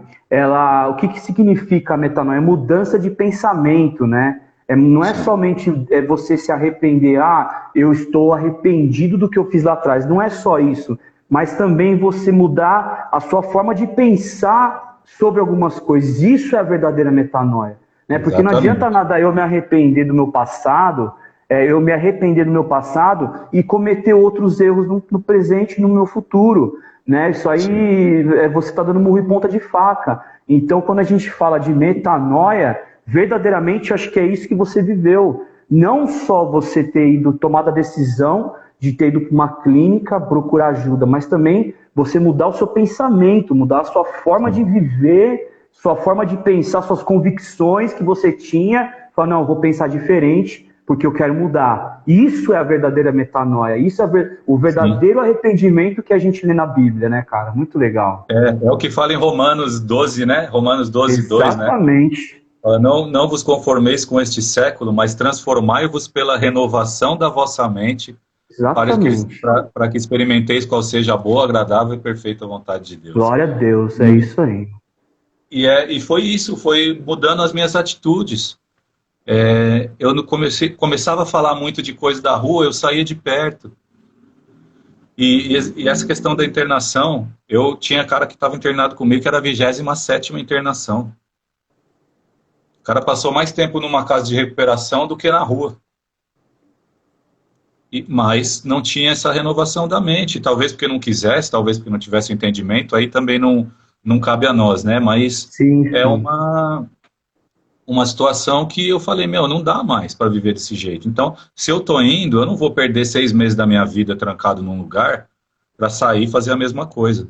Speaker 1: o que significa a metanoia? É mudança de pensamento, né? Não é somente você se arrepender, eu estou arrependido do que eu fiz lá atrás. Não é só isso, mas também você mudar a sua forma de pensar sobre algumas coisas. Isso é a verdadeira metanoia, né? Porque não adianta
Speaker 2: exatamente.
Speaker 1: nada eu me arrepender do meu passado, e cometer outros erros no presente e no meu futuro, né? Isso
Speaker 2: Sim.
Speaker 1: aí você está dando murro em ponta de faca. Então, quando a gente fala de metanoia, verdadeiramente acho que é isso que você viveu. Não só você ter ido tomar a decisão de ter ido para uma clínica procurar ajuda, mas também você mudar o seu pensamento, mudar a sua forma de
Speaker 2: Sim.
Speaker 1: viver, sua forma de pensar, suas convicções que você tinha. Falar, não, vou pensar diferente porque eu quero mudar. Isso é a verdadeira metanoia, isso é o
Speaker 2: Sim.
Speaker 1: verdadeiro arrependimento que a gente lê na Bíblia, né, cara? Muito legal.
Speaker 2: É o que fala em Romanos 12, né? Romanos 12, 2, né?
Speaker 1: Exatamente,
Speaker 2: Fala, não vos conformeis com este século, mas transformai-vos pela renovação da vossa mente,
Speaker 1: exatamente.
Speaker 2: para que experimenteis qual seja a boa, agradável e perfeita vontade de Deus.
Speaker 1: Glória a Deus, é
Speaker 2: E,
Speaker 1: isso aí.
Speaker 2: e foi isso, foi mudando as minhas atitudes. Eu não começava a falar muito de coisa da rua, eu saía de perto. E essa questão da internação, eu tinha cara que estava internado comigo, que era a 27ª internação. O cara passou mais tempo numa casa de recuperação do que na rua. Mas não tinha essa renovação da mente. Talvez porque não quisesse, talvez porque não tivesse o entendimento, aí também não cabe a nós, né? Mas
Speaker 1: Sim,
Speaker 2: é
Speaker 1: sim.
Speaker 2: uma situação que eu falei, meu, não dá mais para viver desse jeito. Então, se eu tô indo, eu não vou perder 6 meses da minha vida trancado num lugar para sair e fazer a mesma coisa.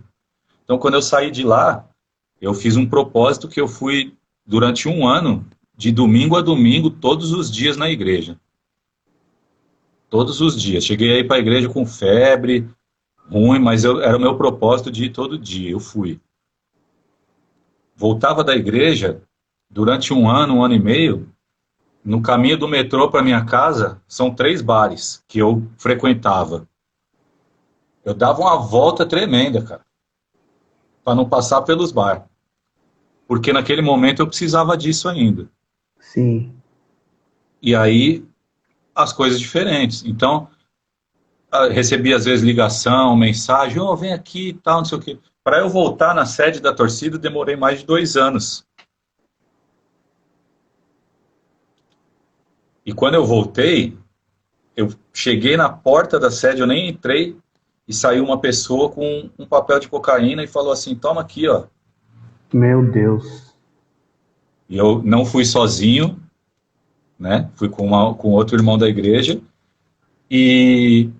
Speaker 2: Então, quando eu saí de lá, eu fiz um propósito que eu fui durante um ano, de domingo a domingo, todos os dias na igreja. Todos os dias. Cheguei aí para a igreja com febre, ruim, mas era o meu propósito de ir todo dia. Eu fui. Voltava da igreja, durante um ano e meio, no caminho do metrô para minha casa, são 3 bares que eu frequentava. Eu dava uma volta tremenda, cara, para não passar pelos bares. Porque naquele momento eu precisava disso ainda.
Speaker 1: Sim.
Speaker 2: E aí, as coisas diferentes. Então, recebi às vezes ligação, mensagem, vem aqui e tal, não sei o quê. Para eu voltar na sede da torcida, demorei mais de 2 anos. E quando eu voltei, eu cheguei na porta da sede, eu nem entrei, e saiu uma pessoa com um papel de cocaína e falou assim, toma aqui, ó.
Speaker 1: Meu Deus.
Speaker 2: E eu não fui sozinho, né? Fui com outro irmão da igreja e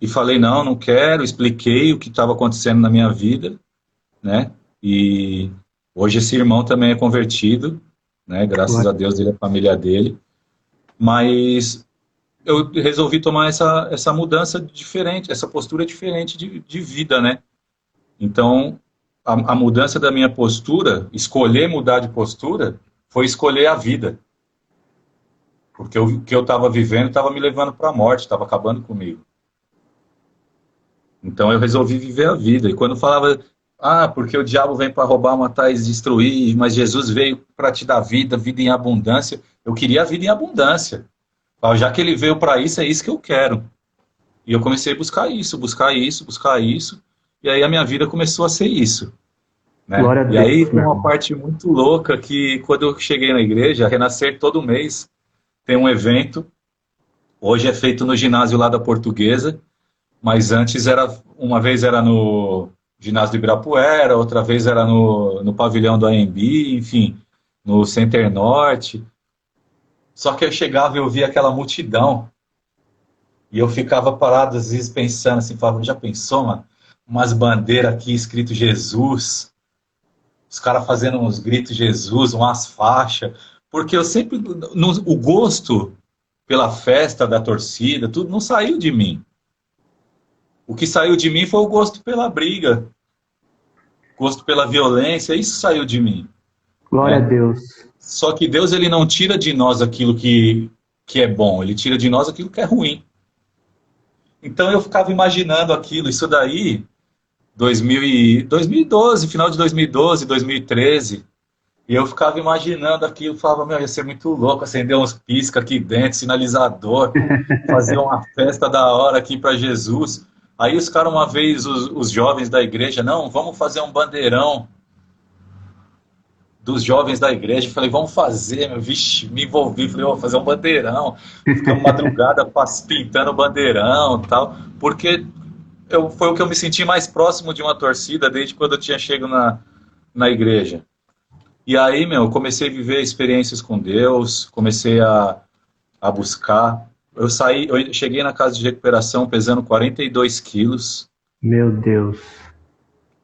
Speaker 2: falei, não quero, expliquei o que estava acontecendo na minha vida, né? E hoje esse irmão também é convertido, né? Graças a Deus, ele é a família dele. Mas eu resolvi tomar essa mudança diferente, essa postura diferente de vida, né? Então, a mudança da minha postura, escolher mudar de postura, foi escolher a vida. Porque o que eu estava vivendo estava me levando para a morte, estava acabando comigo. Então eu resolvi viver a vida. E quando falava, porque o diabo vem para roubar, matar e destruir, mas Jesus veio para te dar vida, vida em abundância, eu queria a vida em abundância. Já que ele veio para isso, é isso que eu quero. E eu comecei a buscar isso. E aí a minha vida começou a ser isso. Né? E aí tem uma parte muito louca que quando eu cheguei na igreja, a Renascer todo mês tem um evento. Hoje é feito no ginásio lá da Portuguesa, mas antes uma vez era no ginásio do Ibirapuera, outra vez era no pavilhão do AMB, enfim, no Center Norte. Só que eu chegava e eu via aquela multidão. E eu ficava parado, às vezes, pensando assim, falava, já pensou, mano? Umas bandeiras aqui escrito Jesus. Os caras fazendo uns gritos Jesus, umas faixas. Porque eu sempre... o gosto pela festa da torcida, tudo não saiu de mim. O que saiu de mim foi o gosto pela briga. Gosto pela violência, isso saiu de mim.
Speaker 1: Glória a Deus.
Speaker 2: Só que Deus, ele não tira de nós aquilo que é bom, ele tira de nós aquilo que é ruim. Então eu ficava imaginando aquilo, isso daí, 2012, final de 2012, 2013, e eu ficava imaginando aquilo, falava, ia ser muito louco, acender uns pisca aqui dentro, sinalizador, fazer uma festa da hora aqui para Jesus. Aí os caras, uma vez, os jovens da igreja, não, vamos fazer um bandeirão dos jovens da igreja. Falei, vamos fazer, vixe, me envolvi, falei, vou fazer um bandeirão. Ficamos madrugada pintando bandeirão e tal, porque foi o que eu me senti mais próximo de uma torcida desde quando eu tinha chego na igreja. E aí, eu comecei a viver experiências com Deus, comecei a buscar. Eu cheguei na casa de recuperação pesando 42 quilos.
Speaker 1: Meu Deus.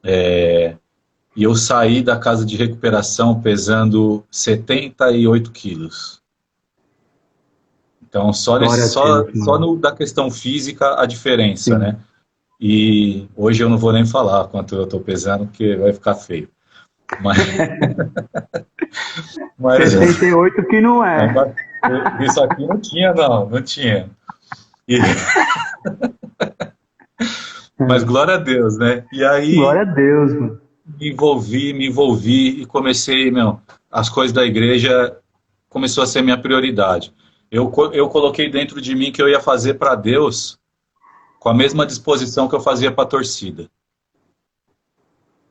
Speaker 2: E eu saí da casa de recuperação pesando 78 quilos. Então, só da questão física, a diferença, sim, né? E hoje eu não vou nem falar quanto eu estou pesando, porque vai ficar feio. Mas
Speaker 1: 78 que não é.
Speaker 2: Isso aqui não tinha. Mas glória a Deus, né? E aí...
Speaker 1: Glória a Deus, mano.
Speaker 2: Me envolvi e comecei, as coisas da igreja começou a ser minha prioridade. Eu coloquei dentro de mim que eu ia fazer para Deus com a mesma disposição que eu fazia para a torcida.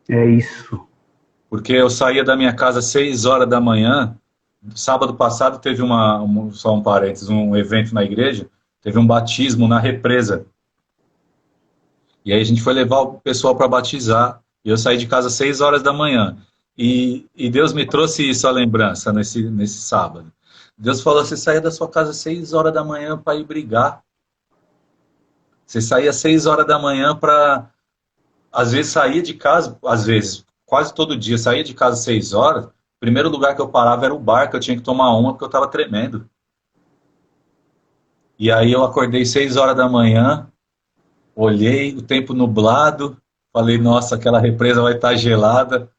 Speaker 1: É isso.
Speaker 2: Porque eu saía da minha casa às 6 horas da manhã. Sábado passado teve só um parênteses, um evento na igreja, teve um batismo na represa. E aí a gente foi levar o pessoal para batizar. E eu saí de casa às 6 horas da manhã. E Deus me trouxe isso à lembrança nesse sábado. Deus falou, você saía da sua casa às 6 horas da manhã para ir brigar. Você saía às 6 horas da manhã para... Às vezes saía de casa, quase todo dia, saía de casa às 6 horas. O primeiro lugar que eu parava era o bar, que eu tinha que tomar uma porque eu estava tremendo. E aí eu acordei 6 horas da manhã, olhei o tempo nublado, falei, nossa, aquela represa vai estar gelada.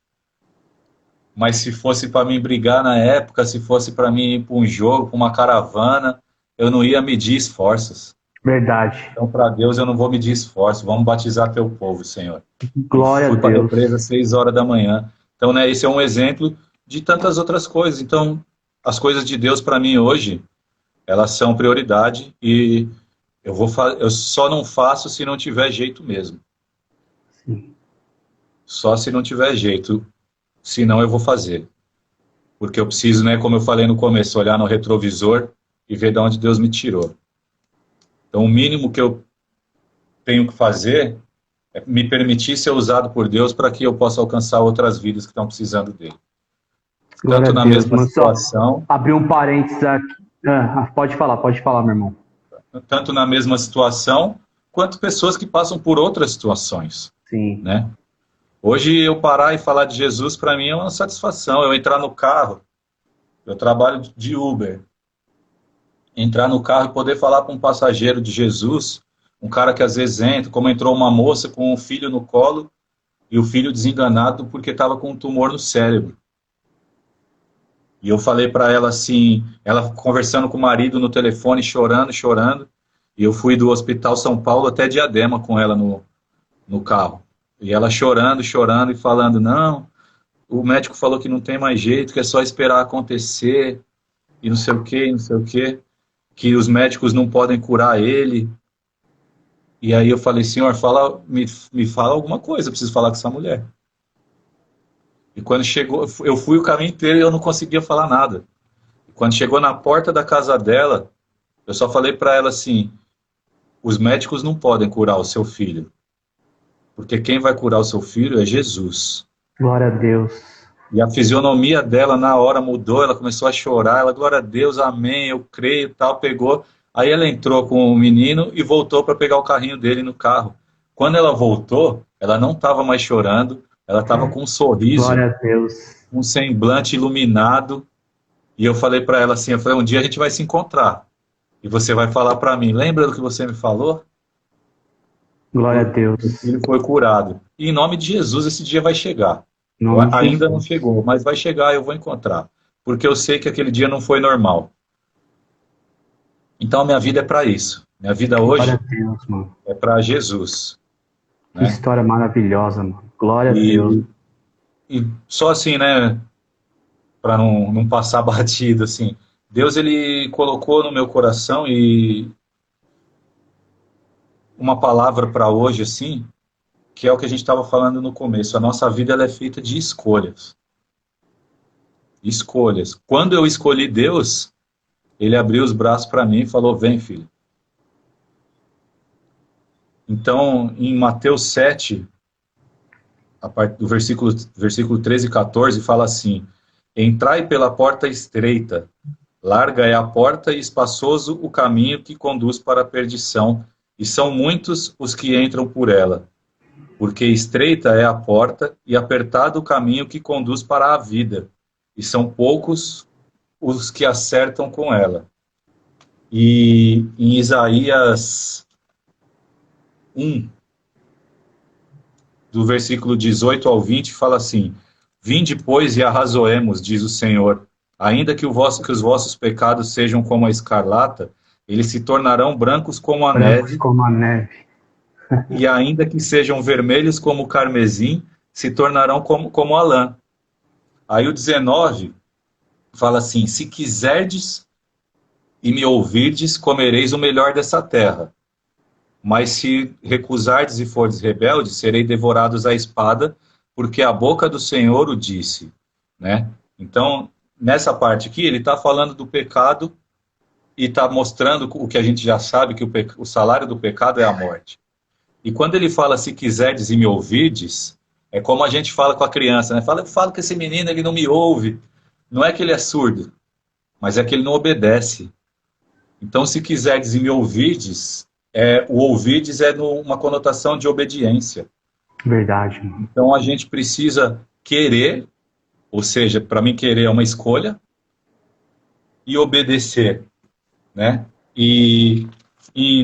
Speaker 2: Mas se fosse para mim brigar na época, se fosse para mim ir para um jogo, para uma caravana, eu não ia medir esforços.
Speaker 1: Verdade.
Speaker 2: Então, para Deus, eu não vou medir esforços. Vamos batizar teu povo, Senhor.
Speaker 1: Glória a Deus.
Speaker 2: Fui para a represa às 6 horas da manhã. Então, né, esse é um exemplo de tantas outras coisas. Então, as coisas de Deus para mim hoje, elas são prioridade e eu só não faço se não tiver jeito mesmo.
Speaker 1: Sim.
Speaker 2: Só se não tiver jeito, senão eu vou fazer. Porque eu preciso, né, como eu falei no começo, olhar no retrovisor e ver de onde Deus me tirou. Então o mínimo que eu tenho que fazer é me permitir ser usado por Deus para que eu possa alcançar outras vidas que estão precisando dele.
Speaker 1: Glória
Speaker 2: Tanto na
Speaker 1: a Deus,
Speaker 2: mesma situação...
Speaker 1: Abrir um parênteses aqui. Pode falar, meu irmão.
Speaker 2: Tanto na mesma situação, quanto pessoas que passam por outras situações,
Speaker 1: Sim.
Speaker 2: né? Hoje eu parar e falar de Jesus para mim é uma satisfação. Eu entrar no carro, eu trabalho de Uber, entrar no carro e poder falar para um passageiro de Jesus, um cara que às vezes entra, como entrou uma moça com um filho no colo e o filho desenganado porque estava com um tumor no cérebro. E eu falei para ela assim, ela conversando com o marido no telefone, chorando, chorando, e eu fui do Hospital São Paulo até Diadema com ela no carro. E ela chorando, chorando e falando, não, o médico falou que não tem mais jeito, que é só esperar acontecer, e não sei o que, não sei o que os médicos não podem curar ele. E aí eu falei, senhor, me fala alguma coisa, eu preciso falar com essa mulher. E quando chegou, eu fui o caminho inteiro e eu não conseguia falar nada. E quando chegou na porta da casa dela, eu só falei para ela assim, os médicos não podem curar o seu filho, porque quem vai curar o seu filho é Jesus.
Speaker 1: Glória a Deus.
Speaker 2: E a fisionomia dela na hora mudou, ela começou a chorar, ela, glória a Deus, amém, eu creio, tal, pegou. Aí ela entrou com o menino e voltou para pegar o carrinho dele no carro. Quando ela voltou, ela não estava mais chorando, ela estava com um sorriso,
Speaker 1: Glória a Deus.
Speaker 2: um semblante iluminado. E eu falei para ela assim, eu falei, um dia a gente vai se encontrar. E você vai falar para mim, lembra do que você me falou?
Speaker 1: Glória a
Speaker 2: O
Speaker 1: Deus.
Speaker 2: filho foi curado. E em nome de Jesus, esse dia vai chegar.
Speaker 1: Em nome de
Speaker 2: Ainda não
Speaker 1: Jesus.
Speaker 2: chegou, mas vai chegar, eu vou encontrar. Porque eu sei que aquele dia não foi normal. Então a minha vida é para isso. Minha vida
Speaker 1: Glória a
Speaker 2: hoje
Speaker 1: Deus, mano.
Speaker 2: é para Jesus,
Speaker 1: Que
Speaker 2: né?
Speaker 1: história maravilhosa, mano. Glória a Deus.
Speaker 2: E, e só assim, né, para não passar batido assim. Deus ele colocou no meu coração e uma palavra para hoje assim, que é o que a gente estava falando no começo. A nossa vida ela é feita de escolhas. Escolhas. Quando eu escolhi Deus, ele abriu os braços para mim e falou: vem, filho. Então, em Mateus 7, a parte do versículo 13 e 14, fala assim: entrai pela porta estreita, larga é a porta e espaçoso o caminho que conduz para a perdição, e são muitos os que entram por ela. Porque estreita é a porta e apertado o caminho que conduz para a vida, e são poucos os que acertam com ela. E em Isaías 1, do versículo 18 ao 20, fala assim: vinde, pois, e arrazoemos, diz o Senhor, ainda que os vossos pecados sejam como a escarlata, eles se tornarão brancos como a
Speaker 1: Brancos
Speaker 2: neve,
Speaker 1: como a neve.
Speaker 2: e ainda que sejam vermelhos como o carmesim, se tornarão como a lã. Aí o 19 fala assim: se quiserdes e me ouvirdes, comereis o melhor dessa terra. Mas se recusardes e fordes rebeldes, serei devorados à espada, porque a boca do Senhor o disse, né? Então, nessa parte aqui, ele está falando do pecado e está mostrando o que a gente já sabe, que o salário do pecado é a morte. E quando ele fala, se quiserdes e me ouvirdes, é como a gente fala com a criança, né? Eu falo que esse menino, ele não me ouve. Não é que ele é surdo, mas é que ele não obedece. Então, se quiserdes e me ouvirdes, o ouvirdes é numa conotação de obediência.
Speaker 1: Verdade, mano.
Speaker 2: Então, a gente precisa querer, ou seja, para mim querer é uma escolha, e obedecer, né? E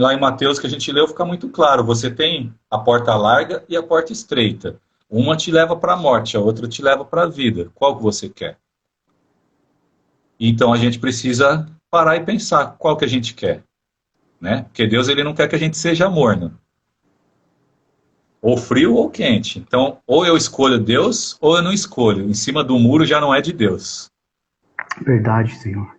Speaker 2: lá em Mateus que a gente leu fica muito claro, você tem a porta larga e a porta estreita. Uma te leva para a morte, a outra te leva para a vida. Qual que você quer? Então a gente precisa parar e pensar qual que a gente quer, né? Porque Deus ele não quer que a gente seja morno, ou frio ou quente. Então, ou eu escolho Deus ou eu não escolho. Em cima do muro já não é de Deus.
Speaker 1: Verdade, Senhor.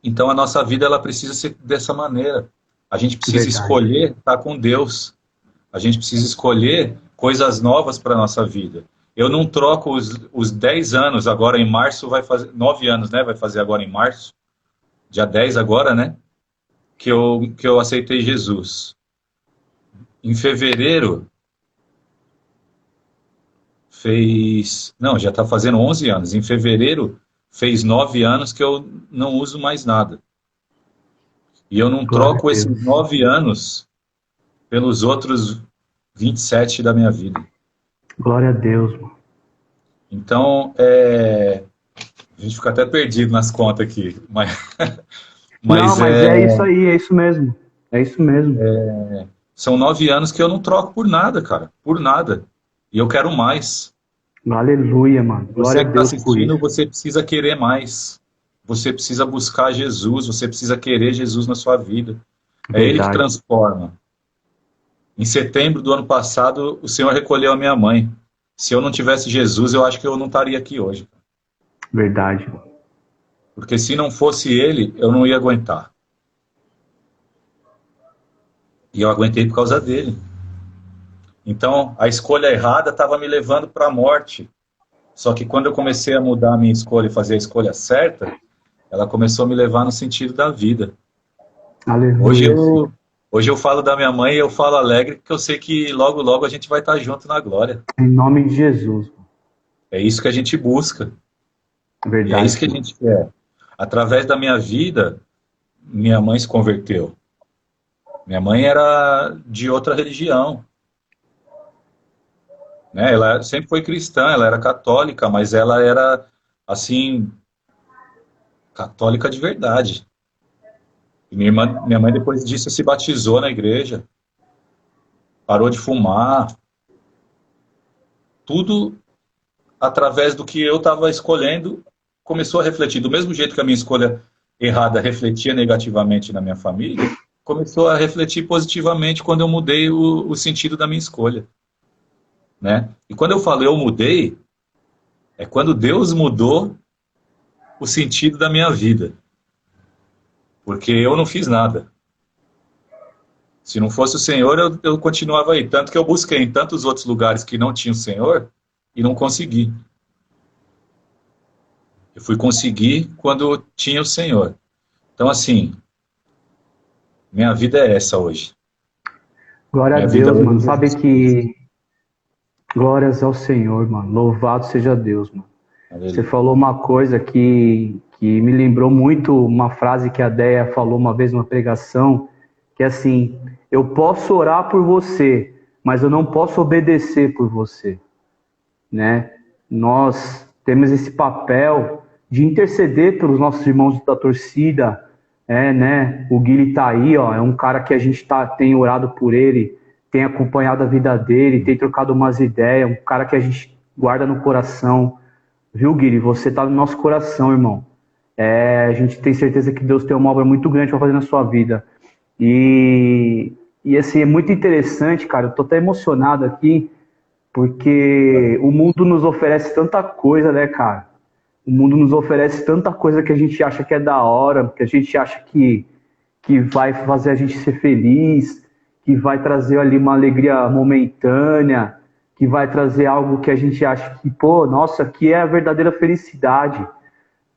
Speaker 2: Então a nossa vida ela precisa ser dessa maneira. A gente precisa
Speaker 1: Verdade.
Speaker 2: escolher estar com Deus. A gente precisa escolher coisas novas para a nossa vida. Eu não troco os 10 anos, agora em março vai fazer, 9 anos, né? Vai fazer agora em março, dia 10 agora, né? Que eu aceitei Jesus. Em fevereiro, não, já está fazendo 11 anos. Em fevereiro, fez 9 anos que eu não uso mais nada. E eu não
Speaker 1: Glória a
Speaker 2: troco esses
Speaker 1: Deus.
Speaker 2: 9 anos pelos outros 27 da minha vida.
Speaker 1: Glória a Deus, mano.
Speaker 2: Então, a gente fica até perdido nas contas aqui,
Speaker 1: Não,
Speaker 2: mas
Speaker 1: mas é isso aí, é isso mesmo. É isso mesmo.
Speaker 2: são 9 anos que eu não troco por nada, cara, por nada. E eu quero mais.
Speaker 1: Aleluia, mano. Glória
Speaker 2: Você
Speaker 1: a
Speaker 2: que está
Speaker 1: Deus por
Speaker 2: assistindo,
Speaker 1: isso.
Speaker 2: você precisa querer mais. Você precisa buscar Jesus, você precisa querer Jesus na sua vida. É Ele que
Speaker 1: Verdade,
Speaker 2: transforma. Em setembro do ano passado, o Senhor recolheu a minha mãe. Se eu não tivesse Jesus, eu acho que eu não estaria aqui hoje.
Speaker 1: verdade.
Speaker 2: Porque se não fosse Ele, eu não ia aguentar. E eu aguentei por causa dele. Então, a escolha errada estava me levando para a morte. Só que quando eu comecei a mudar a minha escolha e fazer a escolha certa, ela começou a me levar no sentido da vida. Hoje
Speaker 1: Aleluia, Senhor.
Speaker 2: eu, hoje eu falo da minha mãe e eu falo alegre, porque eu sei que logo, logo a gente vai estar junto na glória.
Speaker 1: Em nome de Jesus.
Speaker 2: É isso que a gente busca. E é isso
Speaker 1: Verdade,
Speaker 2: que a
Speaker 1: mano.
Speaker 2: gente quer. Através da minha vida, minha mãe se converteu. Minha mãe era de outra religião, né? Ela sempre foi cristã, ela era católica, mas ela era, assim, católica de verdade. E minha mãe, depois disso, se batizou na igreja, parou de fumar, tudo através do que eu estava escolhendo, começou a refletir. Do mesmo jeito que a minha escolha errada refletia negativamente na minha família, começou a refletir positivamente quando eu mudei o sentido da minha escolha, né? E quando eu falo eu mudei, é quando Deus mudou o sentido da minha vida, porque eu não fiz nada. Se não fosse o Senhor, eu continuava aí. Tanto que eu busquei em tantos outros lugares que não tinha o Senhor e não consegui. Eu fui conseguir quando tinha o Senhor. Então, assim, minha vida é essa hoje.
Speaker 1: Glória a
Speaker 2: Minha vida
Speaker 1: Deus,
Speaker 2: hoje
Speaker 1: mano.
Speaker 2: é
Speaker 1: Sabe
Speaker 2: Jesus.
Speaker 1: que glórias ao Senhor, mano. Louvado seja Deus, mano. Você
Speaker 2: Aleluia.
Speaker 1: falou uma coisa que me lembrou muito uma frase que a Déia falou uma vez numa pregação, que é assim: eu posso orar por você, mas eu não posso obedecer por você, né? Nós temos esse papel de interceder pelos nossos irmãos da torcida, né? O Guilherme tá aí, ó, é um cara que a gente tem orado por ele, tem acompanhado a vida dele, tem trocado umas ideias, um cara que a gente guarda no coração, viu, Guilherme? Você tá no nosso coração, irmão. A gente tem certeza que Deus tem uma obra muito grande para fazer na sua vida. E assim, é muito interessante, cara. Eu tô até emocionado aqui, porque o mundo nos oferece tanta coisa, né, cara? O mundo nos oferece tanta coisa que a gente acha que é da hora, que a gente acha que vai fazer a gente ser feliz, que vai trazer ali uma alegria momentânea, que vai trazer algo que a gente acha que, pô, nossa, aqui é a verdadeira felicidade.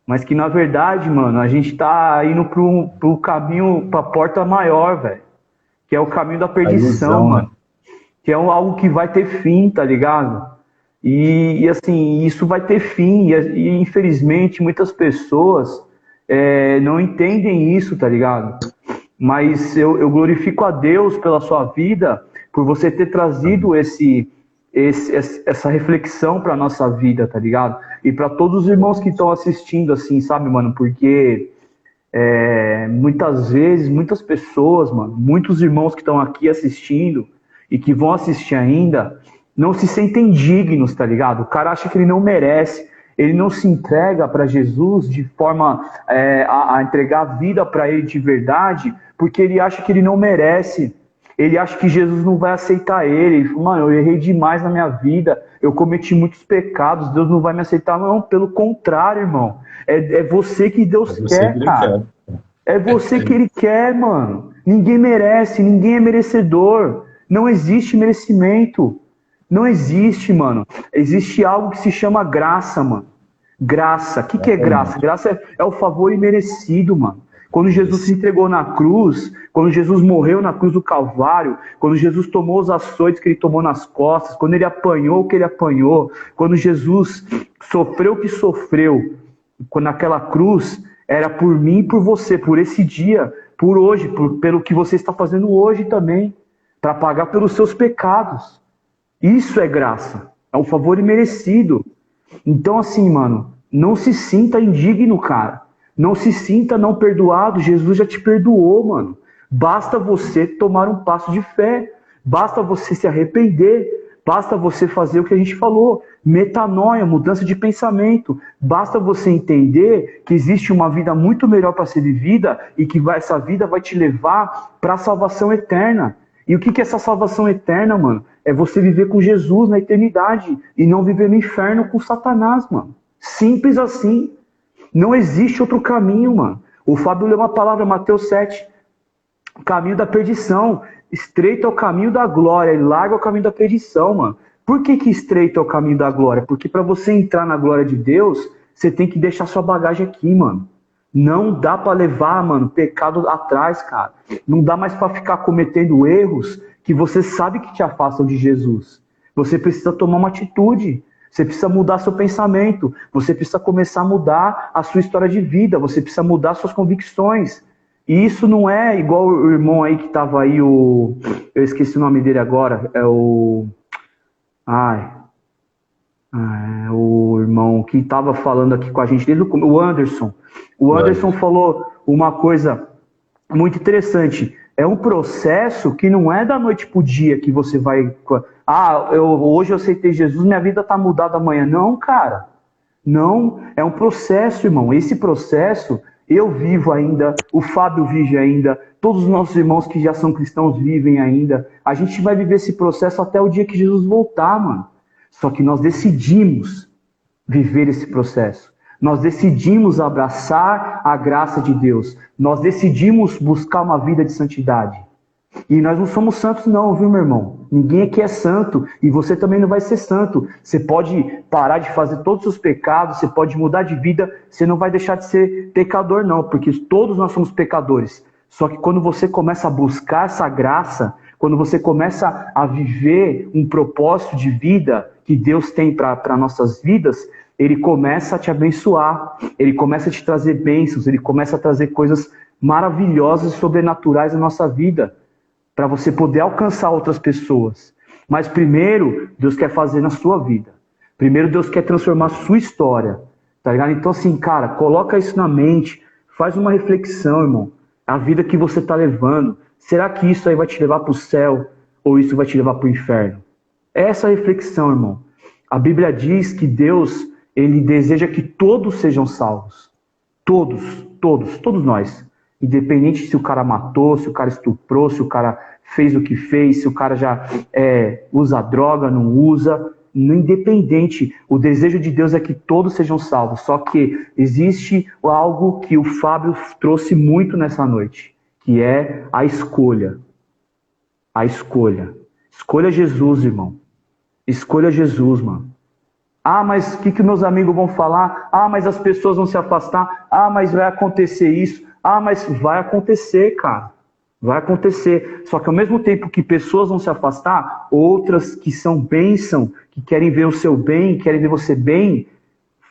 Speaker 1: Mas que na verdade, mano, a gente tá indo pro caminho, pra porta maior, velho. Que é o caminho da
Speaker 2: A
Speaker 1: perdição,
Speaker 2: ilusão, né?
Speaker 1: mano. Que é algo que vai ter fim, tá ligado? E assim, isso vai ter fim. E infelizmente muitas pessoas não entendem isso, tá ligado? Mas eu glorifico a Deus pela sua vida, por você ter trazido essa reflexão para nossa vida, tá ligado? E para todos os irmãos que estão assistindo, assim, sabe, mano? Porque muitas vezes, muitas pessoas, mano, muitos irmãos que estão aqui assistindo e que vão assistir ainda, não se sentem dignos, tá ligado? O cara acha que ele não merece, ele não se entrega para Jesus de forma a entregar a vida para ele de verdade, porque ele acha que ele não merece. Ele acha que Jesus não vai aceitar ele. Ele fala, mano, eu errei demais na minha vida, eu cometi muitos pecados, Deus não vai me aceitar. Não, pelo contrário, irmão. É você que
Speaker 2: É
Speaker 1: Deus
Speaker 2: você que
Speaker 1: quer,
Speaker 2: ele
Speaker 1: cara.
Speaker 2: quer.
Speaker 1: É você que ele quer, mano. Ninguém merece, ninguém é merecedor. Não existe merecimento. Não existe, mano. Existe algo que se chama graça, mano. Graça. O que é graça?
Speaker 2: Exatamente.
Speaker 1: Graça é o favor imerecido, mano. Quando Jesus se
Speaker 2: Merecido.
Speaker 1: entregou na cruz, quando Jesus morreu na cruz do Calvário, quando Jesus tomou os açoites que ele tomou nas costas, quando ele apanhou o que ele apanhou, quando Jesus sofreu o que sofreu, quando naquela cruz, era por mim e por você, por esse dia, por hoje, pelo que você está fazendo hoje também, para pagar pelos seus pecados. Isso é graça, é um favor imerecido. Então assim, mano, não se sinta indigno, cara. Não se sinta não perdoado, Jesus já te perdoou, mano. Basta você tomar um passo de fé, basta você se arrepender, basta você fazer o que a gente falou, metanoia, mudança de pensamento. Basta você entender que existe uma vida muito melhor para ser vivida e que essa vida vai te levar para a salvação eterna. E o que é essa salvação eterna, mano? É você viver com Jesus na eternidade e não viver no inferno com Satanás, mano. Simples assim. Não existe outro caminho, mano. O Fábio leu uma palavra, Mateus 7. Caminho da perdição. Estreito é o caminho da glória e largo é o caminho da perdição, mano. Por que estreito é o caminho da glória? Porque para você entrar na glória de Deus, você tem que deixar sua bagagem aqui, mano. Não dá para levar, mano, pecado atrás, cara. Não dá mais para ficar cometendo erros que você sabe que te afastam de Jesus. Você precisa tomar uma atitude. Você precisa mudar seu pensamento. Você precisa começar a mudar a sua história de vida. Você precisa mudar suas convicções. E isso não é igual o irmão aí que tava aí, eu esqueci o nome dele agora. É o... o irmão que estava falando aqui com a gente desde o Anderson. O Anderson falou uma coisa muito interessante. É um processo que não é da noite pro dia que você vai... hoje eu aceitei Jesus, minha vida tá mudada amanhã. Não, cara. Não. É um processo, irmão. Esse processo, eu vivo ainda, o Fábio vive ainda, todos os nossos irmãos que já são cristãos vivem ainda. A gente vai viver esse processo até o dia que Jesus voltar, mano. Só que nós decidimos viver esse processo. Nós decidimos abraçar a graça de Deus. Nós decidimos buscar uma vida de santidade. E nós não somos santos não, viu, meu irmão? Ninguém aqui é santo. E você também não vai ser santo. Você pode parar de fazer todos os seus pecados, você pode mudar de vida, você não vai deixar de ser pecador não, porque todos nós somos pecadores. Só que quando você começa a buscar essa graça, quando você começa a viver um propósito de vida que Deus tem para nossas vidas, Ele começa a te abençoar, Ele começa a te trazer bênçãos, Ele começa a trazer coisas maravilhosas e sobrenaturais na nossa vida, para você poder alcançar outras pessoas. Mas primeiro, Deus quer fazer na sua vida. Primeiro, Deus quer transformar a sua história. Tá ligado? Então assim, cara, coloca isso na mente, faz uma reflexão, irmão. A vida que você está levando, será que isso aí vai te levar para o céu ou isso vai te levar para o inferno? Essa reflexão, irmão. A Bíblia diz que Deus, Ele deseja que todos sejam salvos. Todos nós. Independente se o cara matou, se o cara estuprou, se o cara fez o que fez, se o cara já usa droga, não usa. Independente, o desejo de Deus é que todos sejam salvos. Só que existe algo que o Fábio trouxe muito nessa noite, que é a escolha. A escolha. Escolha Jesus, irmão. Escolha Jesus, mano. Mas o que meus amigos vão falar? Mas as pessoas vão se afastar. Mas vai acontecer isso. Mas vai acontecer, cara. Vai acontecer. Só que ao mesmo tempo que pessoas vão se afastar, outras que são bênção, que querem ver o seu bem, querem ver você bem,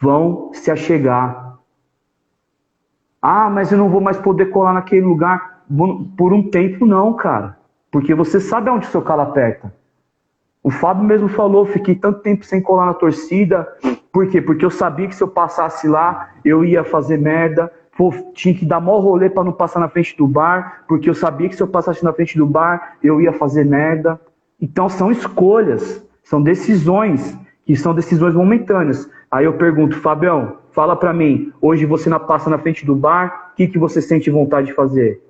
Speaker 1: vão se achegar. Mas eu não vou mais poder colar naquele lugar. Por um tempo não, cara. Porque você sabe aonde o seu calo aperta. O Fábio mesmo falou, fiquei tanto tempo sem colar na torcida. Por quê? Porque eu sabia que se eu passasse lá, eu ia fazer merda. Tinha que dar mó rolê para não passar na frente do bar, porque eu sabia que se eu passasse na frente do bar, eu ia fazer merda. Então são escolhas, são decisões, que são decisões momentâneas. Aí eu pergunto, Fabião, fala para mim, hoje você não passa na frente do bar, o que você sente vontade de fazer?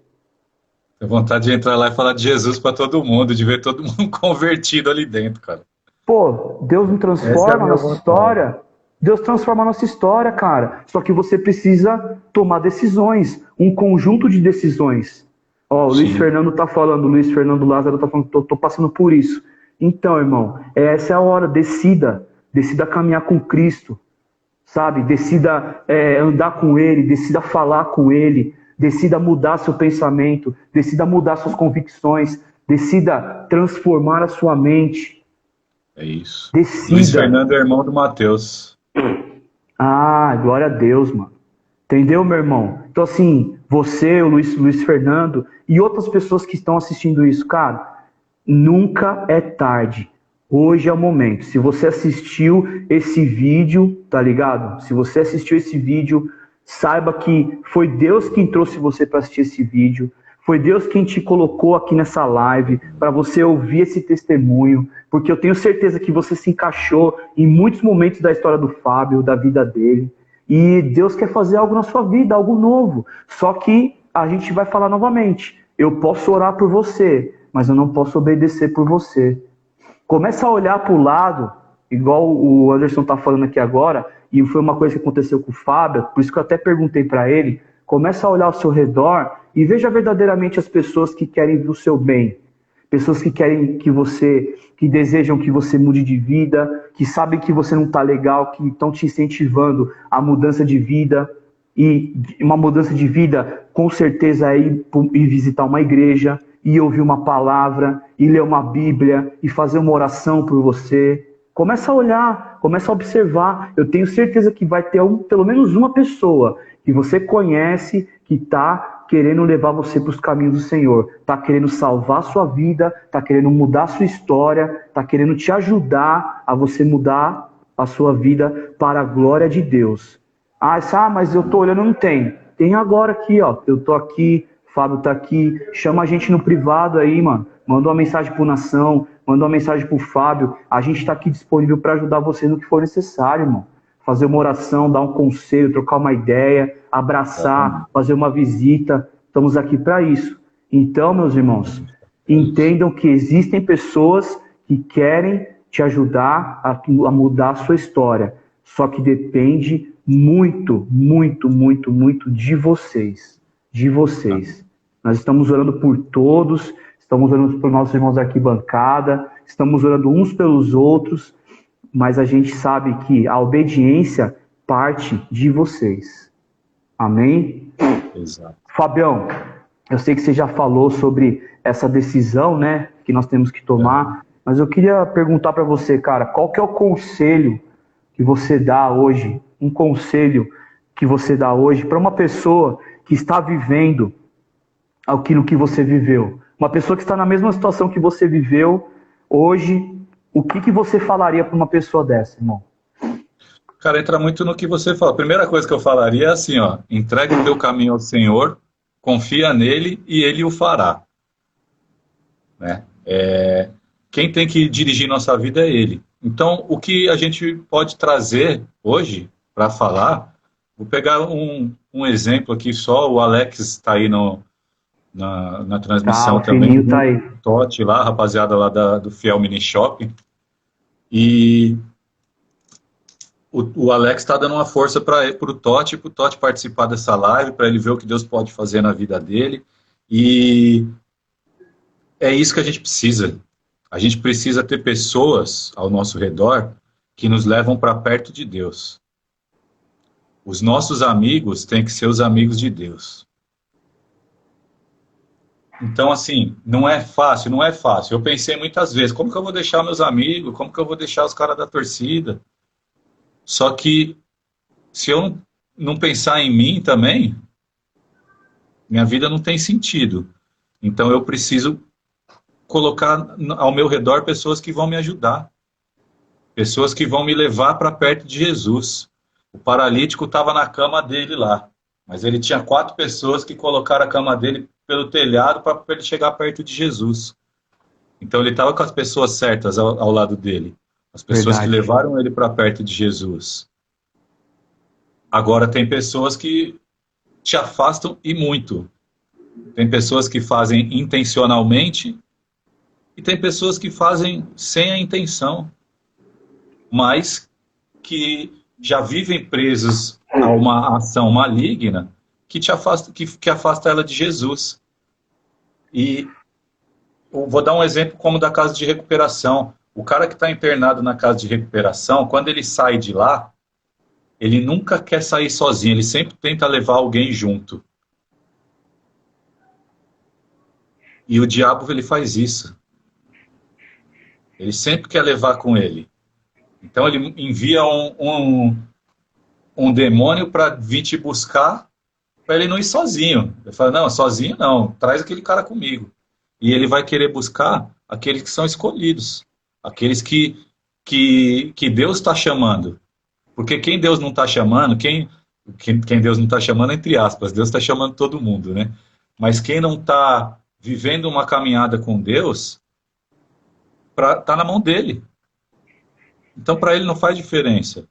Speaker 2: Tenho vontade de entrar lá e falar de Jesus para todo mundo, de ver todo mundo convertido ali dentro, cara.
Speaker 1: Pô, Deus não transforma a nossa história. Deus transforma a nossa história, cara. Só que você precisa tomar decisões, um conjunto de decisões. O Luiz Fernando tá falando, o Luiz Fernando Lázaro tá falando, tô passando por isso. Então, irmão, essa é a hora, decida caminhar com Cristo, sabe? Decida andar com Ele, decida falar com Ele, decida mudar seu pensamento, decida mudar suas convicções, decida transformar a sua mente.
Speaker 2: É isso.
Speaker 1: Decida.
Speaker 2: Luiz Fernando é irmão do Mateus.
Speaker 1: Glória a Deus, mano. Entendeu, meu irmão? Então, assim, você, o Luiz Fernando e outras pessoas que estão assistindo isso, cara, nunca é tarde. Hoje é o momento. Se você assistiu esse vídeo, tá ligado? Se você assistiu esse vídeo, saiba que foi Deus quem trouxe você para assistir esse vídeo. Foi Deus quem te colocou aqui nessa live para você ouvir esse testemunho, porque eu tenho certeza que você se encaixou em muitos momentos da história do Fábio, da vida dele. E Deus quer fazer algo na sua vida, algo novo. Só que a gente vai falar novamente. Eu posso orar por você, mas eu não posso obedecer por você. Começa a olhar para o lado, igual o Anderson está falando aqui agora, e foi uma coisa que aconteceu com o Fábio, por isso que eu até perguntei para ele. Começa a olhar ao seu redor e veja verdadeiramente as pessoas que querem o seu bem. Pessoas que querem que desejam que você mude de vida, que sabem que você não está legal, que estão te incentivando a mudança de vida. E uma mudança de vida, com certeza, é ir visitar uma igreja, e ouvir uma palavra, e ler uma Bíblia, e fazer uma oração por você. Começa a olhar, começa a observar. Eu tenho certeza que vai ter pelo menos uma pessoa que você conhece, que está querendo levar você para os caminhos do Senhor, está querendo salvar a sua vida, está querendo mudar a sua história, está querendo te ajudar a você mudar a sua vida para a glória de Deus. Mas eu estou olhando, não tem. Tem agora aqui, ó. Eu estou aqui, Fábio está aqui. Chama a gente no privado aí, mano. Manda uma mensagem pro Nação, manda uma mensagem pro Fábio. A gente está aqui disponível para ajudar vocês no que for necessário, irmão. Fazer uma oração, dar um conselho, trocar uma ideia, abraçar, fazer uma visita. Estamos aqui para isso. Então, meus irmãos, entendam que existem pessoas que querem te ajudar a mudar a sua história. Só que depende muito, muito, muito, muito de vocês. De vocês. Nós estamos orando por todos, estamos orando por nossos irmãos da arquibancada, estamos orando uns pelos outros, mas a gente sabe que a obediência parte de vocês. Amém?
Speaker 2: Exato.
Speaker 1: Fabião, eu sei que você já falou sobre essa decisão, né, que nós temos que tomar, mas eu queria perguntar para você, cara, qual que é o conselho que você dá hoje, um conselho que você dá hoje para uma pessoa que está vivendo aquilo que você viveu? Uma pessoa que está na mesma situação que você viveu hoje, o que você falaria para uma pessoa dessa, irmão?
Speaker 2: Cara, entra muito no que você fala. A primeira coisa que eu falaria é assim, ó, entrega o teu caminho ao Senhor, confia nele e ele o fará. Né? Quem tem que dirigir nossa vida é ele. Então, o que a gente pode trazer hoje para falar, vou pegar um exemplo aqui só, o Alex está aí na transmissão também.
Speaker 1: Tá aí.
Speaker 2: Totti lá, rapaziada lá do Fiel Mini Shopping. E o Alex está dando uma força para o Totti participar dessa live, para ele ver o que Deus pode fazer na vida dele. E é isso que a gente precisa. A gente precisa ter pessoas ao nosso redor que nos levam para perto de Deus. Os nossos amigos têm que ser os amigos de Deus. Então, assim, não é fácil, não é fácil. Eu pensei muitas vezes, como que eu vou deixar meus amigos? Como que eu vou deixar os caras da torcida? Só que, se eu não pensar em mim também, minha vida não tem sentido. Então, eu preciso colocar ao meu redor pessoas que vão me ajudar. Pessoas que vão me levar para perto de Jesus. O paralítico estava na cama dele lá. Mas ele tinha 4 pessoas que colocaram a cama dele pelo telhado para ele chegar perto de Jesus. Então ele estava com as pessoas certas ao lado dele. As pessoas que levaram ele para perto de Jesus. Agora tem pessoas que te afastam e muito. Tem pessoas que fazem intencionalmente e tem pessoas que fazem sem a intenção, mas que já vivem presos a uma ação maligna que afasta ela de Jesus. E eu vou dar um exemplo como da casa de recuperação. O cara que está internado na casa de recuperação, quando ele sai de lá, ele nunca quer sair sozinho, ele sempre tenta levar alguém junto. E o diabo, ele faz isso. Ele sempre quer levar com ele. Então ele envia um um demônio para vir te buscar, para ele não ir sozinho. Ele fala, não, sozinho não, traz aquele cara comigo. E ele vai querer buscar aqueles que são escolhidos, aqueles que Deus está chamando. Porque quem Deus não está chamando, quem Deus não está chamando, entre aspas, Deus está chamando todo mundo, né? Mas quem não está vivendo uma caminhada com Deus, tá na mão dele. Então, para ele não faz diferença.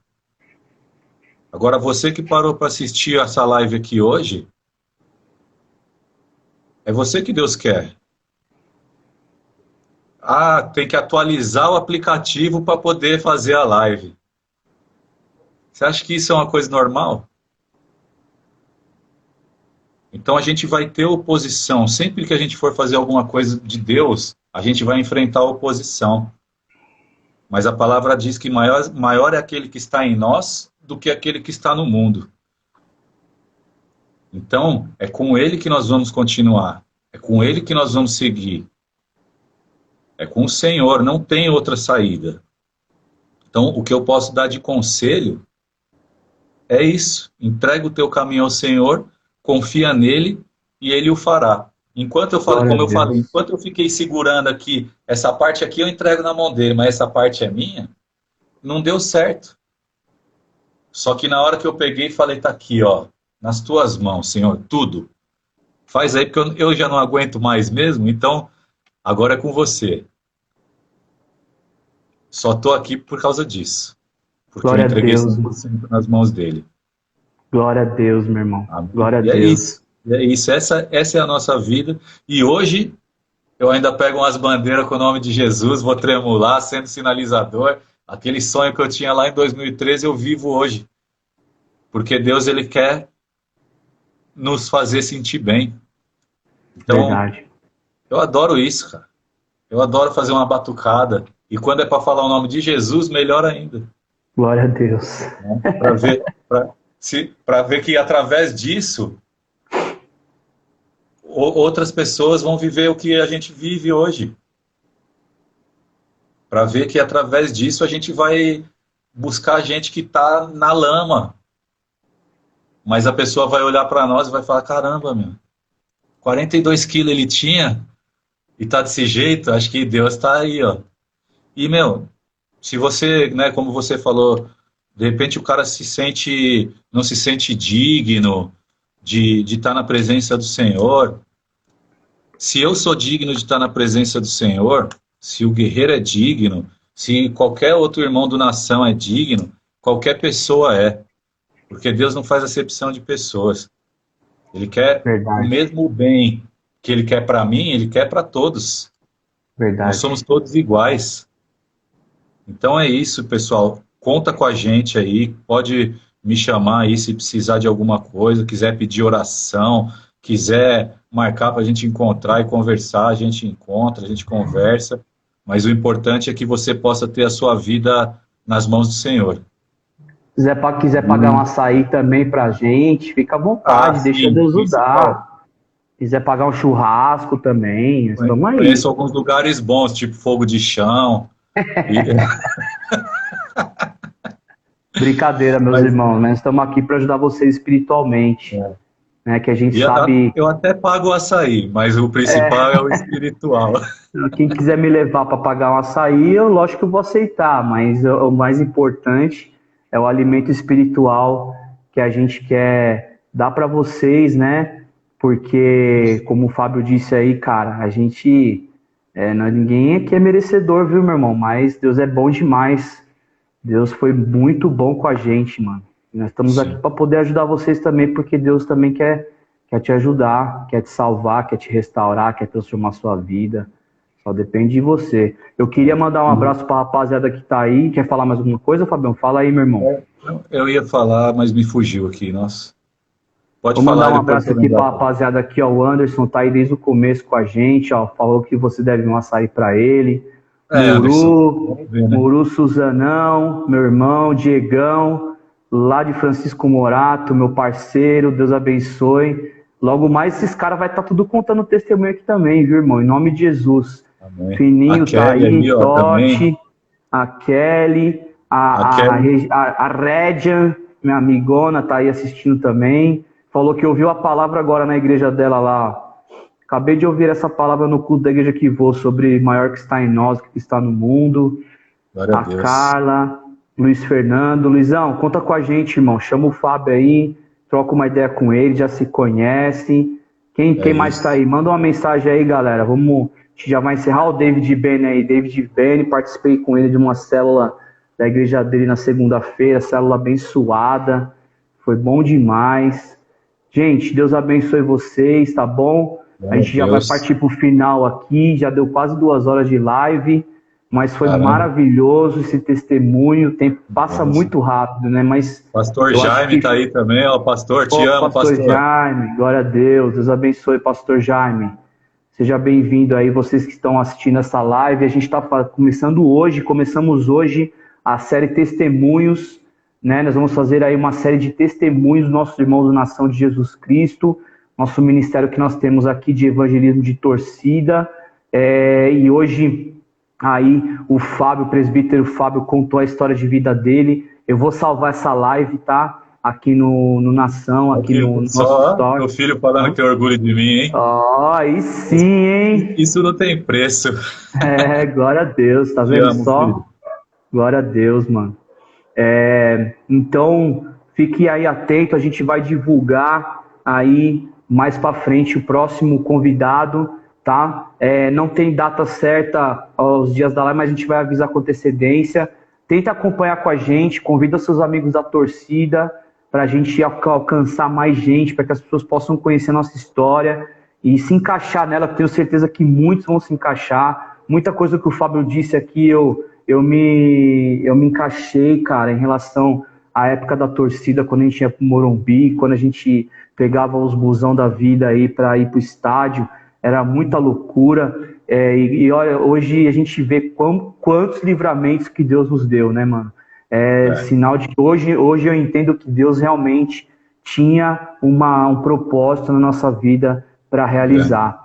Speaker 2: Agora, você que parou para assistir essa live aqui hoje, é você que Deus quer. Ah, tem que atualizar o aplicativo para poder fazer a live. Você acha que isso é uma coisa normal? Então a gente vai ter oposição. Sempre que a gente for fazer alguma coisa de Deus, a gente vai enfrentar a oposição. Mas a palavra diz que maior é aquele que está em nós do que aquele que está no mundo. Então, é com ele que nós vamos continuar. É com ele que nós vamos seguir. É com o Senhor, não tem outra saída. Então, o que eu posso dar de conselho é isso. Entrega o teu caminho ao Senhor, confia nele e ele o fará. Enquanto eu falo, como eu falei, enquanto eu fiquei segurando aqui, essa parte aqui eu entrego na mão dele, mas essa parte é minha, não deu certo. Só que na hora que eu peguei e falei, tá aqui, ó, nas tuas mãos, Senhor, tudo. Faz aí, porque eu já não aguento mais mesmo, então agora é com você. Só tô aqui por causa disso. Porque
Speaker 1: Glória
Speaker 2: eu entreguei
Speaker 1: a Deus.
Speaker 2: 100% nas mãos dele.
Speaker 1: Glória a Deus, meu irmão.
Speaker 2: Amém.
Speaker 1: Glória a
Speaker 2: E é
Speaker 1: Deus.
Speaker 2: isso. É isso. Essa é a nossa vida. E hoje eu ainda pego umas bandeiras com o nome de Jesus, vou tremular, sendo sinalizador. Aquele sonho que eu tinha lá em 2013 eu vivo hoje. Porque Deus, ele quer nos fazer sentir bem. Então,
Speaker 1: Verdade.
Speaker 2: eu adoro isso, cara. Eu adoro fazer uma batucada. E quando é para falar o nome de Jesus, melhor ainda.
Speaker 1: Glória a Deus.
Speaker 2: Para ver que através disso outras pessoas vão viver o que a gente vive hoje. Para ver que através disso a gente vai buscar gente que está na lama. Mas a pessoa vai olhar para nós e vai falar, caramba, meu, 42 quilos ele tinha e tá desse jeito, acho que Deus está aí, ó. E, meu, se você, né, como você falou, de repente o cara não se sente digno de estar na presença do Senhor. Se eu sou digno de estar na presença do Senhor, se o guerreiro é digno, se qualquer outro irmão do nação é digno, qualquer pessoa é. Porque Deus não faz acepção de pessoas. Ele quer o mesmo bem que ele quer para mim, ele quer para todos.
Speaker 1: Verdade.
Speaker 2: Nós somos todos iguais. Então é isso, pessoal. Conta com a gente aí, pode me chamar aí se precisar de alguma coisa, quiser pedir oração, quiser marcar para a gente encontrar e conversar, a gente encontra, a gente conversa. Mas o importante é que você possa ter a sua vida nas mãos do Senhor.
Speaker 1: Quiser pagar um açaí também pra gente, fica à vontade, deixa
Speaker 2: sim,
Speaker 1: Deus usar.
Speaker 2: principal.
Speaker 1: Quiser pagar um churrasco também, estamos aí.
Speaker 2: Conheço alguns lugares bons, tipo Fogo de Chão.
Speaker 1: Brincadeira, meus irmãos, nós estamos aqui para ajudar vocês espiritualmente. Né, que a gente sabe...
Speaker 2: Eu até pago o açaí, mas o principal é o espiritual.
Speaker 1: Quem quiser me levar para pagar um açaí, lógico que eu vou aceitar, mas o mais importante é o alimento espiritual que a gente quer dar para vocês, né? Porque, como o Fábio disse aí, cara, a gente... ninguém aqui é merecedor, viu, meu irmão? Mas Deus é bom demais. Deus foi muito bom com a gente, mano. E nós estamos aqui para poder ajudar vocês também, porque Deus também quer te ajudar, quer te salvar, quer te restaurar, quer transformar a sua vida. Só depende de você. Eu queria mandar um abraço para a rapaziada que tá aí. Quer falar mais alguma coisa, Fabião? Fala aí, meu irmão.
Speaker 2: Eu ia falar, mas me fugiu aqui, nossa. Pode
Speaker 1: Vou
Speaker 2: falar.
Speaker 1: Vou mandar um abraço aqui para a rapaziada aqui, ó. O Anderson tá aí desde o começo com a gente, ó. Falou que você deve um açaí para ele. Muru, Suzanão, meu irmão, Diegão, lá de Francisco Morato, meu parceiro, Deus abençoe. Logo mais esses caras vai estar tudo contando testemunho aqui também, viu, irmão? Em nome de Jesus.
Speaker 2: Amém.
Speaker 1: Fininho tá aí, Totti,
Speaker 2: também.
Speaker 1: a Kelly, a Regian, minha amigona, tá aí assistindo também. Falou que ouviu a palavra agora na igreja dela lá. Acabei de ouvir essa palavra no culto da igreja que vou, sobre maior que está em nós, que está no mundo.
Speaker 2: Glória a
Speaker 1: A
Speaker 2: Deus.
Speaker 1: Carla, Luiz Fernando. Luizão, conta com a gente, irmão. Chama o Fábio aí, troca uma ideia com ele, já se conhece. Quem mais tá
Speaker 2: Isso.
Speaker 1: aí? Manda uma mensagem aí, galera. A gente já vai encerrar o David Bene aí. David Bene, participei com ele de uma célula da igreja dele na segunda-feira, célula abençoada. Foi bom demais. Gente, Deus abençoe vocês, tá bom? A
Speaker 2: Glória a
Speaker 1: gente já vai
Speaker 2: Deus.
Speaker 1: partir para o final aqui, já deu quase 2 horas de live, mas foi
Speaker 2: Caramba.
Speaker 1: maravilhoso esse testemunho. O tempo passa
Speaker 2: Nossa.
Speaker 1: muito rápido, né? Mas
Speaker 2: Pastor
Speaker 1: eu acho
Speaker 2: Jaime
Speaker 1: que...
Speaker 2: tá aí também, ó. Pastor, te
Speaker 1: Ô,
Speaker 2: amo,
Speaker 1: pastor
Speaker 2: pastor.
Speaker 1: Jaime, glória a Deus. Deus abençoe, pastor Jaime. Seja bem-vindo aí, vocês que estão assistindo essa live. A gente está começamos hoje a série Testemunhos, né? Nós vamos fazer aí uma série de testemunhos dos nossos irmãos da Nação de Jesus Cristo, nosso ministério que nós temos aqui de evangelismo de torcida. E hoje aí o Fábio, o presbítero Fábio, contou a história de vida dele. Eu vou salvar essa live, tá? Aqui no Nação, aqui
Speaker 2: Aqui,
Speaker 1: no nosso
Speaker 2: só, ó,
Speaker 1: story.
Speaker 2: meu filho falando que tem orgulho de mim, hein?
Speaker 1: Ó, aí sim, hein?
Speaker 2: Isso não tem preço.
Speaker 1: Glória a Deus, tá
Speaker 2: Te
Speaker 1: vendo
Speaker 2: amo, filho.
Speaker 1: só? Glória a Deus, mano. Então, fique aí atento, a gente vai divulgar aí mais para frente o próximo convidado, tá? Não tem data certa aos dias da live, mas a gente vai avisar com antecedência. Tenta acompanhar com a gente, convida seus amigos da torcida para a gente alcançar mais gente, para que as pessoas possam conhecer a nossa história e se encaixar nela. Tenho certeza que muitos vão se encaixar. Muita coisa que o Fábio disse aqui, eu me encaixei, cara, em relação à época da torcida, quando a gente ia pro Morumbi, quando a gente pegava os busão da vida aí para ir pro estádio, era muita loucura. E olha, hoje a gente vê quantos livramentos que Deus nos deu, né, mano? Sinal de que hoje eu entendo que Deus realmente tinha um propósito na nossa vida para realizar.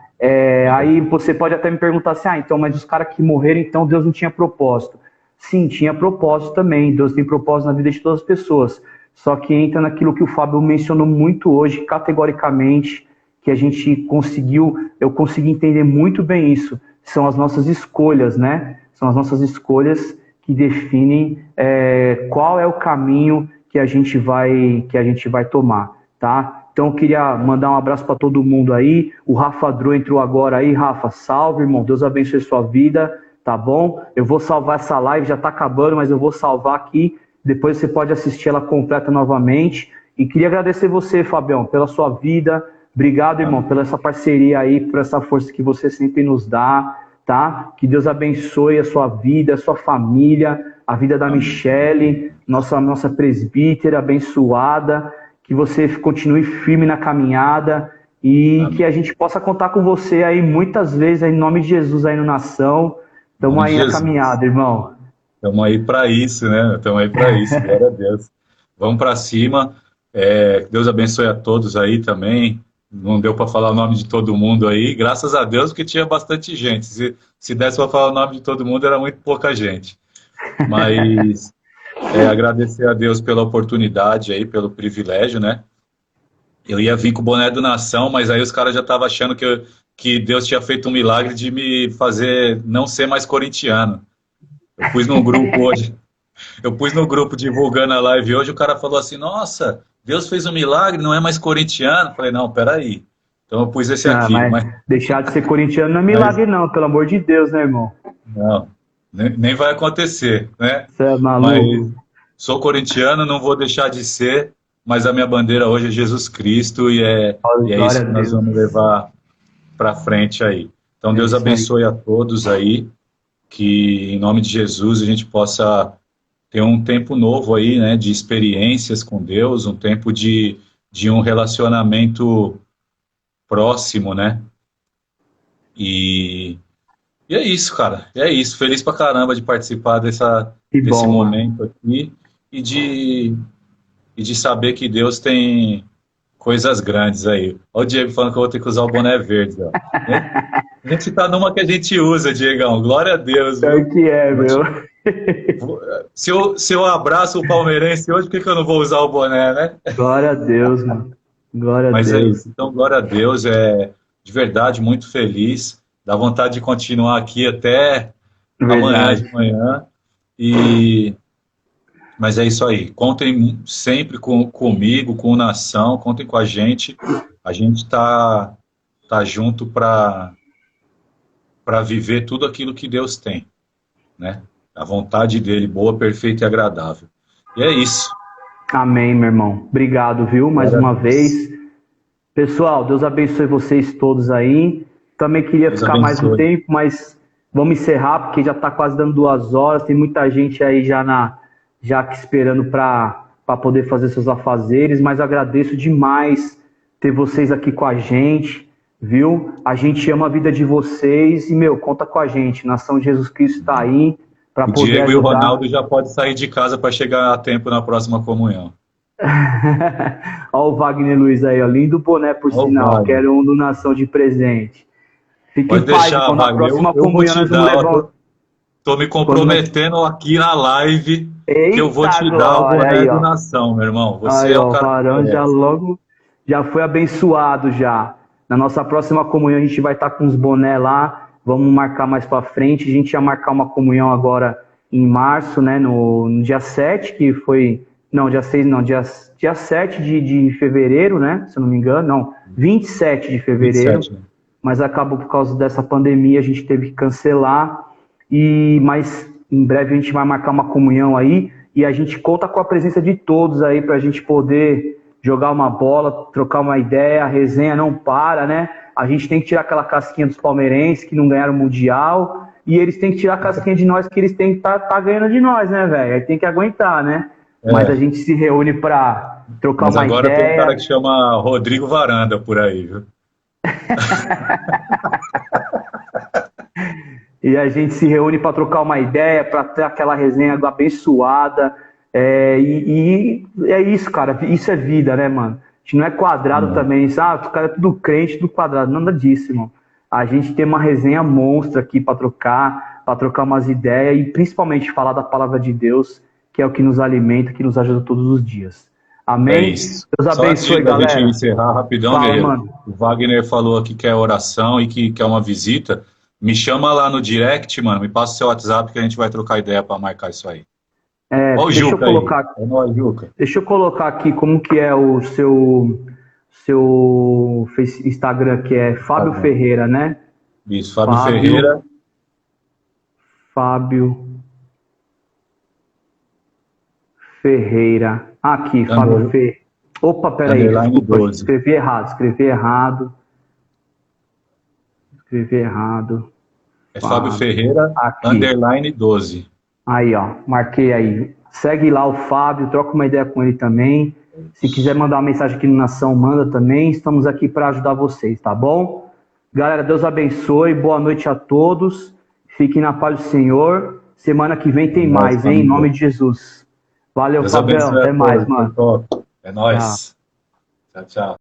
Speaker 1: Aí você pode até me perguntar assim, então, mas os caras que morreram, então Deus não tinha propósito. Sim, tinha propósito também. Deus tem propósito na vida de todas as pessoas. Só que entra naquilo que o Fábio mencionou muito hoje, categoricamente, que eu consegui entender muito bem isso. São as nossas escolhas, né? São as nossas escolhas que definem qual é o caminho que a gente vai tomar, tá? Então eu queria mandar um abraço para todo mundo aí. O Rafa Dro entrou agora aí. Rafa, salve, irmão. Deus abençoe sua vida, tá bom? Eu vou salvar essa live, já tá acabando, mas eu vou salvar aqui. Depois você pode assistir ela completa novamente. E queria agradecer você, Fabião, pela sua vida. Obrigado, irmão, pela essa parceria aí, por essa força que você sempre nos dá, tá? Que Deus abençoe a sua vida, a sua família, a vida da Michele, nossa presbítera abençoada, que você continue firme na caminhada e que a gente possa contar com você aí muitas vezes, aí, em nome de Jesus, aí no Nação. Estamos aí na caminhada, irmão.
Speaker 2: Estamos aí para isso, né? Estamos aí para isso, glória a Deus. Vamos para cima. Deus abençoe a todos aí também. Não deu para falar o nome de todo mundo aí, graças a Deus, porque tinha bastante gente. Se desse para falar o nome de todo mundo, era muito pouca gente. Mas agradecer a Deus pela oportunidade aí, pelo privilégio, né? Eu ia vir com o boné do Nação, mas aí os caras já estavam achando que Deus tinha feito um milagre de me fazer não ser mais corintiano. Eu pus no grupo hoje. Eu pus no grupo divulgando a live hoje, o cara falou assim, nossa, Deus fez um milagre, não é mais corintiano? Eu falei, não, peraí. Então eu pus esse aqui.
Speaker 1: Mas deixar de ser corintiano não é milagre não, pelo amor de Deus, né, irmão?
Speaker 2: Não, nem vai acontecer, né?
Speaker 1: Você é maluco?
Speaker 2: Mas sou corintiano, não vou deixar de ser, mas a minha bandeira hoje é Jesus Cristo e é isso que nós vamos levar para frente aí. Então Deus abençoe a todos aí, que em nome de Jesus a gente possa ter um tempo novo aí, né, de experiências com Deus, um tempo de um relacionamento próximo, né? E é isso, cara. É isso. Feliz pra caramba de participar desse momento aqui e de saber que Deus tem coisas grandes aí. Olha o Diego falando que eu vou ter que usar o boné verde, ó. A gente tá numa que a gente usa, Diegão. Glória a Deus.
Speaker 1: É o que é, meu.
Speaker 2: Se eu abraço o palmeirense hoje, por que eu não vou usar o boné, né?
Speaker 1: Glória a Deus, mano. Glória a
Speaker 2: Mas é
Speaker 1: Deus.
Speaker 2: isso. Então, glória a Deus, de verdade muito feliz. Dá vontade de continuar aqui até amanhã
Speaker 1: Verdade.
Speaker 2: de manhã. E Mas é isso aí. Contem sempre comigo, com o Nação, contem com a gente. A gente tá junto para viver tudo aquilo que Deus tem, né? A vontade dele, boa, perfeita e agradável. E é isso.
Speaker 1: Amém, meu irmão. Obrigado, viu? Mais
Speaker 2: Glória a
Speaker 1: uma
Speaker 2: Deus.
Speaker 1: vez. Pessoal, Deus abençoe vocês todos aí. Também queria
Speaker 2: Deus
Speaker 1: ficar mais um
Speaker 2: abençoe.
Speaker 1: tempo, mas vamos encerrar porque já está quase dando 2 horas. Tem muita gente aí já aqui esperando para poder fazer seus afazeres. Mas agradeço demais ter vocês aqui com a gente, viu? A gente ama a vida de vocês e meu, conta com a gente. Nação de Jesus Cristo está aí para
Speaker 2: O
Speaker 1: poder
Speaker 2: Diego e o
Speaker 1: ajudar.
Speaker 2: Ronaldo já podem sair de casa para chegar a tempo na próxima comunhão.
Speaker 1: Olha o Wagner Luiz aí, ó. Lindo boné, por
Speaker 2: Ó,
Speaker 1: sinal.
Speaker 2: Wagner.
Speaker 1: Quero um do Nação de presente. Fique em
Speaker 2: Pode
Speaker 1: paz,
Speaker 2: deixar,
Speaker 1: irmão. Na
Speaker 2: Wagner.
Speaker 1: próxima
Speaker 2: Eu vou
Speaker 1: comunhão
Speaker 2: te
Speaker 1: nós vamos
Speaker 2: dar.
Speaker 1: levar.
Speaker 2: Tô me
Speaker 1: Quando nós...
Speaker 2: comprometendo aqui na live que eu vou
Speaker 1: Eita
Speaker 2: te dar o
Speaker 1: glória!
Speaker 2: boné
Speaker 1: Aí,
Speaker 2: do
Speaker 1: ó.
Speaker 2: Nação, meu irmão. Você
Speaker 1: Aí,
Speaker 2: é o
Speaker 1: ó. O
Speaker 2: cara que
Speaker 1: varão já
Speaker 2: merece.
Speaker 1: logo já foi abençoado já. Na nossa próxima comunhão a gente vai estar com os boné lá. Vamos marcar mais pra frente. A gente ia marcar uma comunhão agora em março, né? No dia 7, que foi. Não, dia 6, não. Dia 7 de fevereiro, né? Se eu não me engano. Não, 27 de fevereiro.
Speaker 2: 27, né?
Speaker 1: Mas acabou por causa dessa pandemia, a gente teve que cancelar. Mas em breve a gente vai marcar uma comunhão aí e a gente conta com a presença de todos aí para a gente poder jogar uma bola, trocar uma ideia. A resenha não para, né? A gente tem que tirar aquela casquinha dos palmeirenses que não ganharam o Mundial e eles têm que tirar a casquinha de nós que eles têm que tá ganhando de nós, né, velho? Aí tem que aguentar, né? Mas a
Speaker 2: É,
Speaker 1: gente se reúne para trocar
Speaker 2: mas
Speaker 1: uma
Speaker 2: agora tem um cara
Speaker 1: ideia.
Speaker 2: que chama Rodrigo Varanda por aí, viu?
Speaker 1: E a gente se reúne para trocar uma ideia, para ter aquela resenha abençoada. E é isso, cara. Isso é vida, né, mano? A gente não é quadrado
Speaker 2: Não.
Speaker 1: também. Sabe? O cara é tudo crente, tudo quadrado. Nada disso, irmão. A gente tem uma resenha monstra aqui para trocar umas ideias e principalmente falar da palavra de Deus, que é o que nos alimenta, que nos ajuda todos os dias.
Speaker 2: É
Speaker 1: Amém?
Speaker 2: isso.
Speaker 1: Deus
Speaker 2: Só antes
Speaker 1: abençoe,
Speaker 2: da gente
Speaker 1: galera.
Speaker 2: encerrar rapidão,
Speaker 1: Fala,
Speaker 2: guerreiro.
Speaker 1: mano.
Speaker 2: O Wagner falou aqui que é oração e que quer uma visita. Me chama lá no direct, mano. Me passa o seu WhatsApp que a gente vai trocar ideia para marcar isso aí. Ó o
Speaker 1: Deixa eu
Speaker 2: Juca aí.
Speaker 1: colocar.
Speaker 2: É nóis, Juca.
Speaker 1: Deixa eu colocar aqui como que é o seu Instagram, que é Fábio
Speaker 2: Tá.
Speaker 1: Ferreira, né?
Speaker 2: Isso, Fábio Ferreira.
Speaker 1: Fábio Ferreira. Aqui, Fábio Ferreira. Opa, peraí,
Speaker 2: Underline
Speaker 1: desculpa,
Speaker 2: 12.
Speaker 1: escrevi errado.
Speaker 2: É Fábio Ferreira,
Speaker 1: Aqui.
Speaker 2: underline 12.
Speaker 1: Aí, ó, marquei aí. Segue lá o Fábio, troca uma ideia com ele também. Se quiser mandar uma mensagem aqui no Nação, manda também. Estamos aqui para ajudar vocês, tá bom? Galera, Deus abençoe. Boa noite a todos. Fiquem na paz do Senhor. Semana que vem tem mais, hein? Em nome de Jesus. Valeu,
Speaker 2: Deus
Speaker 1: Fabião.
Speaker 2: abençoe
Speaker 1: Até
Speaker 2: a
Speaker 1: mais,
Speaker 2: todos.
Speaker 1: mano.
Speaker 2: É nóis. Tchau, tchau.